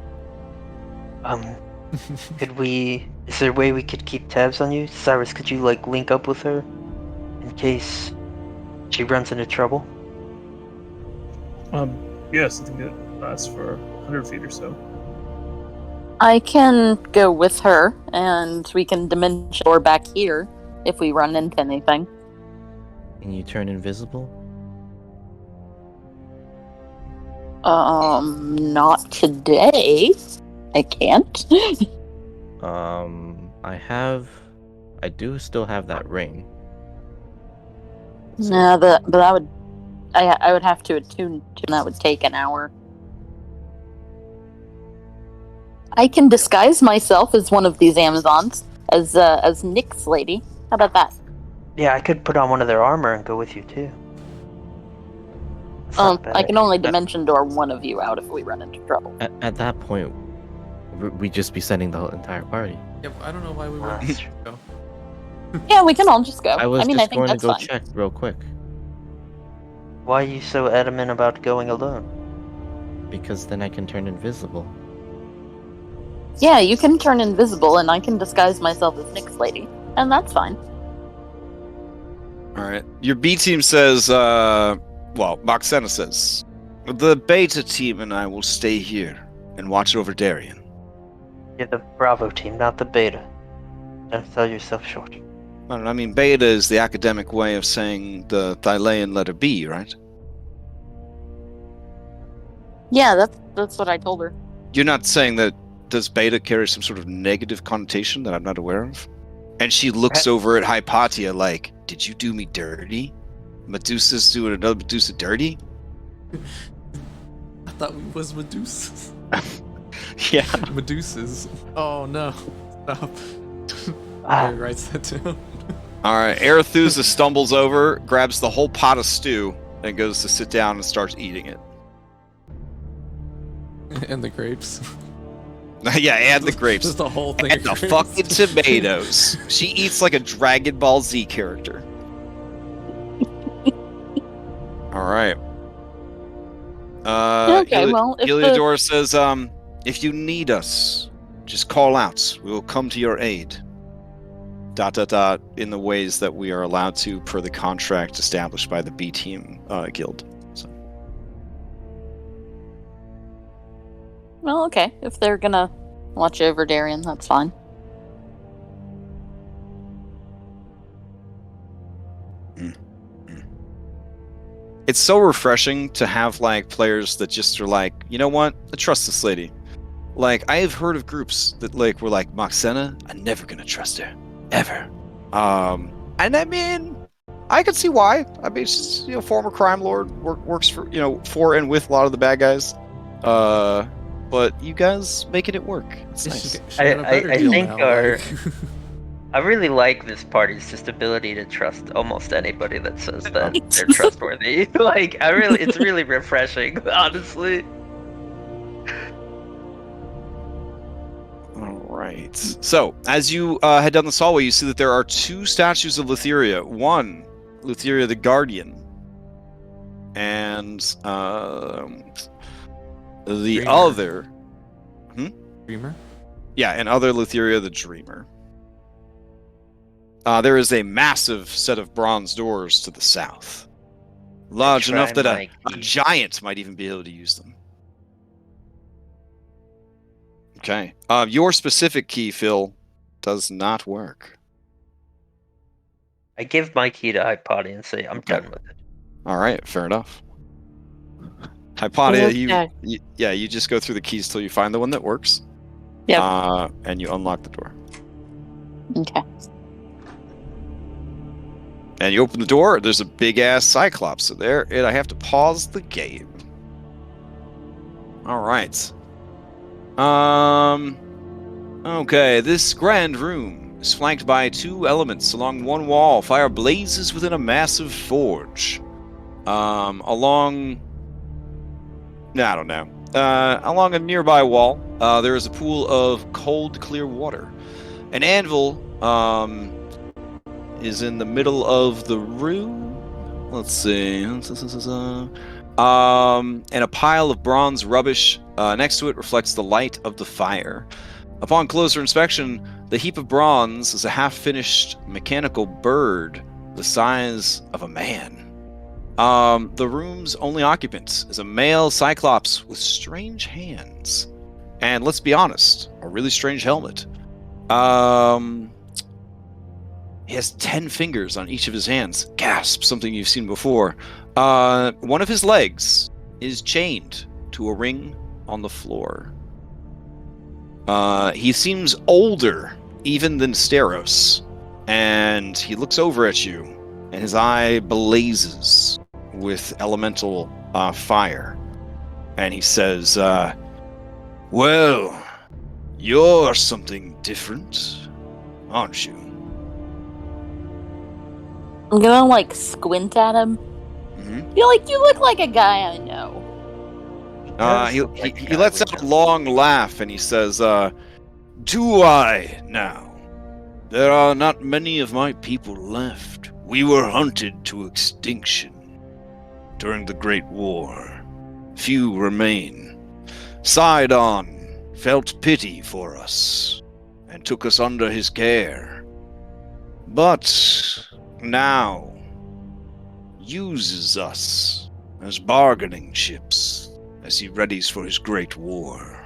is there a way we could keep tabs on you? Cyrus, could you link up with her in case she runs into trouble? Yes, I think it lasts for 100 feet or so. I can go with her, and we can dimension door back here if we run into anything. Can you turn invisible? Not today. I can't. I do still have that ring. No, but I would have to attune to, and that would take an hour. I can disguise myself as one of these Amazons, as Nick's lady. How about that? Yeah, I could put on one of their armor and go with you too. That's not bad. I can only dimension door one of you out if we run into trouble. At that point, we'd just be sending the whole entire party. Yeah, I don't know why we Ah, wouldn't that's true. go. Yeah, we can all just go. I was mean, just I think going to that's go fine. check real quick Why are you so adamant about going alone? because then I can turn invisible. Yeah, you can turn invisible, and I can disguise myself as Nick's lady, and that's fine. All right. Your B team says, Moxena says, the beta team and I will stay here. and watch over Darien. You're the Bravo team, not the Beta. Don't sell yourself short. I mean, Beta is the academic way of saying the Thylean letter B, right? Yeah, that's what I told her. You're not saying that does Beta carry some sort of negative connotation that I'm not aware of? And she looks over at Hypatia like, did you do me dirty? Medusa's doing another Medusa dirty? I thought it was Medusa. Yeah. Medusas. Oh no. Stop. Ah. He writes that down. Alright, Arethusa stumbles over, grabs the whole pot of stew, and goes to sit down and starts eating it. And the grapes. Yeah, and the grapes. Just the whole thing. And the of grapes. fucking tomatoes. She eats like a Dragon Ball Z character. Alright. Okay, well, if Heliodor says, if you need us, just call out. We will come to your aid. ... in the ways that we are allowed to per the contract established by the B Team Guild. So. Well, okay. If they're gonna watch over Darien, that's fine. It's so refreshing to have like players that just are like, you know what? I trust this lady. Like, I have heard of groups that like were like, Moxena, I'm never gonna trust her. Ever. And I mean, I can see why. I mean, she's, you know, former crime lord, works for, you know, for and with a lot of the bad guys. But you guys making it work. It's nice. I think I really like this party's just ability to trust almost anybody that says that they're trustworthy. Like, it's really refreshing, honestly. Alright. So, as you head down this hallway, you see that there are two statues of Lutheria. One, Lutheria the Guardian. And the Dreamer. other... Dreamer? Yeah, and other Lutheria the Dreamer. There is a massive set of bronze doors to the south. Large enough that a giant might even be able to use them. Okay. Your specific key, Phil, does not work. I give my key to Hypatia and say, I'm done with it. Alright, fair enough. Hypatia, Okay. you just go through the keys till you find the one that works. Yep. And you unlock the door. Okay. And you open the door, there's a big-ass cyclops in there, and I have to pause the game. Alright. Okay, this grand room is flanked by two elements along one wall. Fire blazes within a massive forge. Along a nearby wall, there is a pool of cold, clear water. An anvil, is in the middle of the room. Let's see. And a pile of bronze rubbish next to it reflects the light of the fire. Upon closer inspection, the heap of bronze is a half-finished mechanical bird the size of a man. The room's only occupant is a male cyclops with strange hands. And let's be honest, a really strange helmet. He has 10 fingers on each of his hands. Gasp, something you've seen before. One of his legs is chained to a ring on the floor. He seems older even than Steros. And he looks over at you, and his eye blazes with elemental fire. And he says, well, you're something different, aren't you? I'm gonna like squint at him. Mm-hmm. Feel like you look like a guy I know. He lets out a long laugh and he says, do I now? There are not many of my people left. We were hunted to extinction during the Great War. Few remain. Sidon felt pity for us and took us under his care. But now uses us as bargaining chips as he readies for his great war.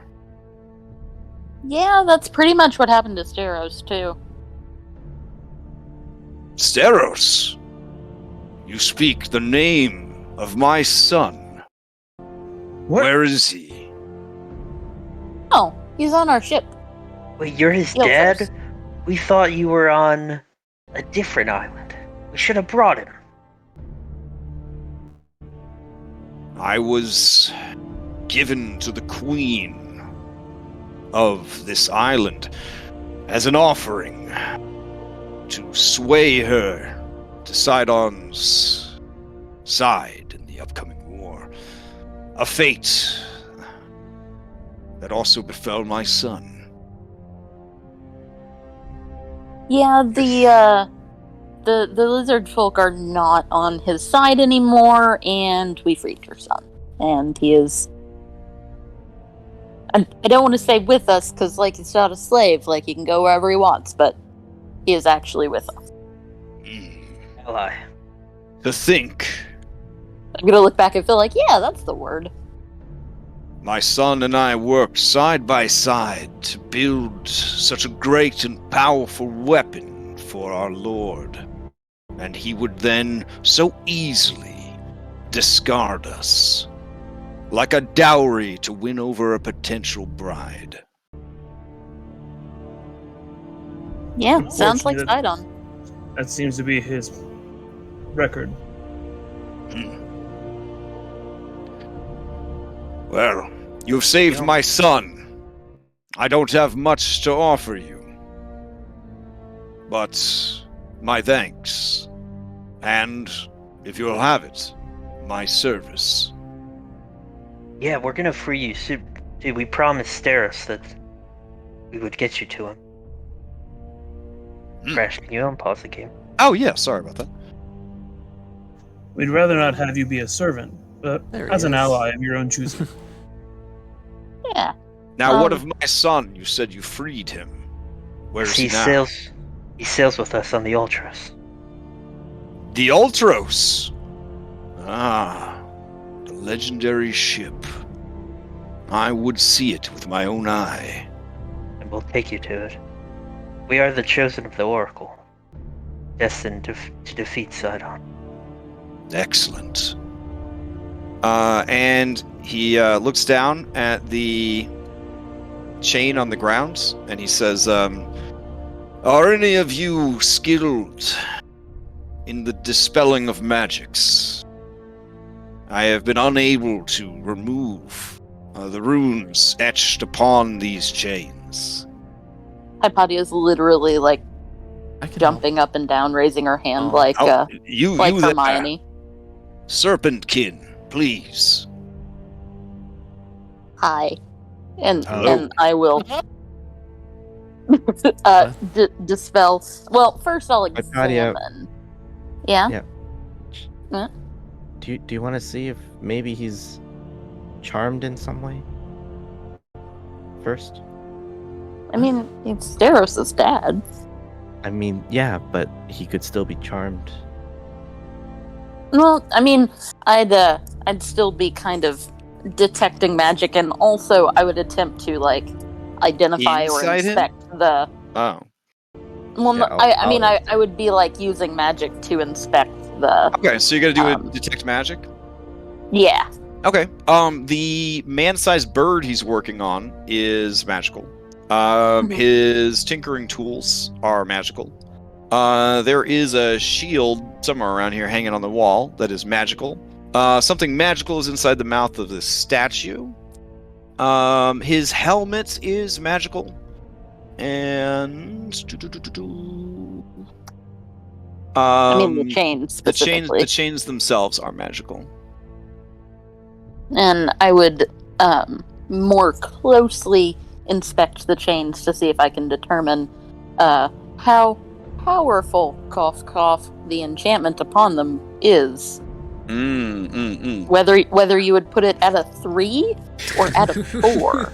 Yeah, that's pretty much what happened to Steros, too. Steros, you speak the name of my son. What? Where is he? Oh, he's on our ship. Wait, you're his Yo, dad? first. We thought you were on a different island. We should have brought him. I was given to the queen of this island as an offering to sway her to Sidon's side in the upcoming war. A fate that also befell my son. Yeah, the Lizardfolk are not on his side anymore, and we freed your son. And he is... I don't want to say with us, because, like, he's not a slave. Like, he can go wherever he wants, but he is actually with us. Ally. To think I'm gonna look back and feel like, yeah, that's the word. my son and I worked side by side to build such a great and powerful weapon for our Lord, and he would then so easily discard us, like a dowry to win over a potential bride. Yeah, sounds like Unfortunately, Sidon. That seems to be his record. Well, you've saved my son. I don't have much to offer you, but my thanks, and, if you'll have it, my service. Yeah, we're gonna free you soon. Dude, we promised Steros that we would get you to him. Crash, can you unpause the game? Oh yeah, sorry about that. We'd rather not have you be a servant, but There he as an is. ally of your own choosing. Yeah. Now, what Um, of my son? You said you freed him. Where's he he now? sails with us on the Ultras. The Ultros! Ah, the legendary ship. I would see it with my own eye. And we'll take you to it. We are the chosen of the Oracle, destined to defeat Sidon. Excellent. And he looks down at the chain on the ground, and he says, "Are any of you skilled in the dispelling of magics? I have been unable to remove the runes etched upon these chains." Hypatia is literally, like, I can jumping up and down, raising her hand Oh. like You like there, Hermione. Serpentkin, please. Hi. And Hello. I will dispel. Well, first I'll Hypatia. examine. Yeah? Yeah. Do you want to see if maybe he's charmed in some way? First? I mean, it's Steros' dad. I mean, yeah, but he could still be charmed. Well, I mean, I'd still be kind of detecting magic, and also I would attempt to, like, identify or Inside him? inspect the. Oh, Well, Yeah, no, I would be like using magic to inspect the. okay. So you're gonna do Um, a detect magic. Yeah. Okay. The man-sized bird he's working on is magical. His tinkering tools are magical. There is a shield somewhere around here hanging on the wall that is magical. Something magical is inside the mouth of this statue. His helmet is magical. And I mean, the chains specifically. the chains themselves are magical. And I would more closely inspect the chains to see if I can determine how powerful, cough cough, the enchantment upon them is. Whether you would put it at a 3 or at a 4.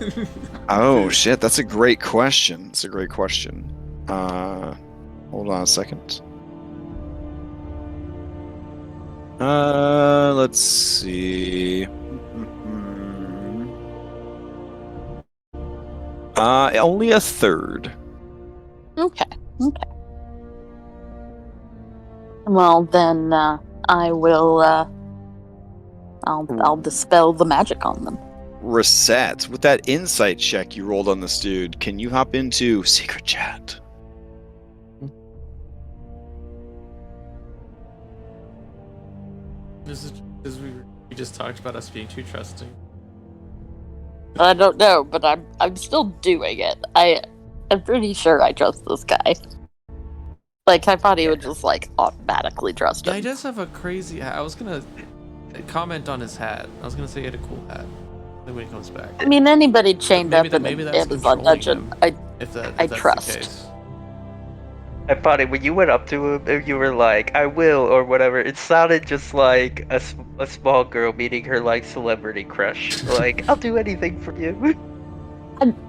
Oh shit, that's a great question. It's a great question. Hold on a second. Let's see. Only a third. Okay. Well, then I will. I'll dispel the magic on them. Reset. With that insight check you rolled on this dude, can you hop into secret chat? This is because we just talked about us being too trusting. I don't know, but I'm still doing it. I'm pretty sure I trust this guy. Like, I thought he would just like automatically trust Yeah, him. he does have a crazy hat. I was gonna comment on his hat. I was gonna say he had a cool hat. Then when he comes back, I mean, anybody chained maybe up in maybe an that's Amazon controlling dungeon, him. If that's trust. the case. I thought when you went up to him and you were like, "I will" or whatever, it sounded just like a small girl meeting her like celebrity crush. Like, I'll do anything for you.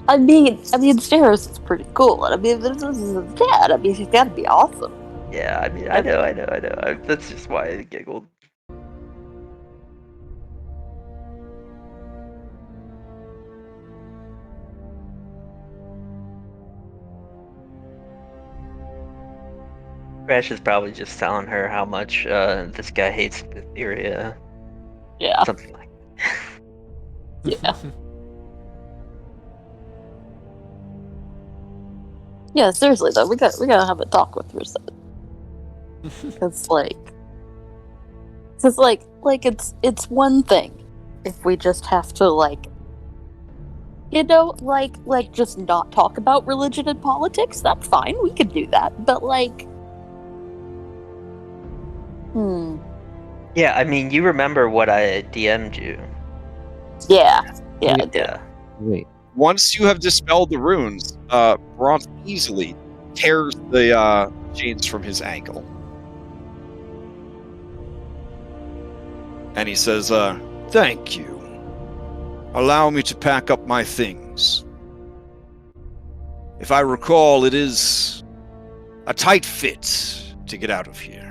I mean, Steros is pretty cool. And I mean, this is his dad. I mean, he's got to be awesome. Yeah, I mean, I know. That's just why I giggled. Crash is probably just telling her how much this guy hates Etheria. Yeah. Something like that. Yeah. Yeah, seriously though, we gotta have a talk with Reset. It's like it's one thing if we just have to like just not talk about religion and politics. That's fine, we could do that. But like, Yeah, I mean, you remember what I DM'd you. yeah, I do. Yeah. Wait. Once you have dispelled the runes, Bronze easily tears the chains from his ankle. And he says, "Thank you. Allow me to pack up my things. If I recall, it is a tight fit to get out of here."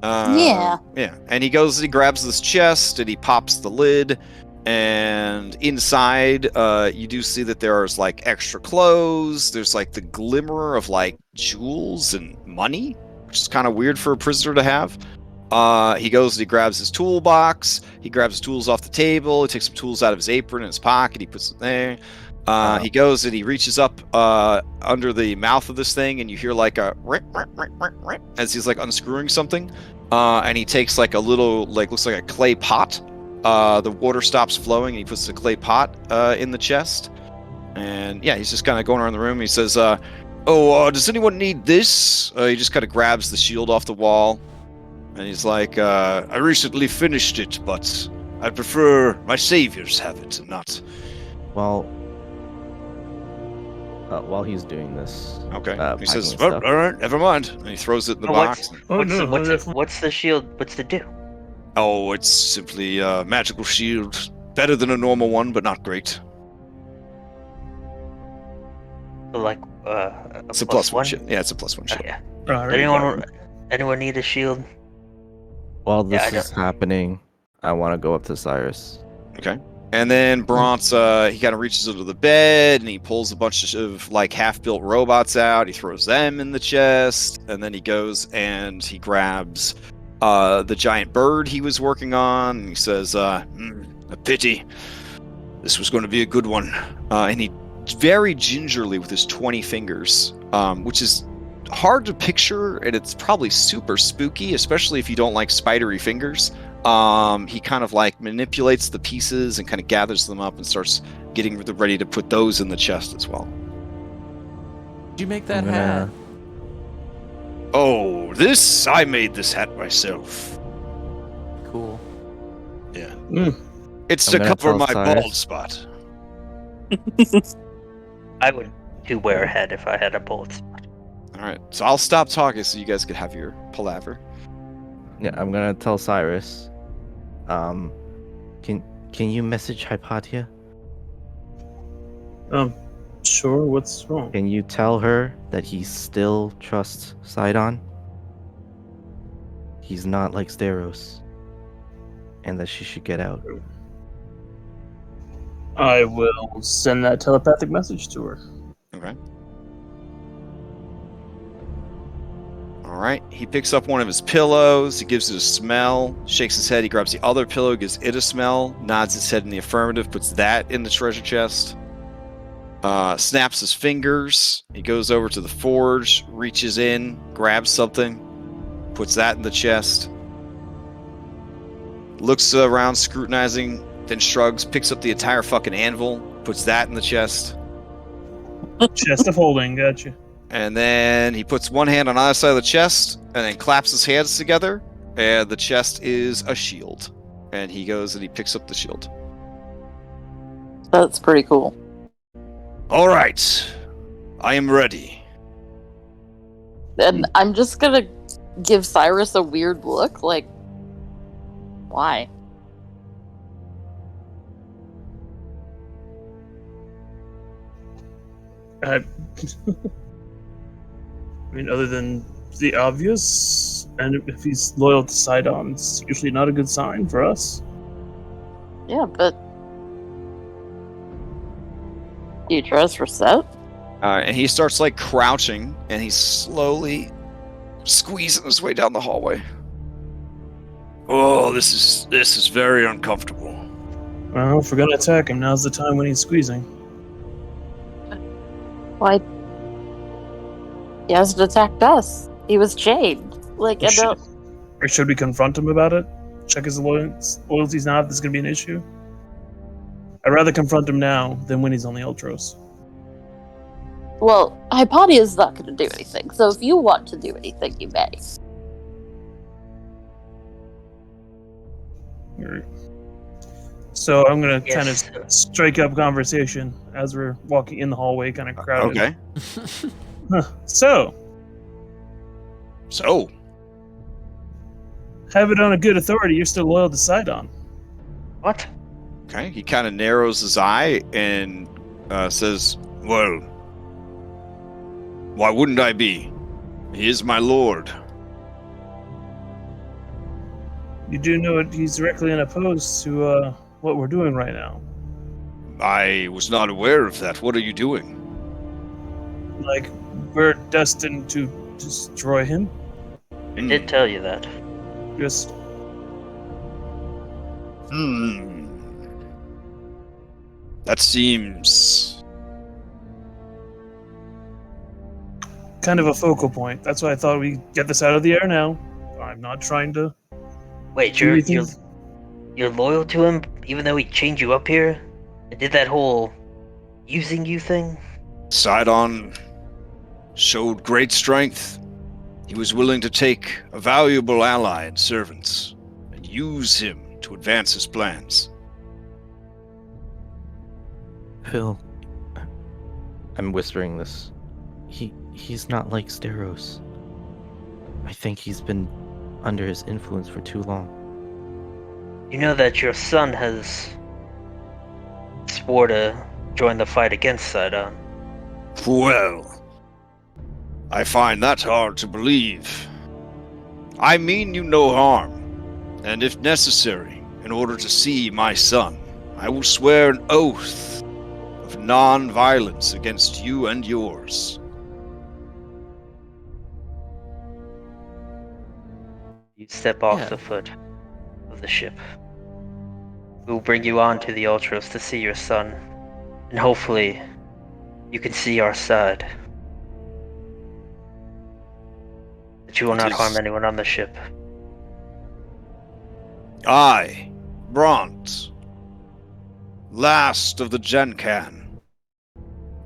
Yeah. Yeah. And he grabs this chest, and he pops the lid. And inside, you do see that there's like extra clothes. There's like the glimmer of like jewels and money, which is kind of weird for a prisoner to have. He goes and he grabs his toolbox. He grabs his tools off the table. He takes some tools out of his apron in his pocket. He puts it there. He goes and he reaches up under the mouth of this thing, and you hear like a as he's like unscrewing something. And he takes like a little, like looks like a clay pot. The water stops flowing, and he puts the clay pot in the chest. And yeah, he's just kind of going around the room. He says, does anyone need this? He just kind of grabs the shield off the wall. And he's like, I recently finished it, but I prefer my saviors have it, and not... Well, while he's doing this... Okay. He says, packing well, stuff, all right, never mind. And he throws it in the box. What's the shield? What's the do? Oh, it's simply a magical shield. Better than a normal one, but not great. Like, It's a plus one shield. Yeah, it's a plus one shield. Yeah. Alright. Anyone need a shield? While this Yeah, is happening, I want to go up to Cyrus. Okay. And then Bronze, he kind of reaches under the bed, and he pulls a bunch of like half-built robots out. He throws them in the chest, and then he goes and he grabs the giant bird he was working on, and he says, a pity. This was going to be a good one. And he very gingerly, with his 20 fingers, which is hard to picture, and it's probably super spooky, especially if you don't like spidery fingers. He kind of like manipulates the pieces and kind of gathers them up and starts getting ready to put those in the chest as well. Did you make that hat? Oh, I made this hat myself. Cool. Yeah. It's I'm to gonna cover tell my Cyrus. bald spot. I would too wear a hat if I had a bullet spot. All right, so I'll stop talking so you guys could have your palaver. Yeah, I'm gonna tell Cyrus. Can you message Hypatia? Sure, what's wrong? Can you tell her that he still trusts Sidon? He's not like Steros. And that she should get out. I will send that telepathic message to her. Okay. All right. He picks up one of his pillows. He gives it a smell. Shakes his head. He grabs the other pillow, gives it a smell. Nods his head in the affirmative. Puts that in the treasure chest. Snaps his fingers. He goes over to the forge. Reaches in. Grabs something. Puts that in the chest. Looks around, scrutinizing. Then shrugs. Picks up the entire fucking anvil. Puts that in the chest. Chest of holding, gotcha. And then he puts one hand on either side of the chest and then claps his hands together. And the chest is a shield. And he goes and he picks up the shield. That's pretty cool. All right. I am ready. And I'm just gonna give Cyrus a weird look, like, why? I mean, other than the obvious, and if he's loyal to Sidon, it's usually not a good sign for us. Yeah, but do you trust Reset? And he starts like crouching and he's slowly squeezing his way down the hallway. Oh, this is very uncomfortable. Well, if we're gonna attack him, now's the time when he's squeezing. Why? He hasn't attacked us. He was chained. Like, I don't. Or should we confront him about it? Check his loyalties now if this is gonna be an issue? I'd rather confront him now than when he's on the Ultros. Well, Hypatia's not going to do anything, so if you want to do anything, you may. Alright. So I'm gonna Yes. kind of strike up conversation as we're walking in the hallway, kind of crowded. Okay. So, So, have it on a good authority. You're still loyal to Sidon. What? okay. He kind of narrows his eye and says, Well, why wouldn't I be? He is my lord. You do know he's directly unopposed to what we're doing right now. I was not aware of that. What are you doing? Like, we're destined to destroy him. I did tell you that. Just That seems... kind of a focal point. That's why I thought we'd get this out of the air now. I'm not trying to. Wait, do anything. you're loyal to him even though he chained you up here? And did that whole using you thing? Sidon showed great strength. He was willing to take a valuable ally and servants and use him to advance his plans. Phil, I'm whispering this. He's not like Steros. I think he's been under his influence for too long. You know that your son has swore to join the fight against Sidon. Well, I find that hard to believe. I mean you no harm, and if necessary, in order to see my son, I will swear an oath of non-violence against you and yours. You step off Yeah. the foot of the ship. We will bring you on to the Ultros to see your son, and hopefully you can see our side. But you will not harm anyone on the ship. I, Bront, last of the Genkan,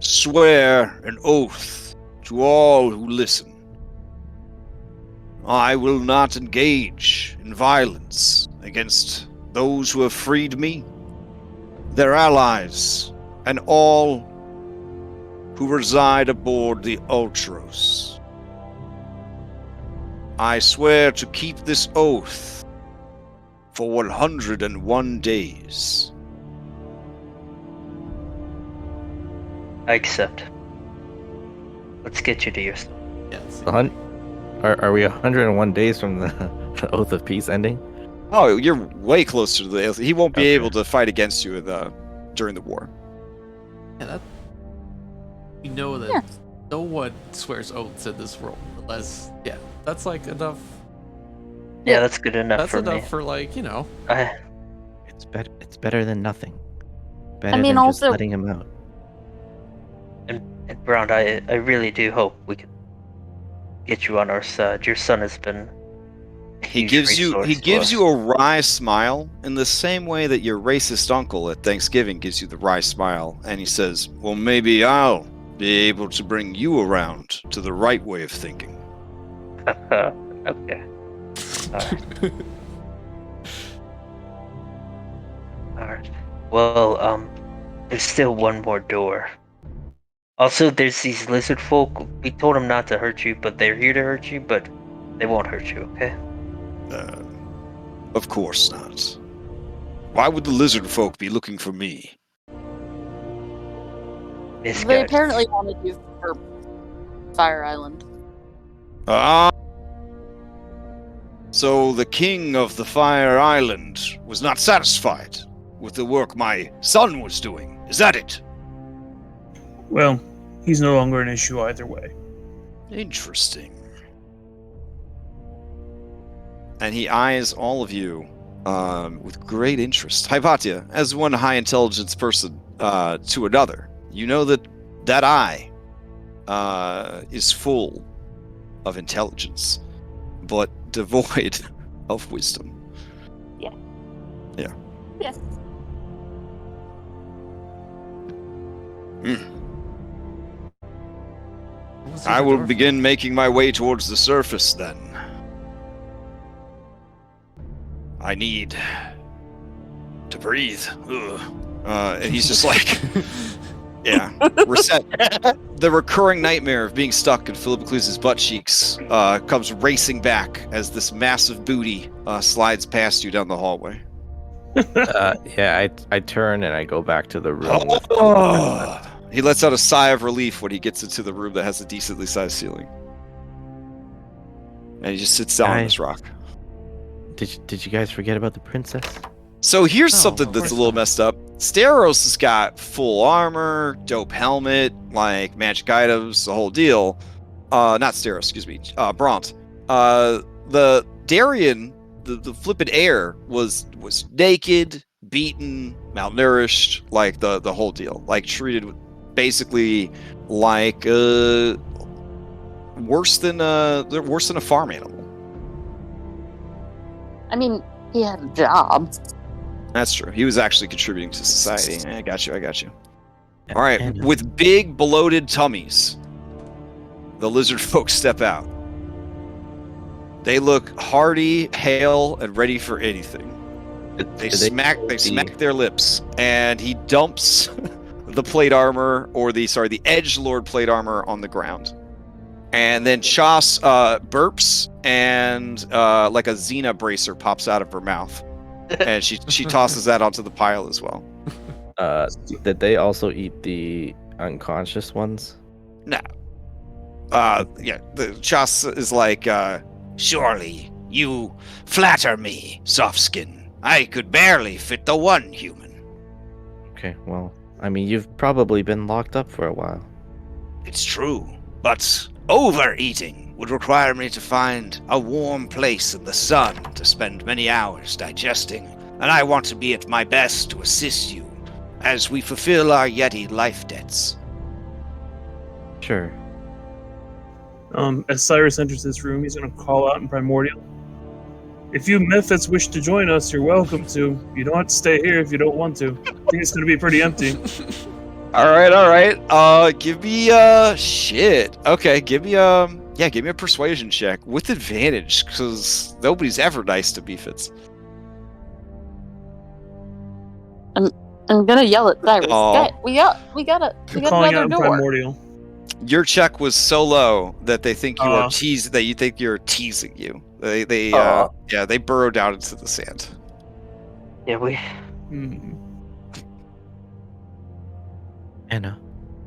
swear an oath to all who listen. I will not engage in violence against those who have freed me, their allies, and all who reside aboard the Ultros. I swear to keep this oath for 101 days. I accept. Let's get you to your son. Yes. Are we 101 days from the Oath of Peace ending? oh, you're way closer to the. He won't be Okay. able to fight against you during the war. Yeah, that you know that no one swears oaths in this role, unless that's like enough. Yeah, that's good enough That's for enough me. for like It's better than nothing. Better mean, than just also- letting him out. And Brown, I really do hope we can get you on our side. Your son has been a He huge gives resource to us. you a wry smile in the same way that your racist uncle at Thanksgiving gives you the wry smile, and he says, "Well, maybe I'll be able to bring you around to the right way of thinking." Okay. Alright. Well, there's still one more door. Also, there's these lizard folk. We told them not to hurt you, but they're here to hurt you, but they won't hurt you, okay? Of course not. Why would the lizard folk be looking for me? They Misguided. apparently wanted you for Fire Island. So the king of the Fire Island was not satisfied with the work my son was doing. Is that it? Well, he's no longer an issue either way. Interesting. And he eyes all of you with great interest. Hypatia, as one high intelligence person to another, you know that eye is full of intelligence, but devoid of wisdom. Yes. I will begin making my way towards the surface then. I need to breathe. Ugh. And he's just like, yeah. The recurring nightmare of being stuck in Philippocles' butt cheeks comes racing back as this massive booty slides past you down the hallway. I turn and I go back to the room. He lets out a sigh of relief when he gets into the room that has a decently sized ceiling. And he just sits down on this rock. Did you guys forget about the princess? So here's No, something of that's a course little not. messed up. Steros has got full armor, dope helmet, like magic items, the whole deal. Not Steros, excuse me. Bront. The Darien, the flippin' heir was naked, beaten, malnourished, like the whole deal. Like treated basically like worse than a farm animal. I mean, he had a job. That's true. He was actually contributing to society. I got you. All right, And- with big bloated tummies, the lizard folk step out. They look hardy, hale, and ready for anything. They smack their lips, and he dumps the plate armor, or the edgelord plate armor on the ground. And then Chas burps, and like a Xena bracer pops out of her mouth. And she tosses that onto the pile as well. Did they also eat the unconscious ones? No. The Chas is like, Surely you flatter me, Softskin. I could barely fit the one human. Okay, well, I mean, you've probably been locked up for a while. It's true, but overeating would require me to find a warm place in the sun to spend many hours digesting, and I want to be at my best to assist you as we fulfill our Yeti life debts. Sure. As Cyrus enters this room, he's going to call out in Primordial. If you Mephits wish to join us, you're welcome to. You don't have to stay here if you don't want to. I think it's going to be pretty empty. all right. Give me shit. Okay, give me a persuasion check with advantage, because nobody's ever nice to Mephits. I'm gonna yell at Cyrus. Aw. We got You're calling out another in door. Primordial. Your check was so low that they think you are Aw. that you think you're teasing you. They burrow down into the sand. Yeah, we. Anna.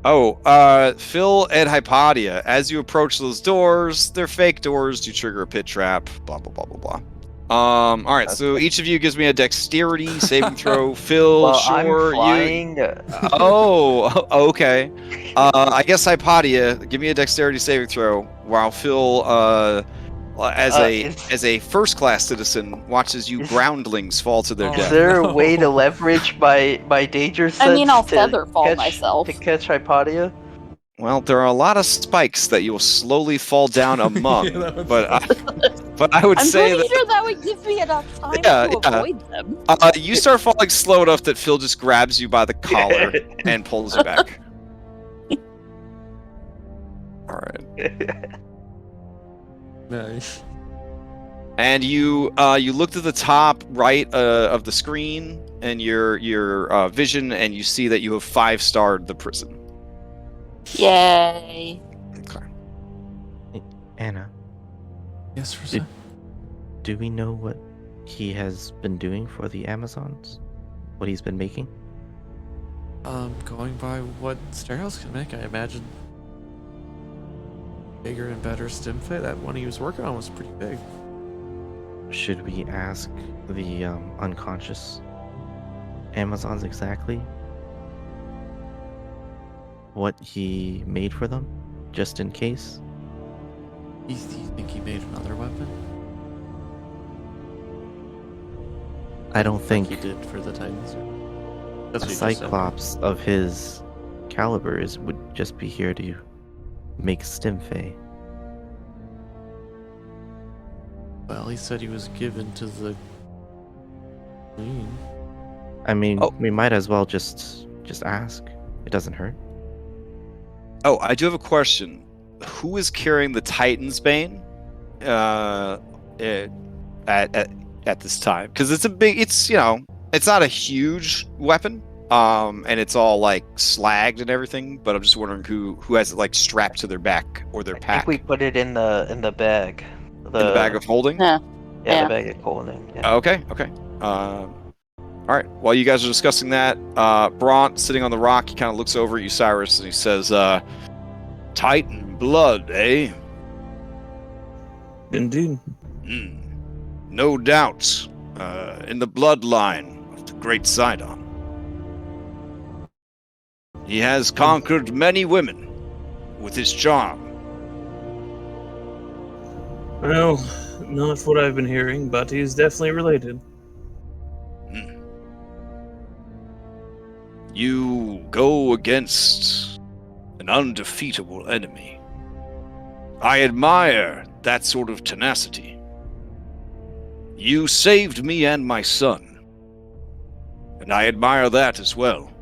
Oh, Phil and Hypatia, as you approach those doors, they're fake doors, you trigger a pit trap, blah, blah, blah, blah, blah. All right, so each of you gives me a dexterity saving throw. Phil, Well, sure, I'm flying. Oh, okay. I guess Hypatia, give me a dexterity saving throw. While Phil, as a first class citizen, watches you groundlings fall to their Is death. there a way to leverage my danger sense I mean, I'll to feather fall catch, myself. to catch Hypatia? Well, there are a lot of spikes that you will slowly fall down among, Yeah, that would but I would I'm say pretty that sure that would give me enough time Yeah, to yeah. avoid them. you start falling slow enough that Phil just grabs you by the collar and pulls you back. All right. Nice. And you look to the top right of the screen and your vision, and you see that you have 5-starred the prison. Yay. Okay. Anna, Yes, Rosette. do we know what he has been doing for the Amazons? What he's been making? Going by what Stairhouse can make, I imagine bigger and better stimfay. That one he was working on was pretty big. Should we ask the unconscious Amazons exactly what he made for them, just in case? You think he made another weapon? I don't Like think he did for the Titans. a That's what you just said. Cyclops of his calibers would just be here to make Stimfay. Well, he said he was given to the Queen. I mean, Oh. we might as well just ask. It doesn't hurt. Oh, I do have a question. Who is carrying the Titan's Bane at this time? Because it's it's not a huge weapon, and it's all like slagged and everything. But I'm just wondering who has it like strapped to their back or their I pack. think we put it in the bag. In the bag of holding. Yeah. Yeah, the bag of holding. Yeah. Okay. All right. While you guys are discussing that, Bront sitting on the rock, he kind of looks over at you, Cyrus, and he says, "Titan blood, eh? Indeed. No doubt, in the bloodline of the great Sidon. He has conquered many women with his charm. Well, not what I've been hearing, but he's definitely related. You go against an undefeatable enemy. I admire that sort of tenacity. You saved me and my son, and I admire that as well.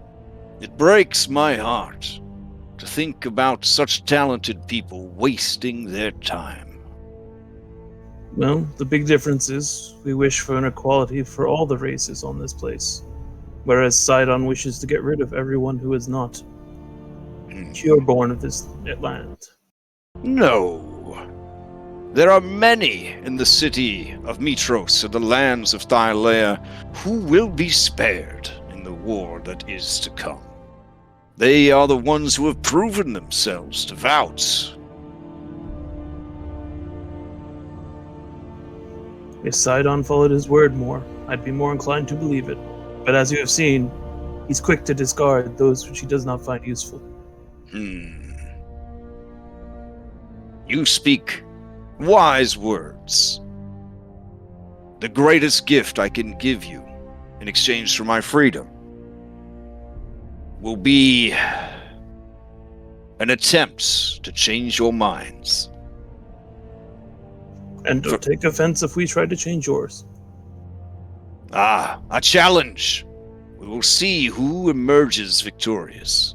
It breaks my heart to think about such talented people wasting their time. Well, the big difference is we wish for an equality for all the races on this place, whereas Sidon wishes to get rid of everyone who is not pureborn of this land. No. There are many in the city of Mitros and the lands of Thylea who will be spared in the war that is to come. They are the ones who have proven themselves devout. If Sidon followed his word more, I'd be more inclined to believe it. But as you have seen, he's quick to discard those which he does not find useful. You speak wise words. The greatest gift I can give you in exchange for my freedom will be an attempt to change your minds. And don't take offense if we try to change yours. A challenge. We will see who emerges victorious.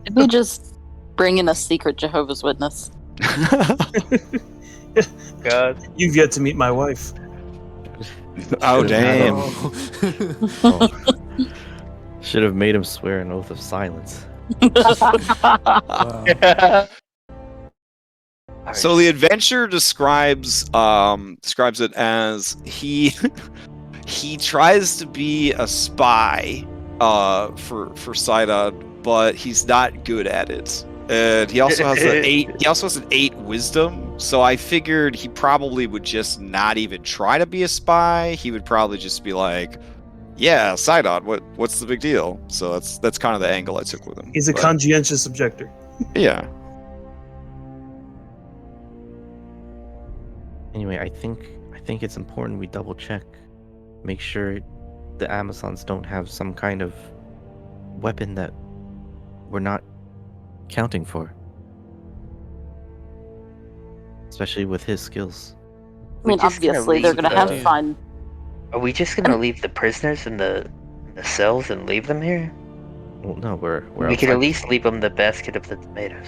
Did we just bring in a secret Jehovah's Witness? God. You've yet to meet my wife. Oh, damn. Should have made him swear an oath of silence. Wow. So the adventure describes it as he tries to be a spy for Sidon, but he's not good at it. And he also has an 8 wisdom, So I figured he probably would just not even try to be a spy. He would probably just be like, "Yeah, Sidon, what's the big deal?" So that's kind of the angle I took with him. He's a conscientious objector. Yeah. Anyway, I think it's important we double check, make sure the Amazons don't have some kind of weapon that we're not counting for, especially with his skills. I mean, We're just gonna obviously, they're leave going to have the- to find. Are we just gonna leave the prisoners in the cells and leave them here? Well, no, we're We could outside. at least leave them the basket of the tomatoes.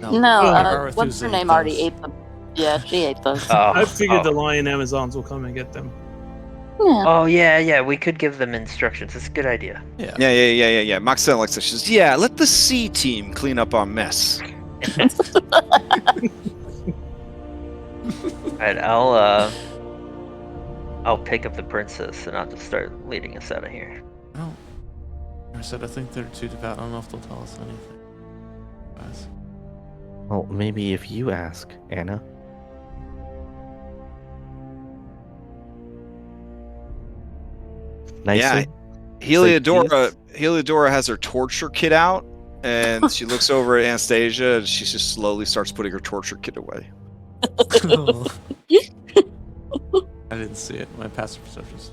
No, Gareth what's her ate name already those. ate them. Yeah, she ate those. I figured the lion Amazons will come and get them. Yeah. Oh yeah, we could give them instructions. It's a good idea. Yeah. Yeah. Maxine likes that. She says, "Yeah, let the C team clean up our mess." Alright, I'll pick up the princess and I'll just start leading us out of here. I said I think they're too devout. I don't know if they'll tell us anything. Guys. Well, maybe if you ask, Anna. Nicely. Yeah. Heliodora has her torture kit out, and she looks over at Anastasia, and she just slowly starts putting her torture kit away. I didn't see it. My passive perceptions.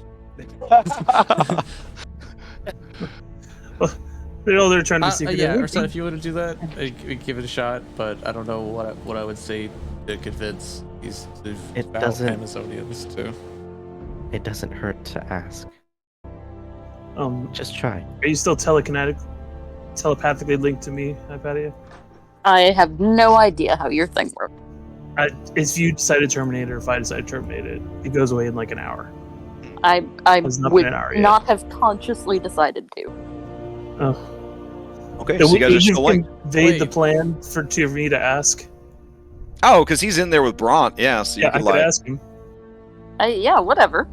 They're trying to be secret. Yeah, Urson, if you want to do that, we give it a shot. But I don't know what I would say to convince these It battle doesn't- Amazonians to. It doesn't hurt to ask. Just try. Are you still telepathically linked to me, Hypatia? I have no idea how your thing works. If you decide to terminate it, or if I decide to terminate it, it goes away in like an hour. I It's not would been an hour yet. not have consciously decided to. Oh. Okay, So so you guys are just still like, conveyed the Wait. plan to me to ask. oh, because he's in there with Bront. Yeah, so you Yeah, I could could like, ask him. Yeah, whatever.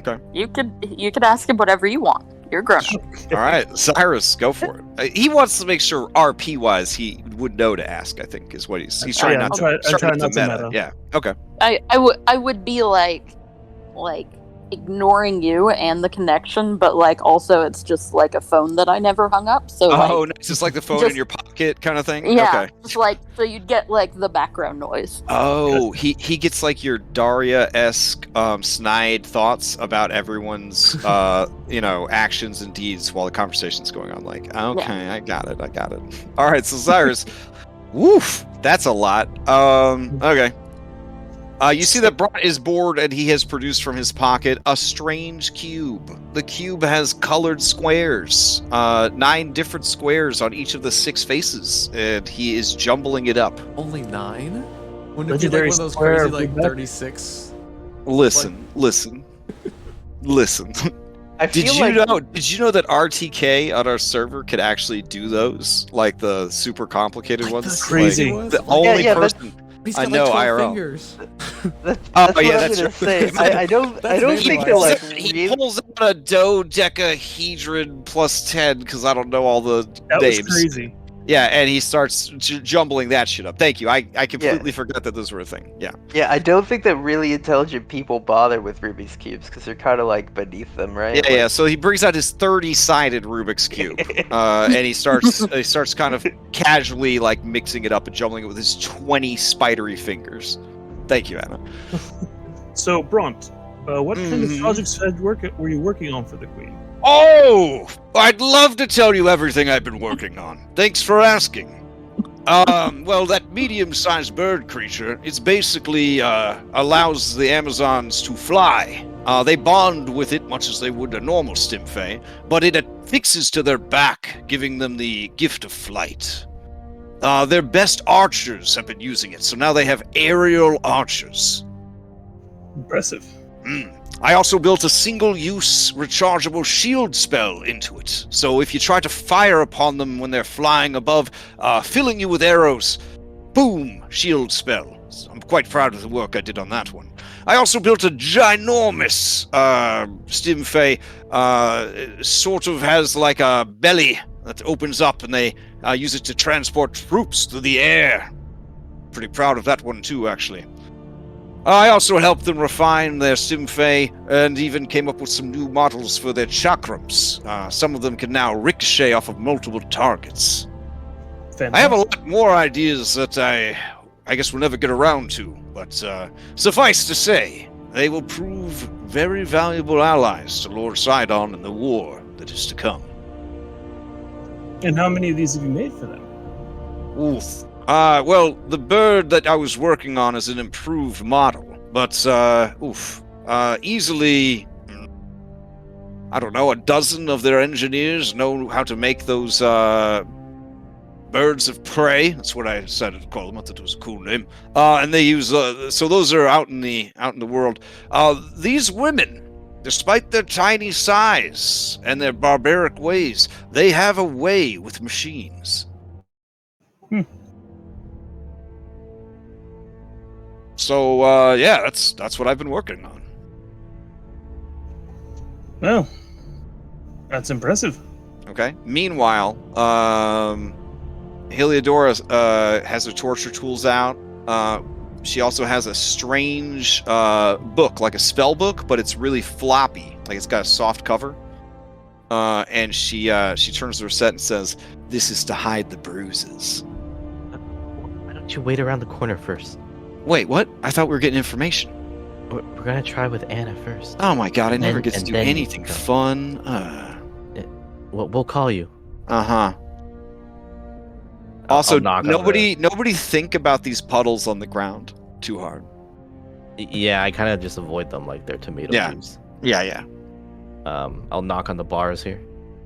Okay. You could ask him whatever you want. You're grown up. all right, Cyrus, go for it. He wants to make sure RP wise he would know to ask. I think is what he's trying Yeah, not to. I'm trying not to meta. Yeah. Okay. I would be like ignoring you and the connection, but like also it's just like a phone that I never hung up. So Oh, like, no, it's just like the phone just- in your pocket kind of thing. yeah, Okay. just like so you'd get like the background noise. Oh, he gets like your Daria-esque snide thoughts about everyone's actions and deeds while the conversation's going on. Like, okay, I got it. All right, so Cyrus, woof, that's a lot. Okay. You see that Bront is bored, and he has produced from his pocket a strange cube. The cube has colored squares, 9 different squares on each of the 6 faces, and he is jumbling it up. Only 9? Wouldn't it be like Legendary one of those square crazy like feedback? 36? Listen. I Did feel you like know? Did you know that RTK on our server could actually do those, like the super complicated Like ones? the Crazy. Like, the only yeah, that's- person. He's I got know, like 12 IRL. fingers. that's Oh, what yeah, I'm that's gonna right. say. I don't That's think they'll like He really. pulls out a dodecahedron plus 10 because I don't know all the That names. was crazy. Yeah, and he starts jumbling that shit up. Thank you. I completely forgot that those were a thing. Yeah. Yeah, I don't think that really intelligent people bother with Rubik's cubes because they're kind of like beneath them, right? Yeah. So he brings out his 30-sided Rubik's cube, and he starts kind of casually like mixing it up and jumbling it with his 20 spidery fingers. Thank you, Anna. So, Bront, what kind of Mhm. projects were you working on for the Queen? Oh, I'd love to tell you everything I've been working on. Thanks for asking. Well, that medium-sized bird creature, it's basically allows the Amazons to fly. They bond with it much as they would a normal Stimfey, but it affixes to their back, giving them the gift of flight. Their best archers have been using it, so now they have aerial archers. Impressive. I also built a single-use rechargeable shield spell into it. So if you try to fire upon them when they're flying above, filling you with arrows, boom, shield spell. So I'm quite proud of the work I did on that one. I also built a ginormous Stimfey, sort of has like a belly that opens up and they use it to transport troops through the air. pretty proud of that one too, actually. I also helped them refine their Simfei and even came up with some new models for their chakrams. Some of them can now ricochet off of multiple targets. Fantastic. I have a lot more ideas that I guess we'll never get around to, but suffice to say, they will prove very valuable allies to Lord Sidon in the war that is to come. And how many of these have you made for them? Oof. Well, the bird that I was working on is an improved model, but, easily, I don't know, a dozen of their engineers know how to make those, birds of prey. That's what I decided to call them. I thought it was a cool name. And they use, so those are out in the world. These women, despite their tiny size and their barbaric ways, they have a way with machines. So, yeah, that's what I've been working on. Well, that's impressive. Okay. Meanwhile, Heliodora has her torture tools out. She also has a strange book, like a spell book, but it's really floppy. Like it's got a soft cover. And she turns to her set and says, "This is to hide the bruises." Why don't you wait around the corner first? Wait, what? I thought we were getting information. We're gonna try with Anna first. Oh my god, I never get to and do then you anything can go. fun. We'll call you. Uh-huh. I'll Also, knock on nobody think about these puddles on the ground too hard. Yeah, I kind of just avoid them like they're tomato Yeah. juice. Yeah. I'll knock on the bars here.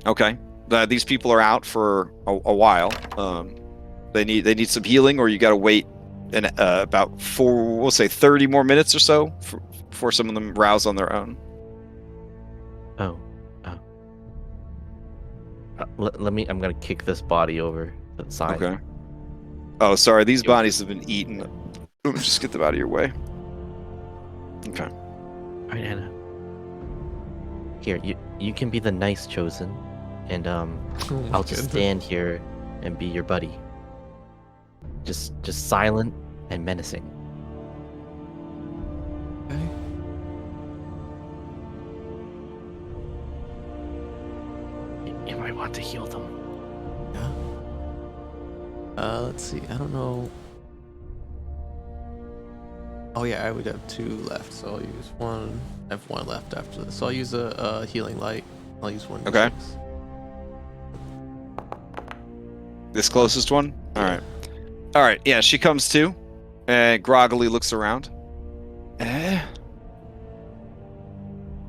Okay. These people are out for a while. They need some healing, or you got to wait about 30 more minutes or so for some of them rouse on their own. Let me. I'm gonna kick this body over to the side. Okay. Oh, sorry. These bodies have been eaten. Let me just get them out of your way. Okay. All right, Anna. Here, you can be the nice chosen, and I'll just stand here and be your buddy. Just silent and menacing. Okay. You might want to heal them. Yeah. Let's see. I don't know. Oh yeah, I would have 2 left, so I'll use one. I have 1 left after this. So I'll use a healing light. I'll use 1. Okay. This closest one? All right. Yeah, she comes to and groggily looks around.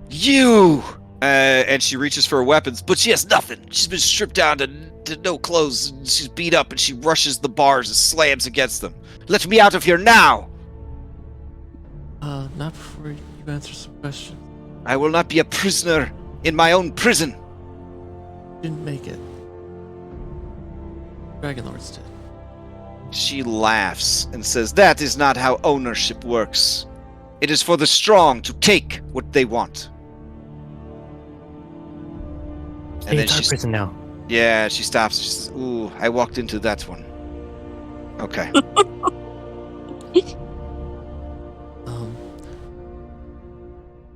You! And she reaches for her weapons, but she has nothing. She's been stripped down to no clothes. And she's beat up, and she rushes the bars and slams against them. Let me out of here now! Not before you answer some questions. I will not be a prisoner in my own prison. Didn't make it. Dragonlords did. She laughs and says, "That is not how ownership works. It is for the strong to take what they want." Stay in our prison now. Yeah, she stops. She says, "Ooh, I walked into that one." Okay.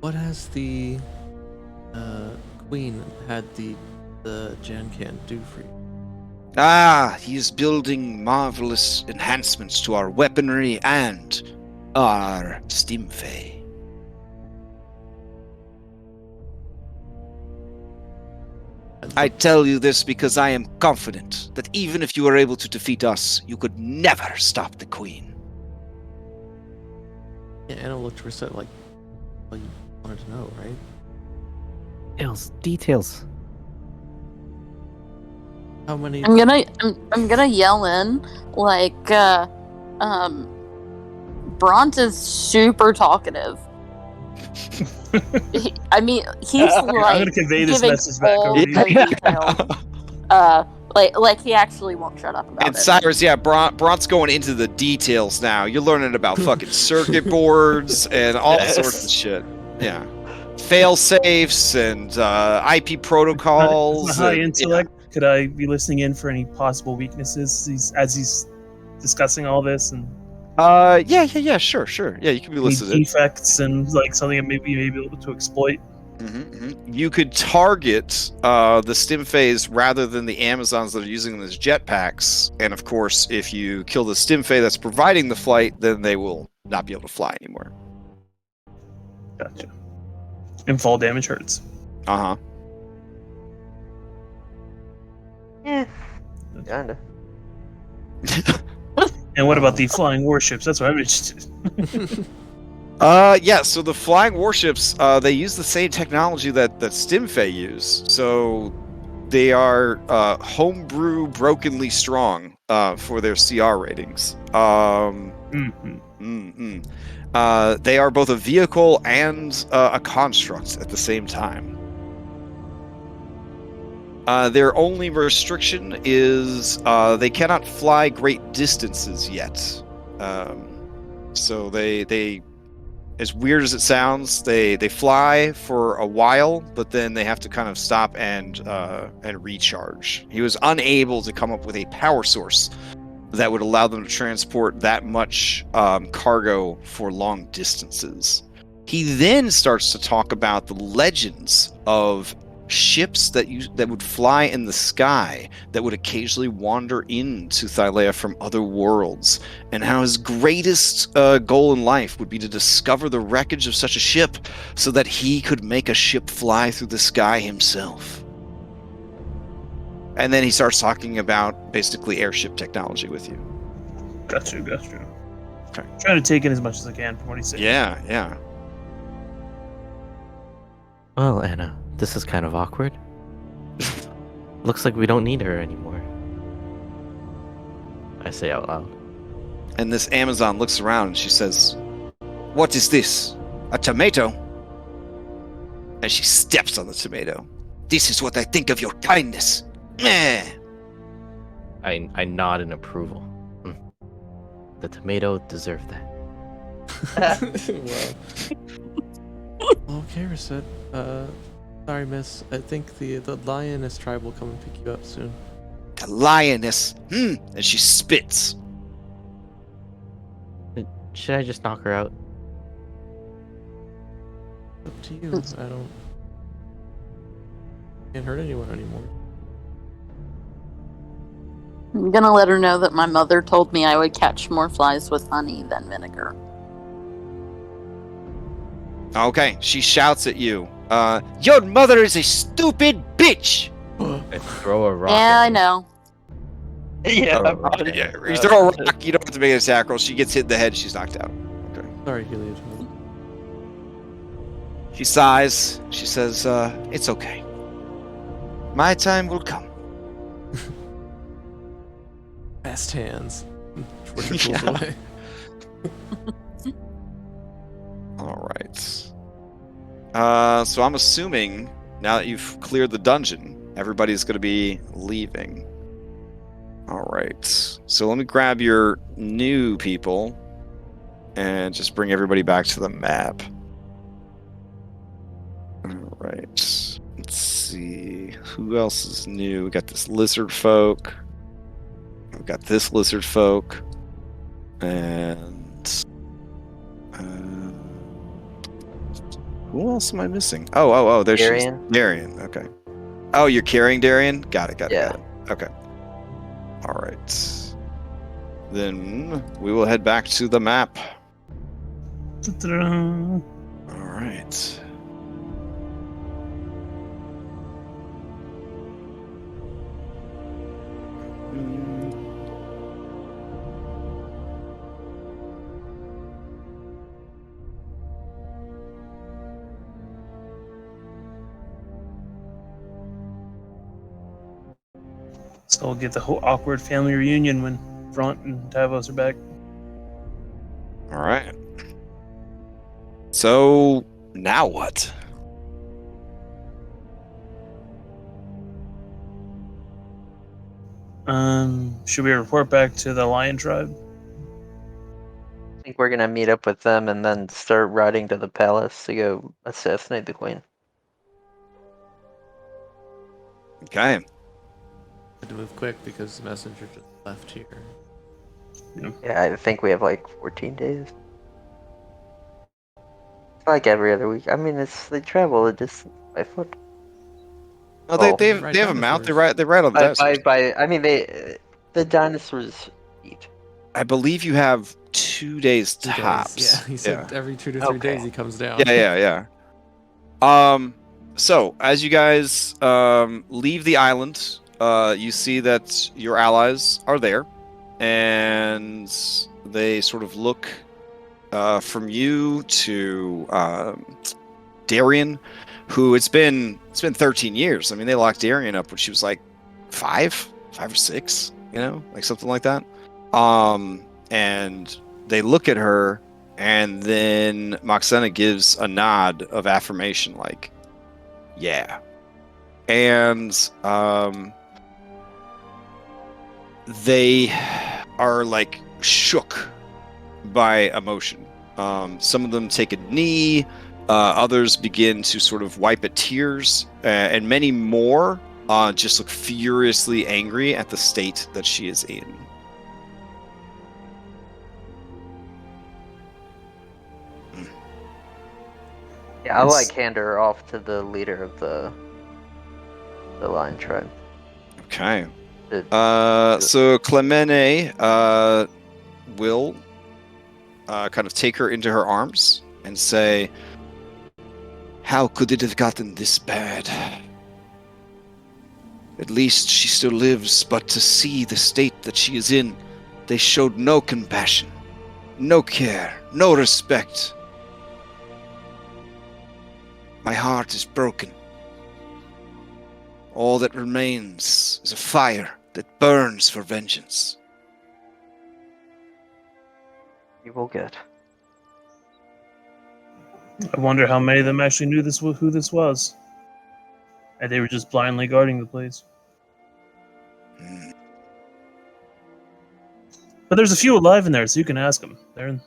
What has the queen had the Jankan do for you? He is building marvelous enhancements to our weaponry and our Stimfei. I tell you this because I am confident that even if you were able to defeat us, you could never stop the Queen. Yeah, Anna looked for set like, well, you wanted to know, right? Details. How many? I'm gonna yell in like Bront is super talkative. He's I'm like gonna convey this giving message back all over the to you. details. Like he actually won't shut up about And it. Cyrus, yeah, Bront's going into the details now. You're learning about fucking circuit boards and all sorts of shit. Yeah. Fail safes and IP protocols. High and- intellect. Could I be listening in for any possible weaknesses as he's discussing all this? And Yeah, sure. Yeah, you can be Any listed. defects and like something that maybe you may be able to exploit. You could target the stim phase rather than the Amazons that are using them as jetpacks. And of course, if you kill the stim phase that's providing the flight, then they will not be able to fly anymore. Gotcha. And fall damage hurts. Uh huh. Yeah. Kinda. And what about the flying warships? That's what I'm interested in. Yeah, so the flying warships, they use the same technology that Stimfey use. So they are homebrew brokenly strong for their CR ratings. They are both a vehicle and a construct at the same time. Their only restriction is they cannot fly great distances yet. So they as weird as it sounds, they fly for a while, but then they have to kind of stop and recharge. He was unable to come up with a power source that would allow them to transport that much cargo for long distances. He then starts to talk about the legends of ships that would fly in the sky that would occasionally wander into Thylea from other worlds, and how his greatest goal in life would be to discover the wreckage of such a ship so that he could make a ship fly through the sky himself. And then he starts talking about basically airship technology with you. Gotcha. Okay. Trying to take in as much as I can from what he's saying. Yeah. Well, Anna, this is kind of awkward. Looks like we don't need her anymore. I say out loud. And this Amazon looks around and she says, "What is this? A tomato?" And she steps on the tomato. "This is what I think of your kindness." Meh. I nod in approval. The tomato deserved that. Well, okay, Reset. Sorry, miss. I think the lioness tribe will come and pick you up soon. The lioness. And she spits. Should I just knock her out? Up to you. I don't. Can't hurt anyone anymore. I'm gonna let her know that my mother told me I would catch more flies with honey than vinegar. Okay, she shouts at you. Your mother is a stupid bitch! And throw a rock. Yeah, at I her. know. Yeah. You throw a rock, you don't have to make an attack roll. She gets hit in the head, she's knocked out. Okay. Sorry, Helios. She sighs. She says, it's okay. My time will come. Fast hands. Twitter pulls away. All right. So I'm assuming now that you've cleared the dungeon, everybody's going to be leaving. All right. So let me grab your new people and just bring everybody back to the map. All right. Let's see. Who else is new? We got this Lizardfolk. We've got this Lizardfolk. And who else am I missing? Oh, there's Darien. Darien. Okay. Oh, you're carrying Darien? Got it. Yeah. Okay. All right. Then we will head back to the map. Ta-da. All right. So we'll get the whole awkward family reunion when Front and Davos are back. All right. So now what? Should we report back to the Lion Tribe? I think we're gonna meet up with them and then start riding to the palace to go assassinate the queen. Okay. Had to move quick because the messenger just left here. Yeah, I think we have like 14 days. It's like every other week. I mean, they travel a distance by foot. Oh, Well, they Ride have a mount. dinosaurs. They ride on the dinosaurs. I mean, the dinosaurs eat. I believe you have 2 days 2 days. tops. Yeah, he said every 2 to 3 Okay. days he comes down. Yeah. So as you guys leave the island, you see that your allies are there, and they sort of look from you to Darien, who it's been 13 years. I mean, they locked Darien up when she was like 5 or 6, like something like that. And they look at her, and then Moxena gives a nod of affirmation, like, yeah. And they are like shook by emotion. Some of them take a knee, others begin to sort of wipe at tears, and many more just look furiously angry at the state that she is in. Yeah, I'll like hand her off to the leader of the lion tribe. Okay. So Clemene will kind of take her into her arms and say, "How could it have gotten this bad? At least she still lives, but to see the state that she is in, they showed no compassion, no care, no respect. My heart is broken. All that remains is a fire that burns for vengeance." You will get. I wonder how many of them actually knew who this was. And they were just blindly guarding the place. But there's a few alive in there, so you can ask them. They're in,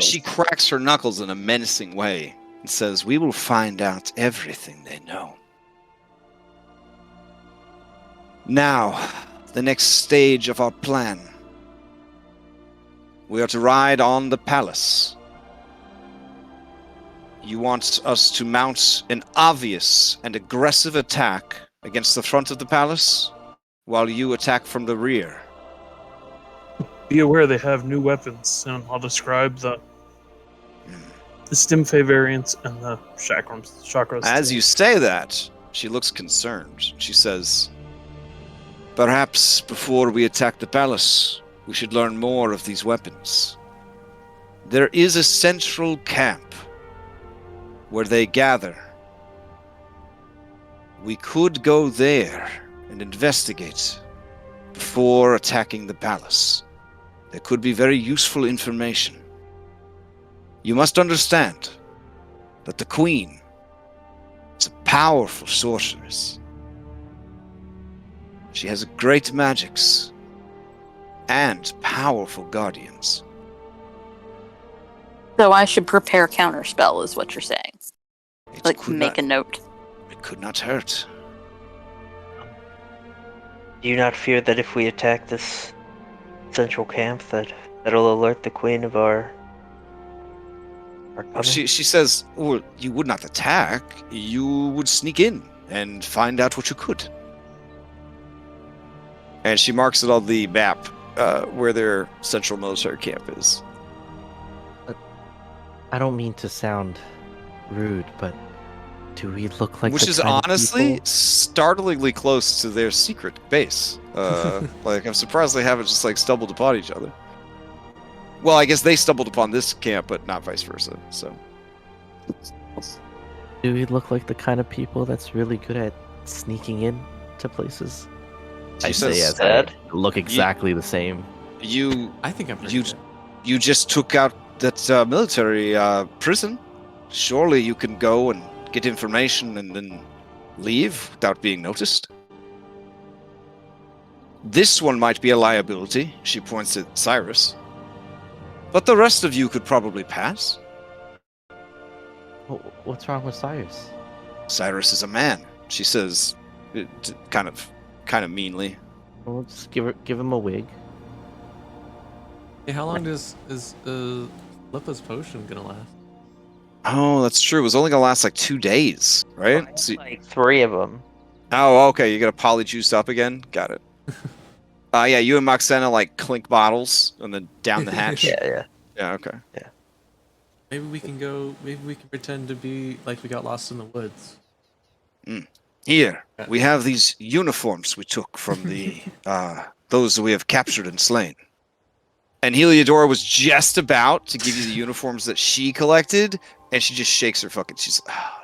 She cracks her knuckles in a menacing way and says, "We will find out everything they know. Now, the next stage of our plan. We are to ride on the palace. You want us to mount an obvious and aggressive attack against the front of the palace, while you attack from the rear. Be aware they have new weapons, and I'll describe the Stimfe variant and the chakras. As you say that, she looks concerned. She says, "Perhaps before we attack the palace, we should learn more of these weapons. There is a central camp where they gather. We could go there and investigate before attacking the palace. There could be very useful information. You must understand that the Queen is a powerful sorceress. She has great magics and powerful guardians." So I should prepare counterspell, is what you're saying. It Like, could make a note. It could not hurt. Do you not fear that if we attack this central camp, that'll alert the queen of our coming? She says, "Well, you would not attack. You would sneak in and find out what you could." And she marks it on the map where their central military camp is. I don't mean to sound rude, but do we look like Which the is kind of honestly people- startlingly close to their secret base. Like, I'm surprised they haven't just like stumbled upon each other. Well, I guess they stumbled upon this camp, but not vice versa. So, Do we look like the kind of people that's really good at sneaking in to places? she I say says, as I look exactly the same. "You I think I'm pretty You- good. you just took out that military prison. Surely you can go and get information and then leave without being noticed. This one might be a liability," she points at Cyrus. "But the rest of you could probably pass." What's wrong with Cyrus? "Cyrus is a man," she says, kind of meanly. We'll just give him a wig. Hey, how long is Philippa's potion gonna last? Oh, that's true. It was only gonna last like 2 days, right? So, Like 3 of them. oh, okay. You got to polyjuice up again. Got it. Yeah. You and Moxena like clink bottles and then down the hatch. Yeah. Yeah. Okay. Maybe we can go. Maybe we can pretend to be like we got lost in the woods. Here, we have these uniforms we took from the those that we have captured and slain. And Heliodora was just about to give you the uniforms that she collected, and she just shakes her fucking. She's like, oh,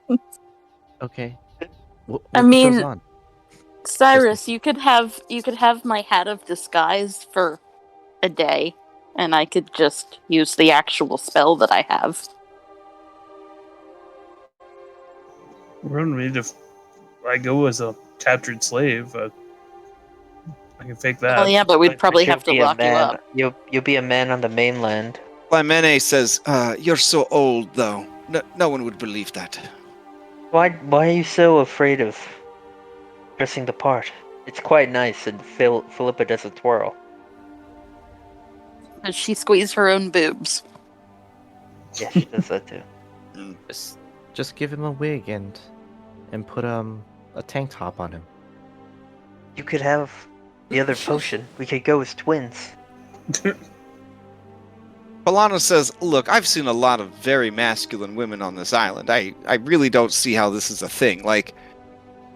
jeez. Okay. I We'll put those mean- on. Cyrus, you could have my hat of disguise for a day, and I could just use the actual spell that I have. If I go as a captured slave, I can fake that. Oh yeah, but we'd probably You'll have to be a lock you man- up. You'll be a man on the mainland. Clymene says, you're so old, though. No one would believe that. Why are you so afraid of dressing the part? It's quite nice, and Philippa does a twirl. Does she squeeze her own boobs? Yeah, she does that too. Just give him a wig and put a tank top on him. You could have the other potion. We could go as twins. Polano says, look, I've seen a lot of very masculine women on this island. I really don't see how this is a thing. Like,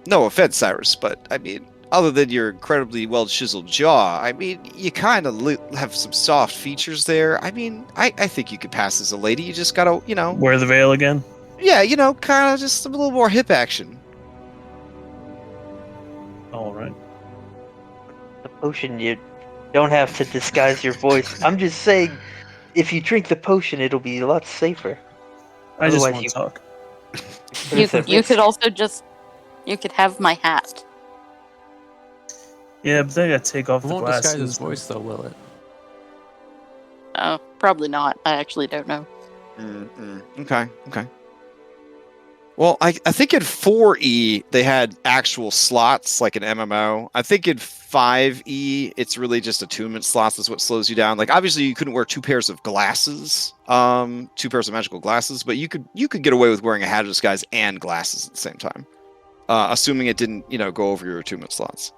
no offense, Cyrus, but, I mean, other than your incredibly well-chiseled jaw, I mean, you kind of have some soft features there. I mean, I think you could pass as a lady. You just gotta, Wear the veil again. Yeah, kind of just a little more hip action. All right. The potion, you don't have to disguise your voice. I'm just saying, if you drink the potion, it'll be a lot safer. I just Otherwise want you- to talk. You could also you could have my hat. Yeah, but then I gotta take off It the won't glasses. disguise his voice, though, will it? Oh, probably not. I actually don't know. Okay. Well, I think in 4E they had actual slots like an MMO. I think in 5E it's really just attunement slots is what slows you down. Like obviously you couldn't wear 2 pairs of glasses, 2 pairs of magical glasses, but you could get away with wearing a hat of disguise and glasses at the same time, assuming it didn't go over your attunement slots.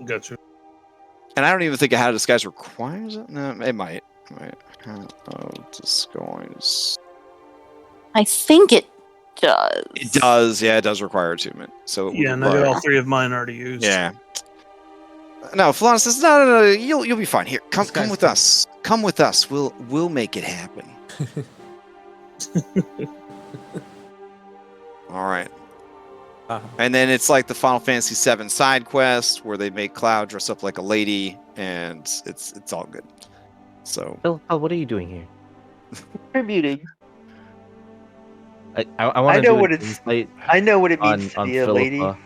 Gotcha. And I don't even think a hat of disguise requires it. No, it might. Hat of disguise. I think it does. It does, yeah, it does require attunement. So it would Yeah, and I got require- all 3 of mine already used. Yeah. No, Falana says, no, you'll be fine. Here, come This guy's with fine. us. Come with us. We'll make it happen. All right. And then it's like the Final Fantasy VII side quest where they make Cloud dress up like a lady, and it's all good. So Philippa, what are you doing here? Contributing. I want I to know do what an it's- insight I know what it on means to on be a lady. Philippa.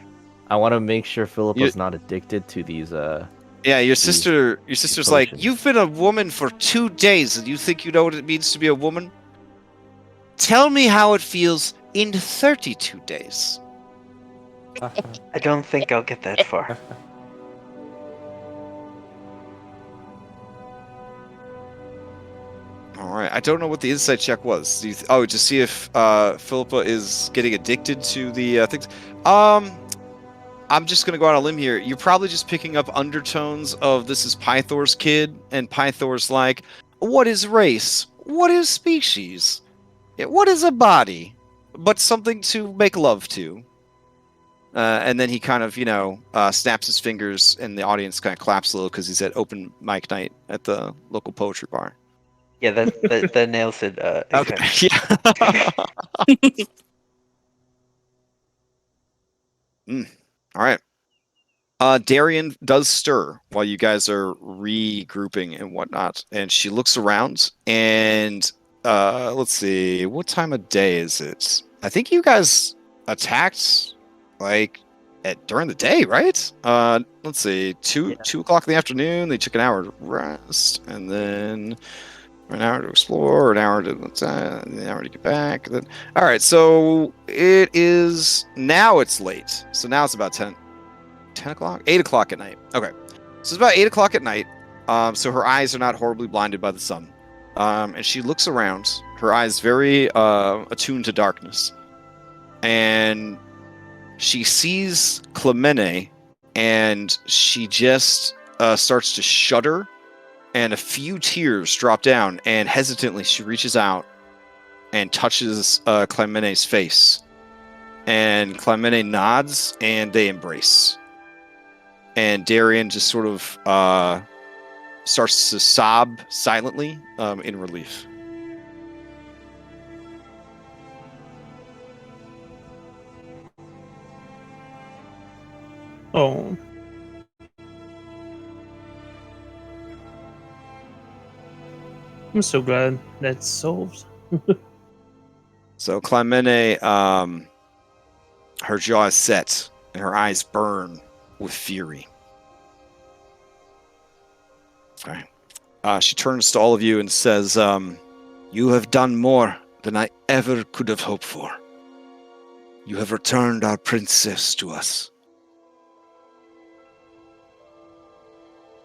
I want to make sure Philippa's not addicted to these. yeah, your sister's like, potions. you've been a woman for 2 days, and you think you know what it means to be a woman? Tell me how it feels in 32 days. I don't think I'll get that far. All right, I don't know what the insight check was. To see if Philippa is getting addicted to the things. I'm just gonna go out on a limb here. You're probably just picking up undertones of this is Pythor's kid, and Pythor's like, what is race? What is species? What is a body? But something to make love to. And then he kind of, snaps his fingers, and the audience kind of claps a little because he's at open mic night at the local poetry bar. Yeah, that nails it. Okay. Yeah. All right. Darien does stir while you guys are regrouping and whatnot, and she looks around and let's see, what time of day is it? I think you guys attacked like during the day, right? Let's see, 2 o'clock in the afternoon. They took an hour to rest, and then an hour to explore, an hour to get back. Then, all right, so it is now. It's late, so now it's about 10 10 o'clock? 8 o'clock at night. Okay. So it's about 8 o'clock at night. So her eyes are not horribly blinded by the sun. And she looks around, her eyes very attuned to darkness. And she sees Clemene, and she just starts to shudder, and a few tears drop down, and hesitantly she reaches out and touches Clemene's face. And Clemene nods, and they embrace. And Darien just sort of starts to sob silently in relief. Oh. I'm so glad that's solved. So Clemene, her jaw is set, and her eyes burn with fury. Okay. She turns to all of you and says, "You have done more than I ever could have hoped for. You have returned our princess to us.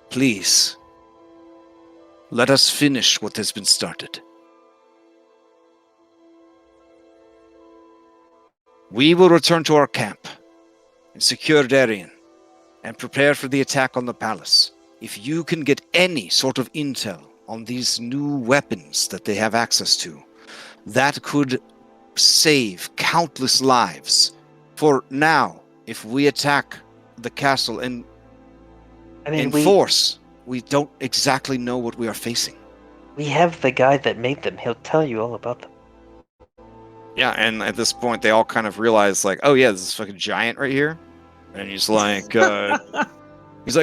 Please, let us finish what has been started. We will return to our camp and secure Darien and prepare for the attack on the palace. If you can get any sort of intel on these new weapons that they have access to, that could save countless lives. For now, if we attack the castle in force, we don't exactly know what we are facing." We have the guy that made them. He'll tell you all about them. Yeah, and at this point, they all kind of realize, like, oh yeah, this fucking giant right here. And he's like,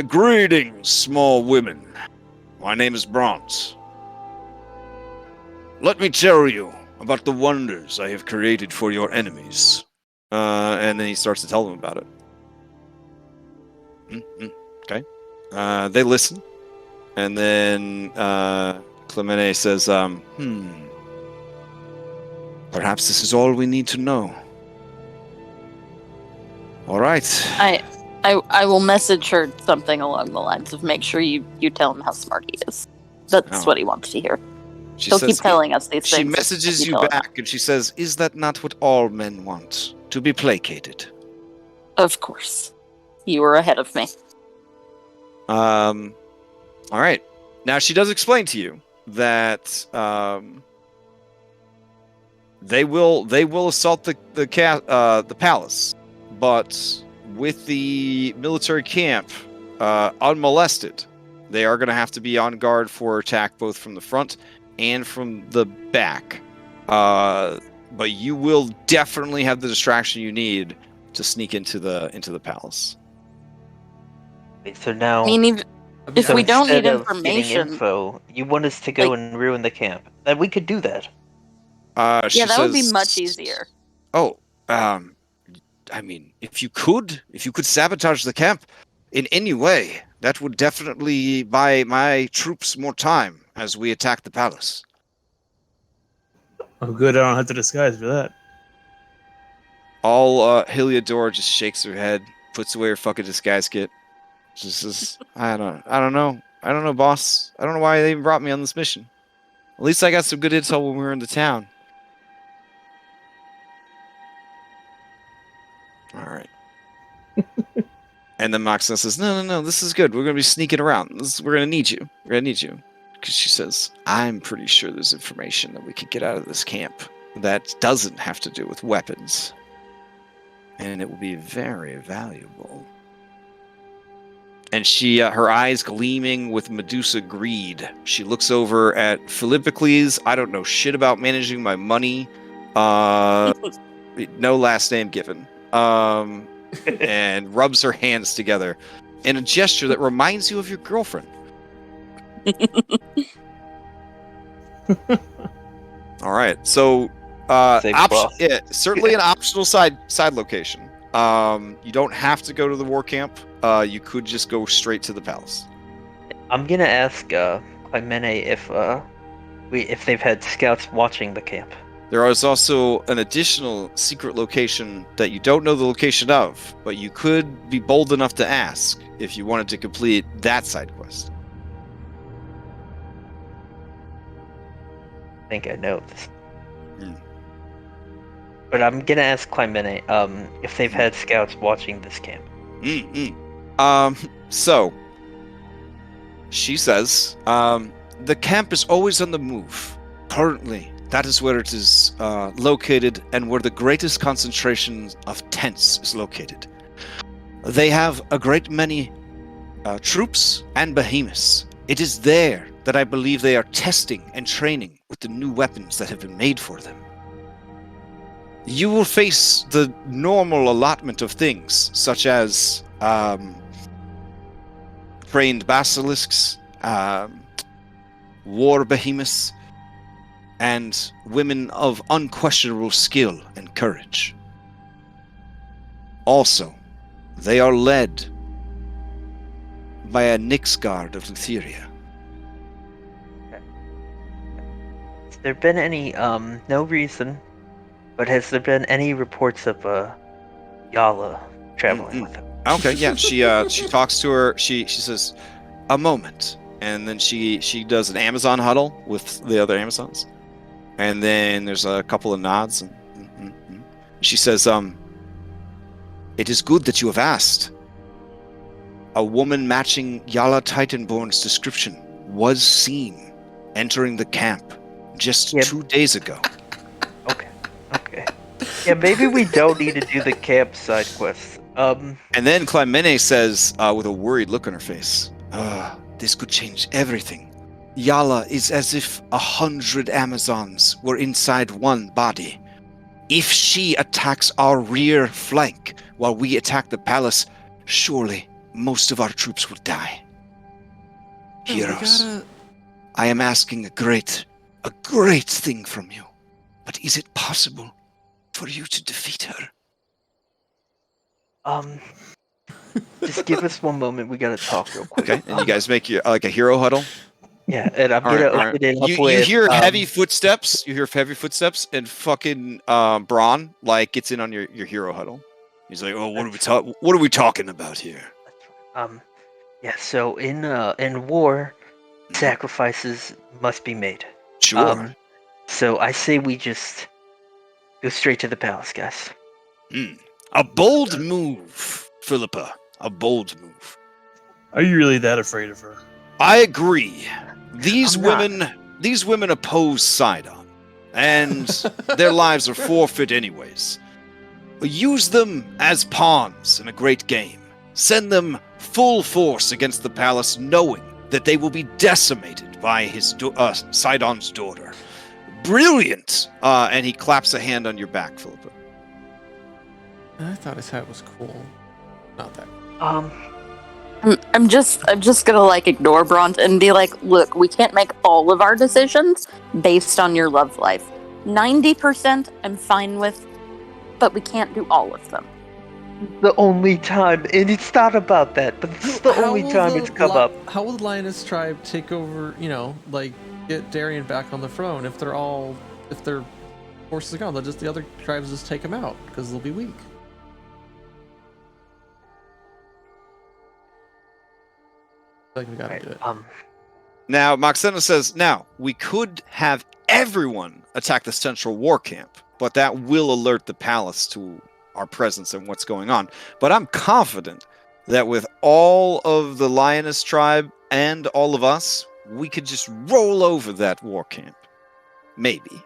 "Greetings, small women. My name is Bronze. Let me tell you about the wonders I have created for your enemies." And then he starts to tell them about it. Okay. They listen. And then Clemene says, "Perhaps this is all we need to know. All right." I will message her something along the lines of make sure you tell him how smart he is. That's what he wants to hear. He'll keep telling us these things. She messages you back, and she says, "Is that not what all men want? To be placated?" Of course. You were ahead of me. All right. Now she does explain to you that they will assault the palace, but with the military camp unmolested, they are going to have to be on guard for attack both from the front and from the back. But you will definitely have the distraction you need to sneak into the palace. Wait, so now, I mean, if we don't need instead of getting information, info, you want us to go and ruin the camp. Then we could do that. that would be much easier. Oh, I mean, if you could sabotage the camp in any way, that would definitely buy my troops more time as we attack the palace. Oh, good. I don't have to disguise for that. All Heliodora just shakes her head, puts away her fucking disguise kit. She says, I don't know, boss. I don't know why they even brought me on this mission. At least I got some good intel when we were in the town. All right. And then Moxna says, no, this is good. We're going to be sneaking around. We're going to need you. We're going to need you. Because she says, I'm pretty sure there's information that we could get out of this camp that doesn't have to do with weapons. And it will be very valuable. And she, her eyes gleaming with Medusa greed, she looks over at Philippocles. I don't know shit about managing my money. No last name given. And rubs her hands together in a gesture that reminds you of your girlfriend. All right, so certainly an optional side location. You don't have to go to the war camp. You could just go straight to the palace. I'm gonna ask Clemene if they've had scouts watching the camp. There is also an additional secret location that you don't know the location of, but you could be bold enough to ask if you wanted to complete that side quest. I think I know this. Hmm. But I'm gonna ask Clymene, if they've had scouts watching this camp. So she says, the camp is always on the move. Currently, that is where it is located and where the greatest concentration of tents is located. They have a great many troops and behemoths. It is there that I believe they are testing and training with the new weapons that have been made for them. You will face the normal allotment of things, such as trained basilisks, war behemoths, and women of unquestionable skill and courage. Also, they are led by a Nixguard of Lutheria. Has there been any, no reason, but has there been any reports of, Yala traveling with them? Okay, yeah, she talks to her, she says, a moment, and then she does an Amazon huddle with the other Amazons, and then there's a couple of nods, and she says, it is good that you have asked. A woman matching Yala Titanborn's description was seen entering the camp just 2 days ago. Okay. Yeah, maybe we don't need to do the camp side quests. And then Clymene says, with a worried look on her face, this could change everything. Yala is as if 100 Amazons were inside one body. If she attacks our rear flank while we attack the palace, surely most of our troops will die. Heroes, I am asking a great thing from you. But is it possible for you to defeat her? Just give us one moment. We gotta talk real quick. Okay, and you guys make your, like a hero huddle? Yeah, and I'm gonna open it up you with... hear heavy footsteps. You hear heavy footsteps, and fucking Braun like gets in on your hero huddle. He's like, "Oh, what are we talking about here?" Yeah. So in war, sacrifices must be made. Sure. So I say we just go straight to the palace, guys. A bold move, Philippa. A bold move. Are you really that afraid of her? I agree. These I'm women oppose Sidon, and their lives are forfeit anyways. Use them as pawns in a great game. Send them full force against the palace, knowing that they will be decimated by his Sidon's daughter. Brilliant! And he claps a hand on your back, Philippa. I thought his hat was cool. Not that. I'm just gonna like ignore Bront and be like, look, we can't make all of our decisions based on your love life. 90% I'm fine with, but we can't do all of them. The only time, and it's not about that, but this is the only time it's come up. How will the Lioness tribe take over, like, get Darien back on the throne if their forces are gone? The other tribes just take them out, because they'll be weak. I think we gotta do it. Now, Moxena says, we could have everyone attack the central war camp, but that will alert the palace to our presence and what's going on. But I'm confident that with all of the Lioness tribe and all of us, we could just roll over that war camp. Maybe.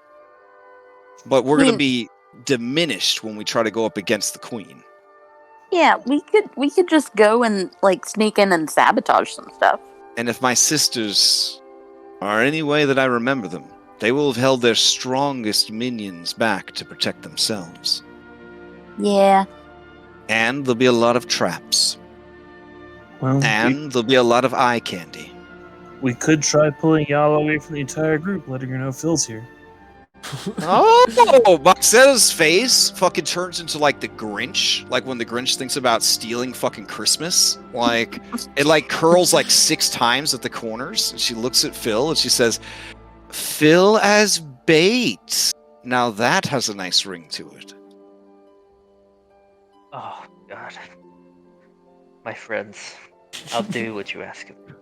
But we're going to be diminished when we try to go up against the queen. Yeah, we could just go and like sneak in and sabotage some stuff. And if my sisters are any way that I remember them, they will have held their strongest minions back to protect themselves. Yeah. And there'll be a lot of traps. Well, and there'll be a lot of eye candy. We could try pulling Yala away from the entire group, letting her know Phil's here. Oh, Moxetta's face fucking turns into like the Grinch, like when the Grinch thinks about stealing fucking Christmas. Like it like curls like 6 times at the corners. And she looks at Phil and she says, "Phil as bait." Now that has a nice ring to it. Oh, God. My friends, I'll do what you ask of me.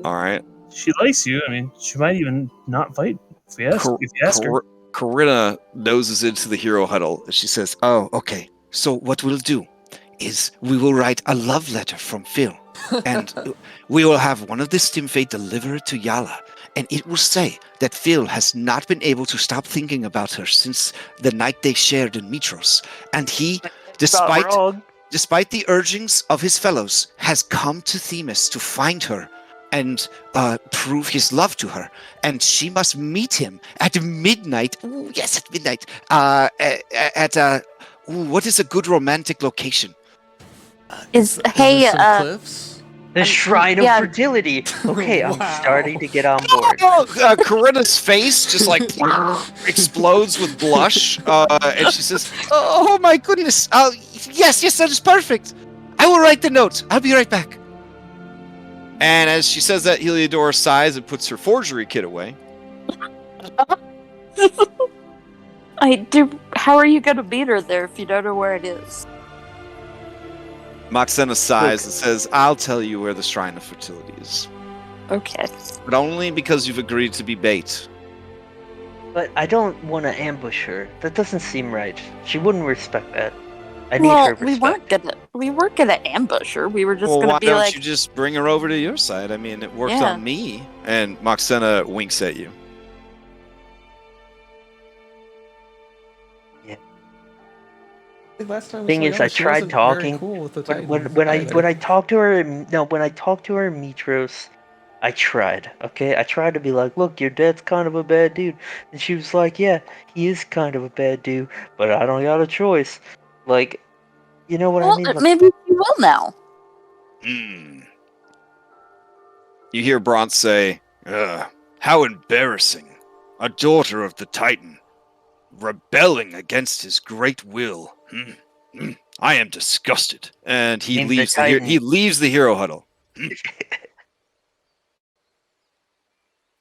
All right. She likes you. I mean, she might even not fight if you ask her. Corinna noses into the hero huddle and she says, Oh, okay. So what we'll do is we will write a love letter from Phil, and we will have one of the Stimfate deliver it to Yala, and it will say that Phil has not been able to stop thinking about her since the night they shared in Mitros, and he, despite the urgings of his fellows, has come to Themis to find her and prove his love to her, and she must meet him at midnight. Ooh, yes, at midnight. What is a good romantic location? Is there some cliffs? The Shrine of Fertility. Okay, I'm starting to get on board. Corinna's face just like explodes with blush, and she says, "Oh my goodness! Yes, that is perfect. I will write the note. I'll be right back." And as she says that, Heliodora sighs and puts her forgery kit away. How are you going to beat her there if you don't know where it is? Moxena sighs and says, "I'll tell you where the Shrine of Fertility is. Okay. But only because you've agreed to be bait." But I don't want to ambush her. That doesn't seem right. She wouldn't respect that. I need her respect. We weren't gonna ambush her. We were just Well, gonna why be don't like, you just bring her over to your side? I mean, it worked Yeah. on me. And Moxena winks at you. Last time Thing is, I tried talking. Cool with the When I talked to her, when I talked to her in Mitros, I tried. Okay, I tried to be like, look, your dad's kind of a bad dude, and she was like, yeah, he is kind of a bad dude, but I don't got a choice. Like, you know what I mean? Like, maybe she will now. You hear Bronze say, How embarrassing. A daughter of the Titan, rebelling against his great will. I am disgusted. and he Named the leaves Titan. he leaves the hero huddle.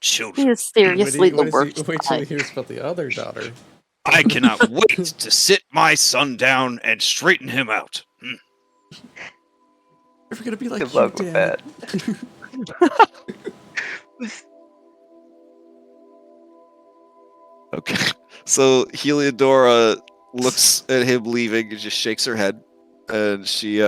Children, He is seriously the worst. Wait till he guy. hears about the other daughter. I cannot wait to sit my son down and straighten him out. We're gonna be like good you, luck with Dad. that. Okay. So Heliodora looks at him leaving and just shakes her head, and she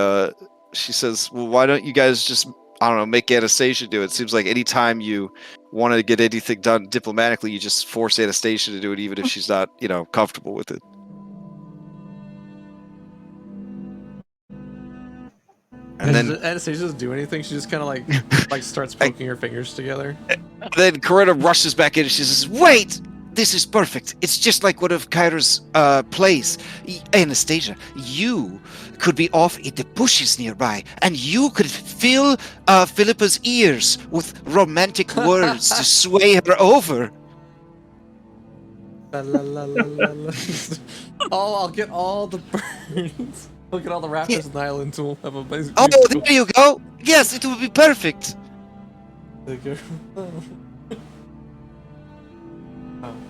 says, "Well, why don't you guys just, I don't know, make Anastasia do it? It seems like anytime you want to get anything done diplomatically, you just force Anastasia to do it, even if she's not, comfortable with it." And then Anastasia doesn't do anything. She just kind of like starts poking her fingers together. Corinna rushes back in and she says, "Wait! This is perfect. It's just like one of Kyra's plays. Anastasia, you could be off in the bushes nearby, and you could fill Philippa's ears with romantic words to sway her over." La, la, la, la, la, la. Oh, I'll get all the birds. I'll get all the raptors in the island, and we'll have a basic. Oh, there you go. Yes, it would be perfect.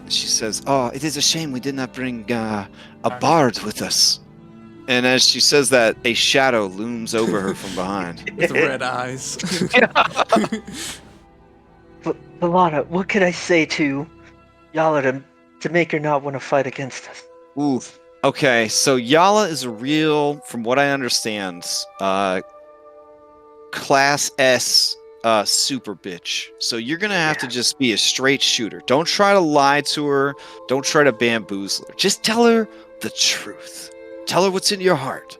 She says, "Oh, it is a shame we did not bring a bard with us." And as she says that, a shadow looms over her from behind. With red eyes. Valana, what could I say to Yala to make her not want to fight against us? Oof. Okay, so Yala is a real, from what I understand, Class S super bitch. So you're gonna have to just be a straight shooter. Don't try to lie to her. Don't try to bamboozle her. Just tell her the truth. Tell her what's in your heart.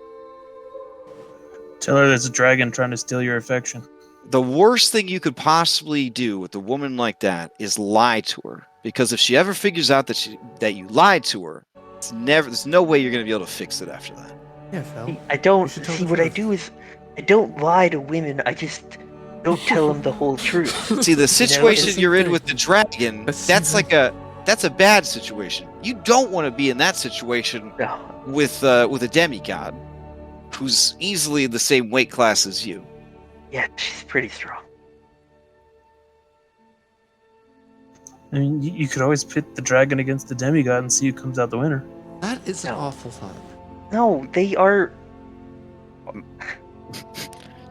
Tell her there's a dragon trying to steal your affection. The worst thing you could possibly do with a woman like that is lie to her. Because if she ever figures out that you lied to her, there's no way you're gonna be able to fix it after that. Yeah, Phil. I don't see what I do is I don't lie to women. I just don't tell them the whole truth. See, the situation it's the you're in thing. with the dragon, that's a bad situation. You don't want to be in that situation No. with a demigod who's easily the same weight class as you. Yeah, she's pretty strong. I mean, you could always pit the dragon against the demigod and see who comes out the winner. That is an No. awful thought. No, they are.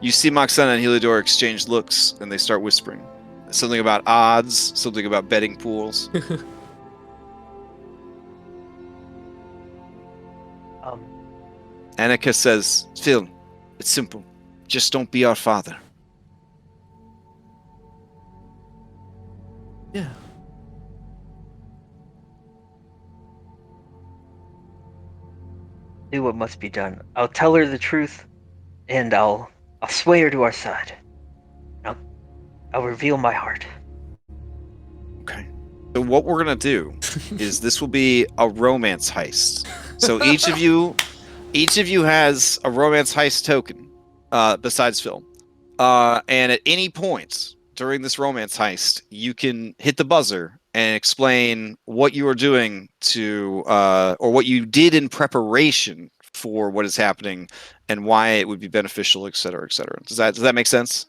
You see Moxena and Heliodor exchange looks, and they start whispering. Something about odds, something about betting pools. Annika says, Phil, it's simple. Just don't be our father. Yeah. Do what must be done. I'll tell her the truth, and I'll sway her to our side. I'll reveal my heart. Okay. So what we're gonna do is this will be a romance heist. So each of you has a romance heist token, besides Phil. And at any point during this romance heist, you can hit the buzzer and explain what you are doing to, or what you did in preparation for what is happening, and why it would be beneficial, et cetera, et cetera. Does that make sense?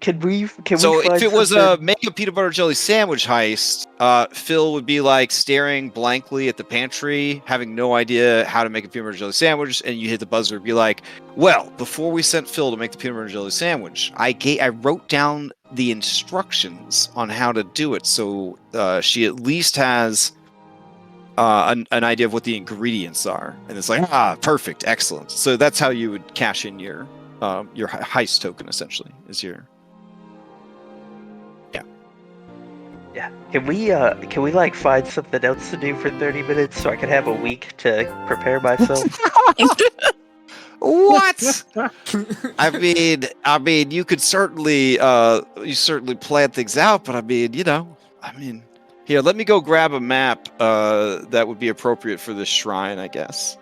Can we So find if it was something- a make a peanut butter jelly sandwich heist, Phil would be like staring blankly at the pantry, having no idea how to make a peanut butter jelly sandwich, and you hit the buzzer and be like, well, before we sent Phil to make the peanut butter jelly sandwich, I wrote down the instructions on how to do it, so she at least has an idea of what the ingredients are. And it's like, perfect, excellent. So that's how you would cash in your heist token, essentially, is your... Yeah. Can we like find something else to do for 30 minutes so I can have a week to prepare myself? What? I mean, you could certainly plan things out, but here, let me go grab a map that would be appropriate for this shrine, I guess.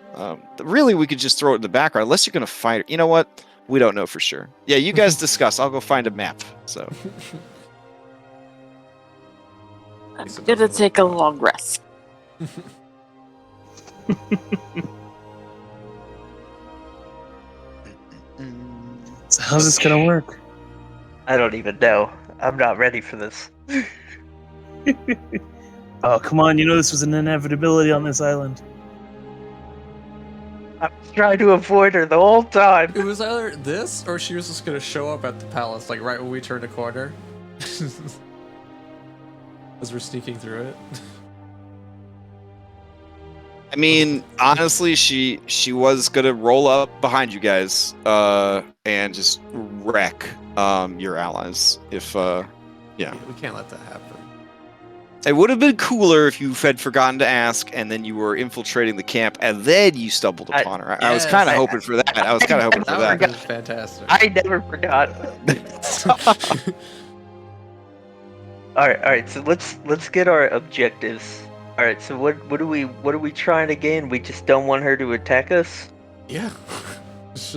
Really, we could just throw it in the background, unless you're going to fight it. You know what? We don't know for sure. Yeah, you guys discuss. I'll go find a map. So. I'm gonna take a long rest. So how's this gonna work? I don't even know. I'm not ready for this. Oh, come on, you know this was an inevitability on this island. I'm trying to avoid her the whole time. It was either this, or she was just gonna show up at the palace, like right when we turned a corner. As we're sneaking through it. I mean, honestly, she was gonna roll up behind you guys, and just wreck your allies. If yeah, We can't let that happen. it would have been cooler if you had forgotten to ask, and then you were infiltrating the camp, and then you stumbled upon her. I was Yes. kind of hoping for that. I was kind of hoping for That that. would be fantastic. I never forgot. All right. So let's get our objectives. All right. So what are we trying again? We just don't want her to attack us. Yeah. She's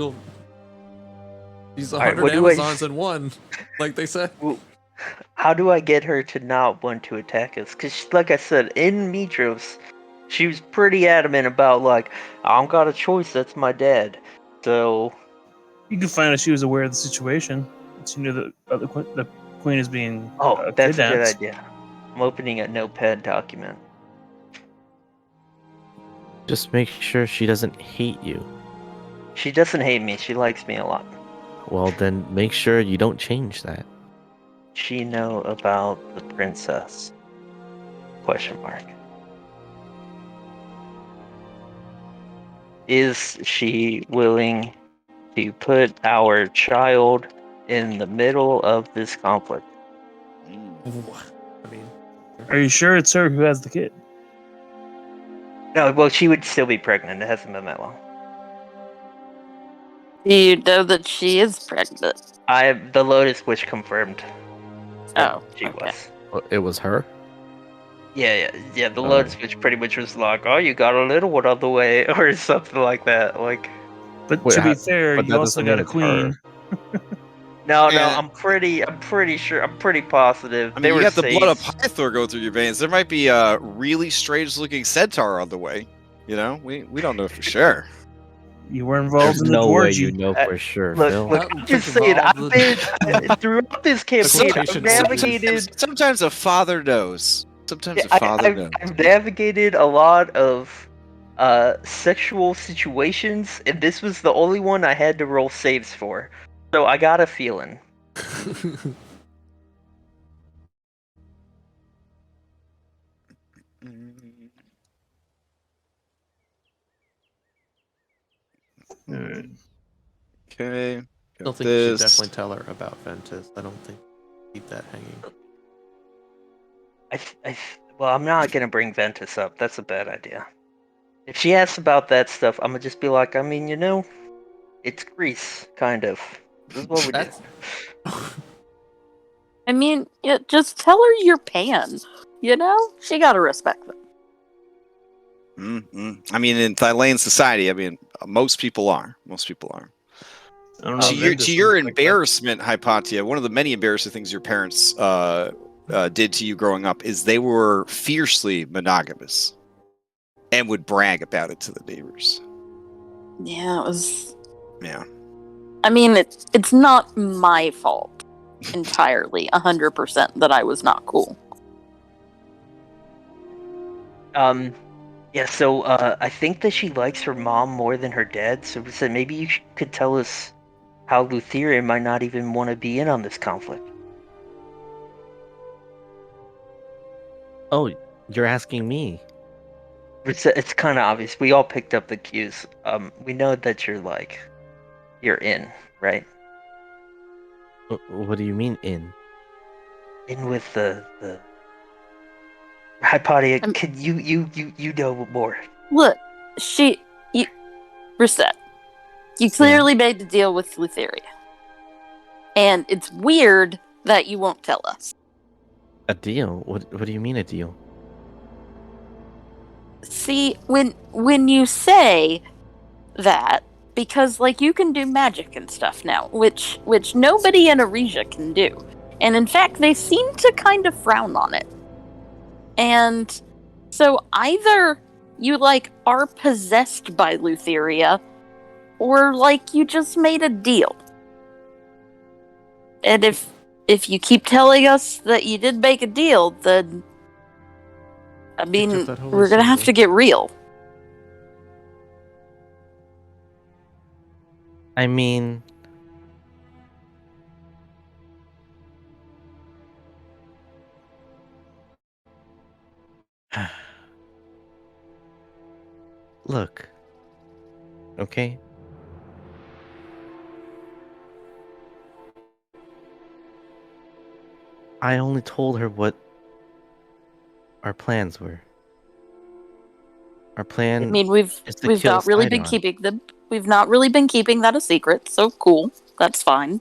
Alright, 100 what do I- Amazons in one, like they said. How do I get her to not want to attack us? Because, like I said, in Mitros, she was pretty adamant about, like, I don't got a choice, that's my dad. So, You can find out she was aware of the situation. She knew that the queen is being that's a good kidnapped. idea. I'm opening a notepad document. Just make sure she doesn't hate you. She doesn't hate me, she likes me a lot. Well, then make sure you don't change that. She know about the princess? Question mark. Is she willing to put our child in the middle of this conflict? I mean, Are you sure it's her who has the kid? No, well, she would still be pregnant. It hasn't been that long. Do you know that she is pregnant? The Lotus Witch confirmed. that Oh, she okay. was. It was her? Yeah. The Lotus Witch pretty much was like, "Oh, you got a little one on the way," or something like that. Like, But Wait, to be how- fair, but you that also doesn't got mean a it's queen. no, Yeah. I'm pretty sure, I'm pretty positive. I they mean, you were got the blood of safe. Pythor go through your veins. There might be a really strange-looking centaur on the way. You know, we don't know for sure. You were involved There's in the no way orgy. you know for sure, Look, Phil. look, I'm just saying. I've been throughout this campaign. I've quotation navigated. Sometimes a father knows. Sometimes a father knows. I've navigated a lot of sexual situations, and this was the only one I had to roll saves for. So I got a feeling. Alright. Okay. I got don't think you should this. definitely tell her about Ventus. I don't think keep that hanging. Well, I'm not gonna bring Ventus up. That's a bad idea. If she asks about that stuff, I'm gonna just be like, I mean, it's Greece, kind of. This is what we do. That's I mean, just tell her you're Pan. She gotta respect them. I mean, in Thylean society, most people are. Most people are. I don't know. To Ventus your looks like that. embarrassment, Hypatia, one of the many embarrassing things your parents did to you growing up is they were fiercely monogamous and would brag about it to the neighbors. Yeah, it was. Yeah. I mean, it's not my fault entirely, 100% that I was not cool. Yeah, so I think that she likes her mom more than her dad, so we said maybe you could tell us how Lutheria might not even want to be in on this conflict. Oh, you're asking me. It's kind of obvious. We all picked up the cues. We know that you're in, right? What do you mean in? In with the Hypatia. I'm- Can you know more? Look, Reset. You clearly made the deal with Lutheria. And it's weird that you won't tell us. A deal? What do you mean a deal? See, when you say that, because you can do magic and stuff now, which nobody in Aresia can do. And in fact, they seem to kind of frown on it. And so either you are possessed by Lutheria, or you just made a deal. And if you keep telling us that you did make a deal, then I mean, that holy we're gonna have symbol. to get real. I mean, look, okay? I only told her what our plans were. Our plan I mean, we've is to kill not really been Sidon. we've not really been keeping that a secret. So cool, that's fine.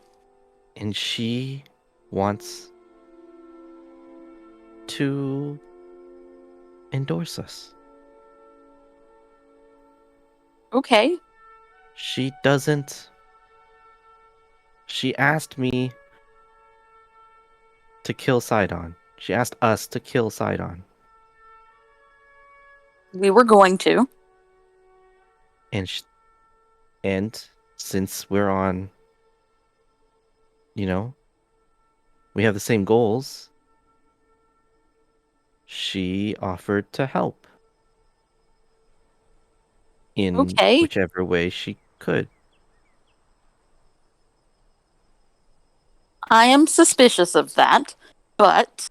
And she wants to endorse us. Okay, She doesn't. She asked me to kill Sidon. She asked us to kill Sidon. we were going to. And since we're on, we have the same goals, she offered to help in Okay. whichever way she could. I am suspicious of that, but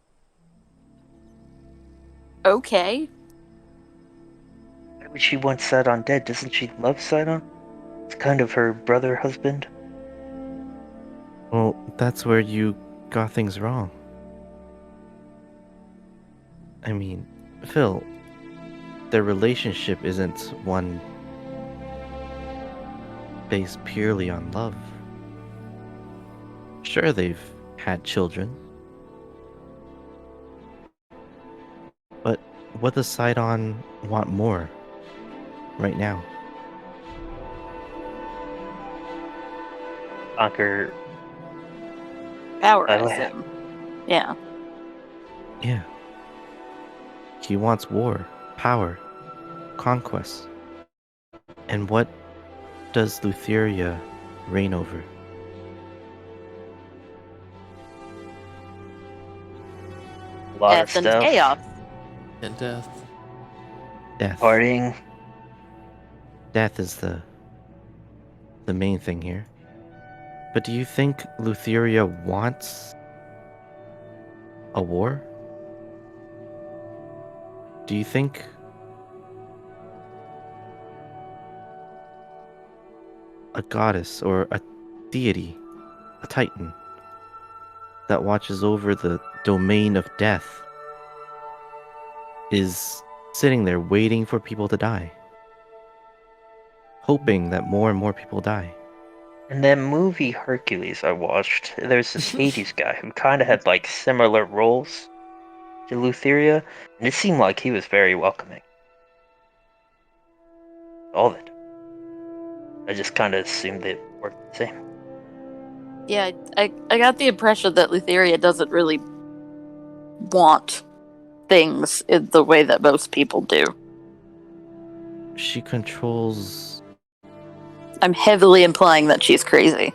okay. Why would she want Sidon dead? Doesn't she love Sidon? It's kind of her brother husband. Well, that's where you got things wrong. I mean, Phil, their relationship isn't one based purely on love. Sure, they've had children. But what does Sidon want more right now? Conquer. Power, I Thylea. assume. Yeah. Yeah. He wants war, power, conquest. And what does Lutheria reign over? A lot of Death and stuff. chaos. And death. Death. Partying. Death is the main thing here. But do you think Lutheria wants a war? Do you think a goddess or a deity, a titan, that watches over the domain of death is sitting there waiting for people to die? Hoping that more and more people die? In that movie Hercules I watched, there's this Hades guy who kind of had like similar roles to Lutheria, and it seemed like he was very welcoming. All of it. I just kind of assumed they worked the same. Yeah, I got the impression that Lutheria doesn't really want things in the way that most people do. She controls... I'm heavily implying that she's crazy.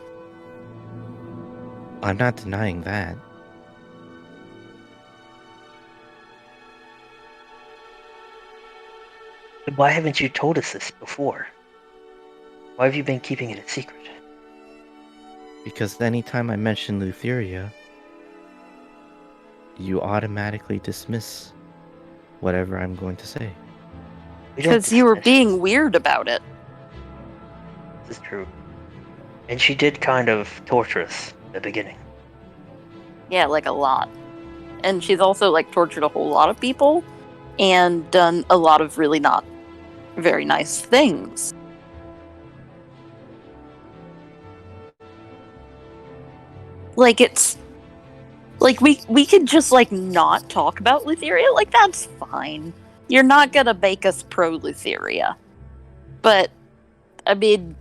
I'm not denying that. Why haven't you told us this before? Why have you been keeping it a secret? Because anytime I mention Lutheria, you automatically dismiss whatever I'm going to say. Because you were being weird about it. This is true. And she did kind of torture us in the beginning. Yeah, like a lot. And she's also like tortured a whole lot of people and done a lot of really not very nice things. Like it's like we could just like not talk about Lutheria, like that's fine. You're not gonna make us pro Lutheria. But I mean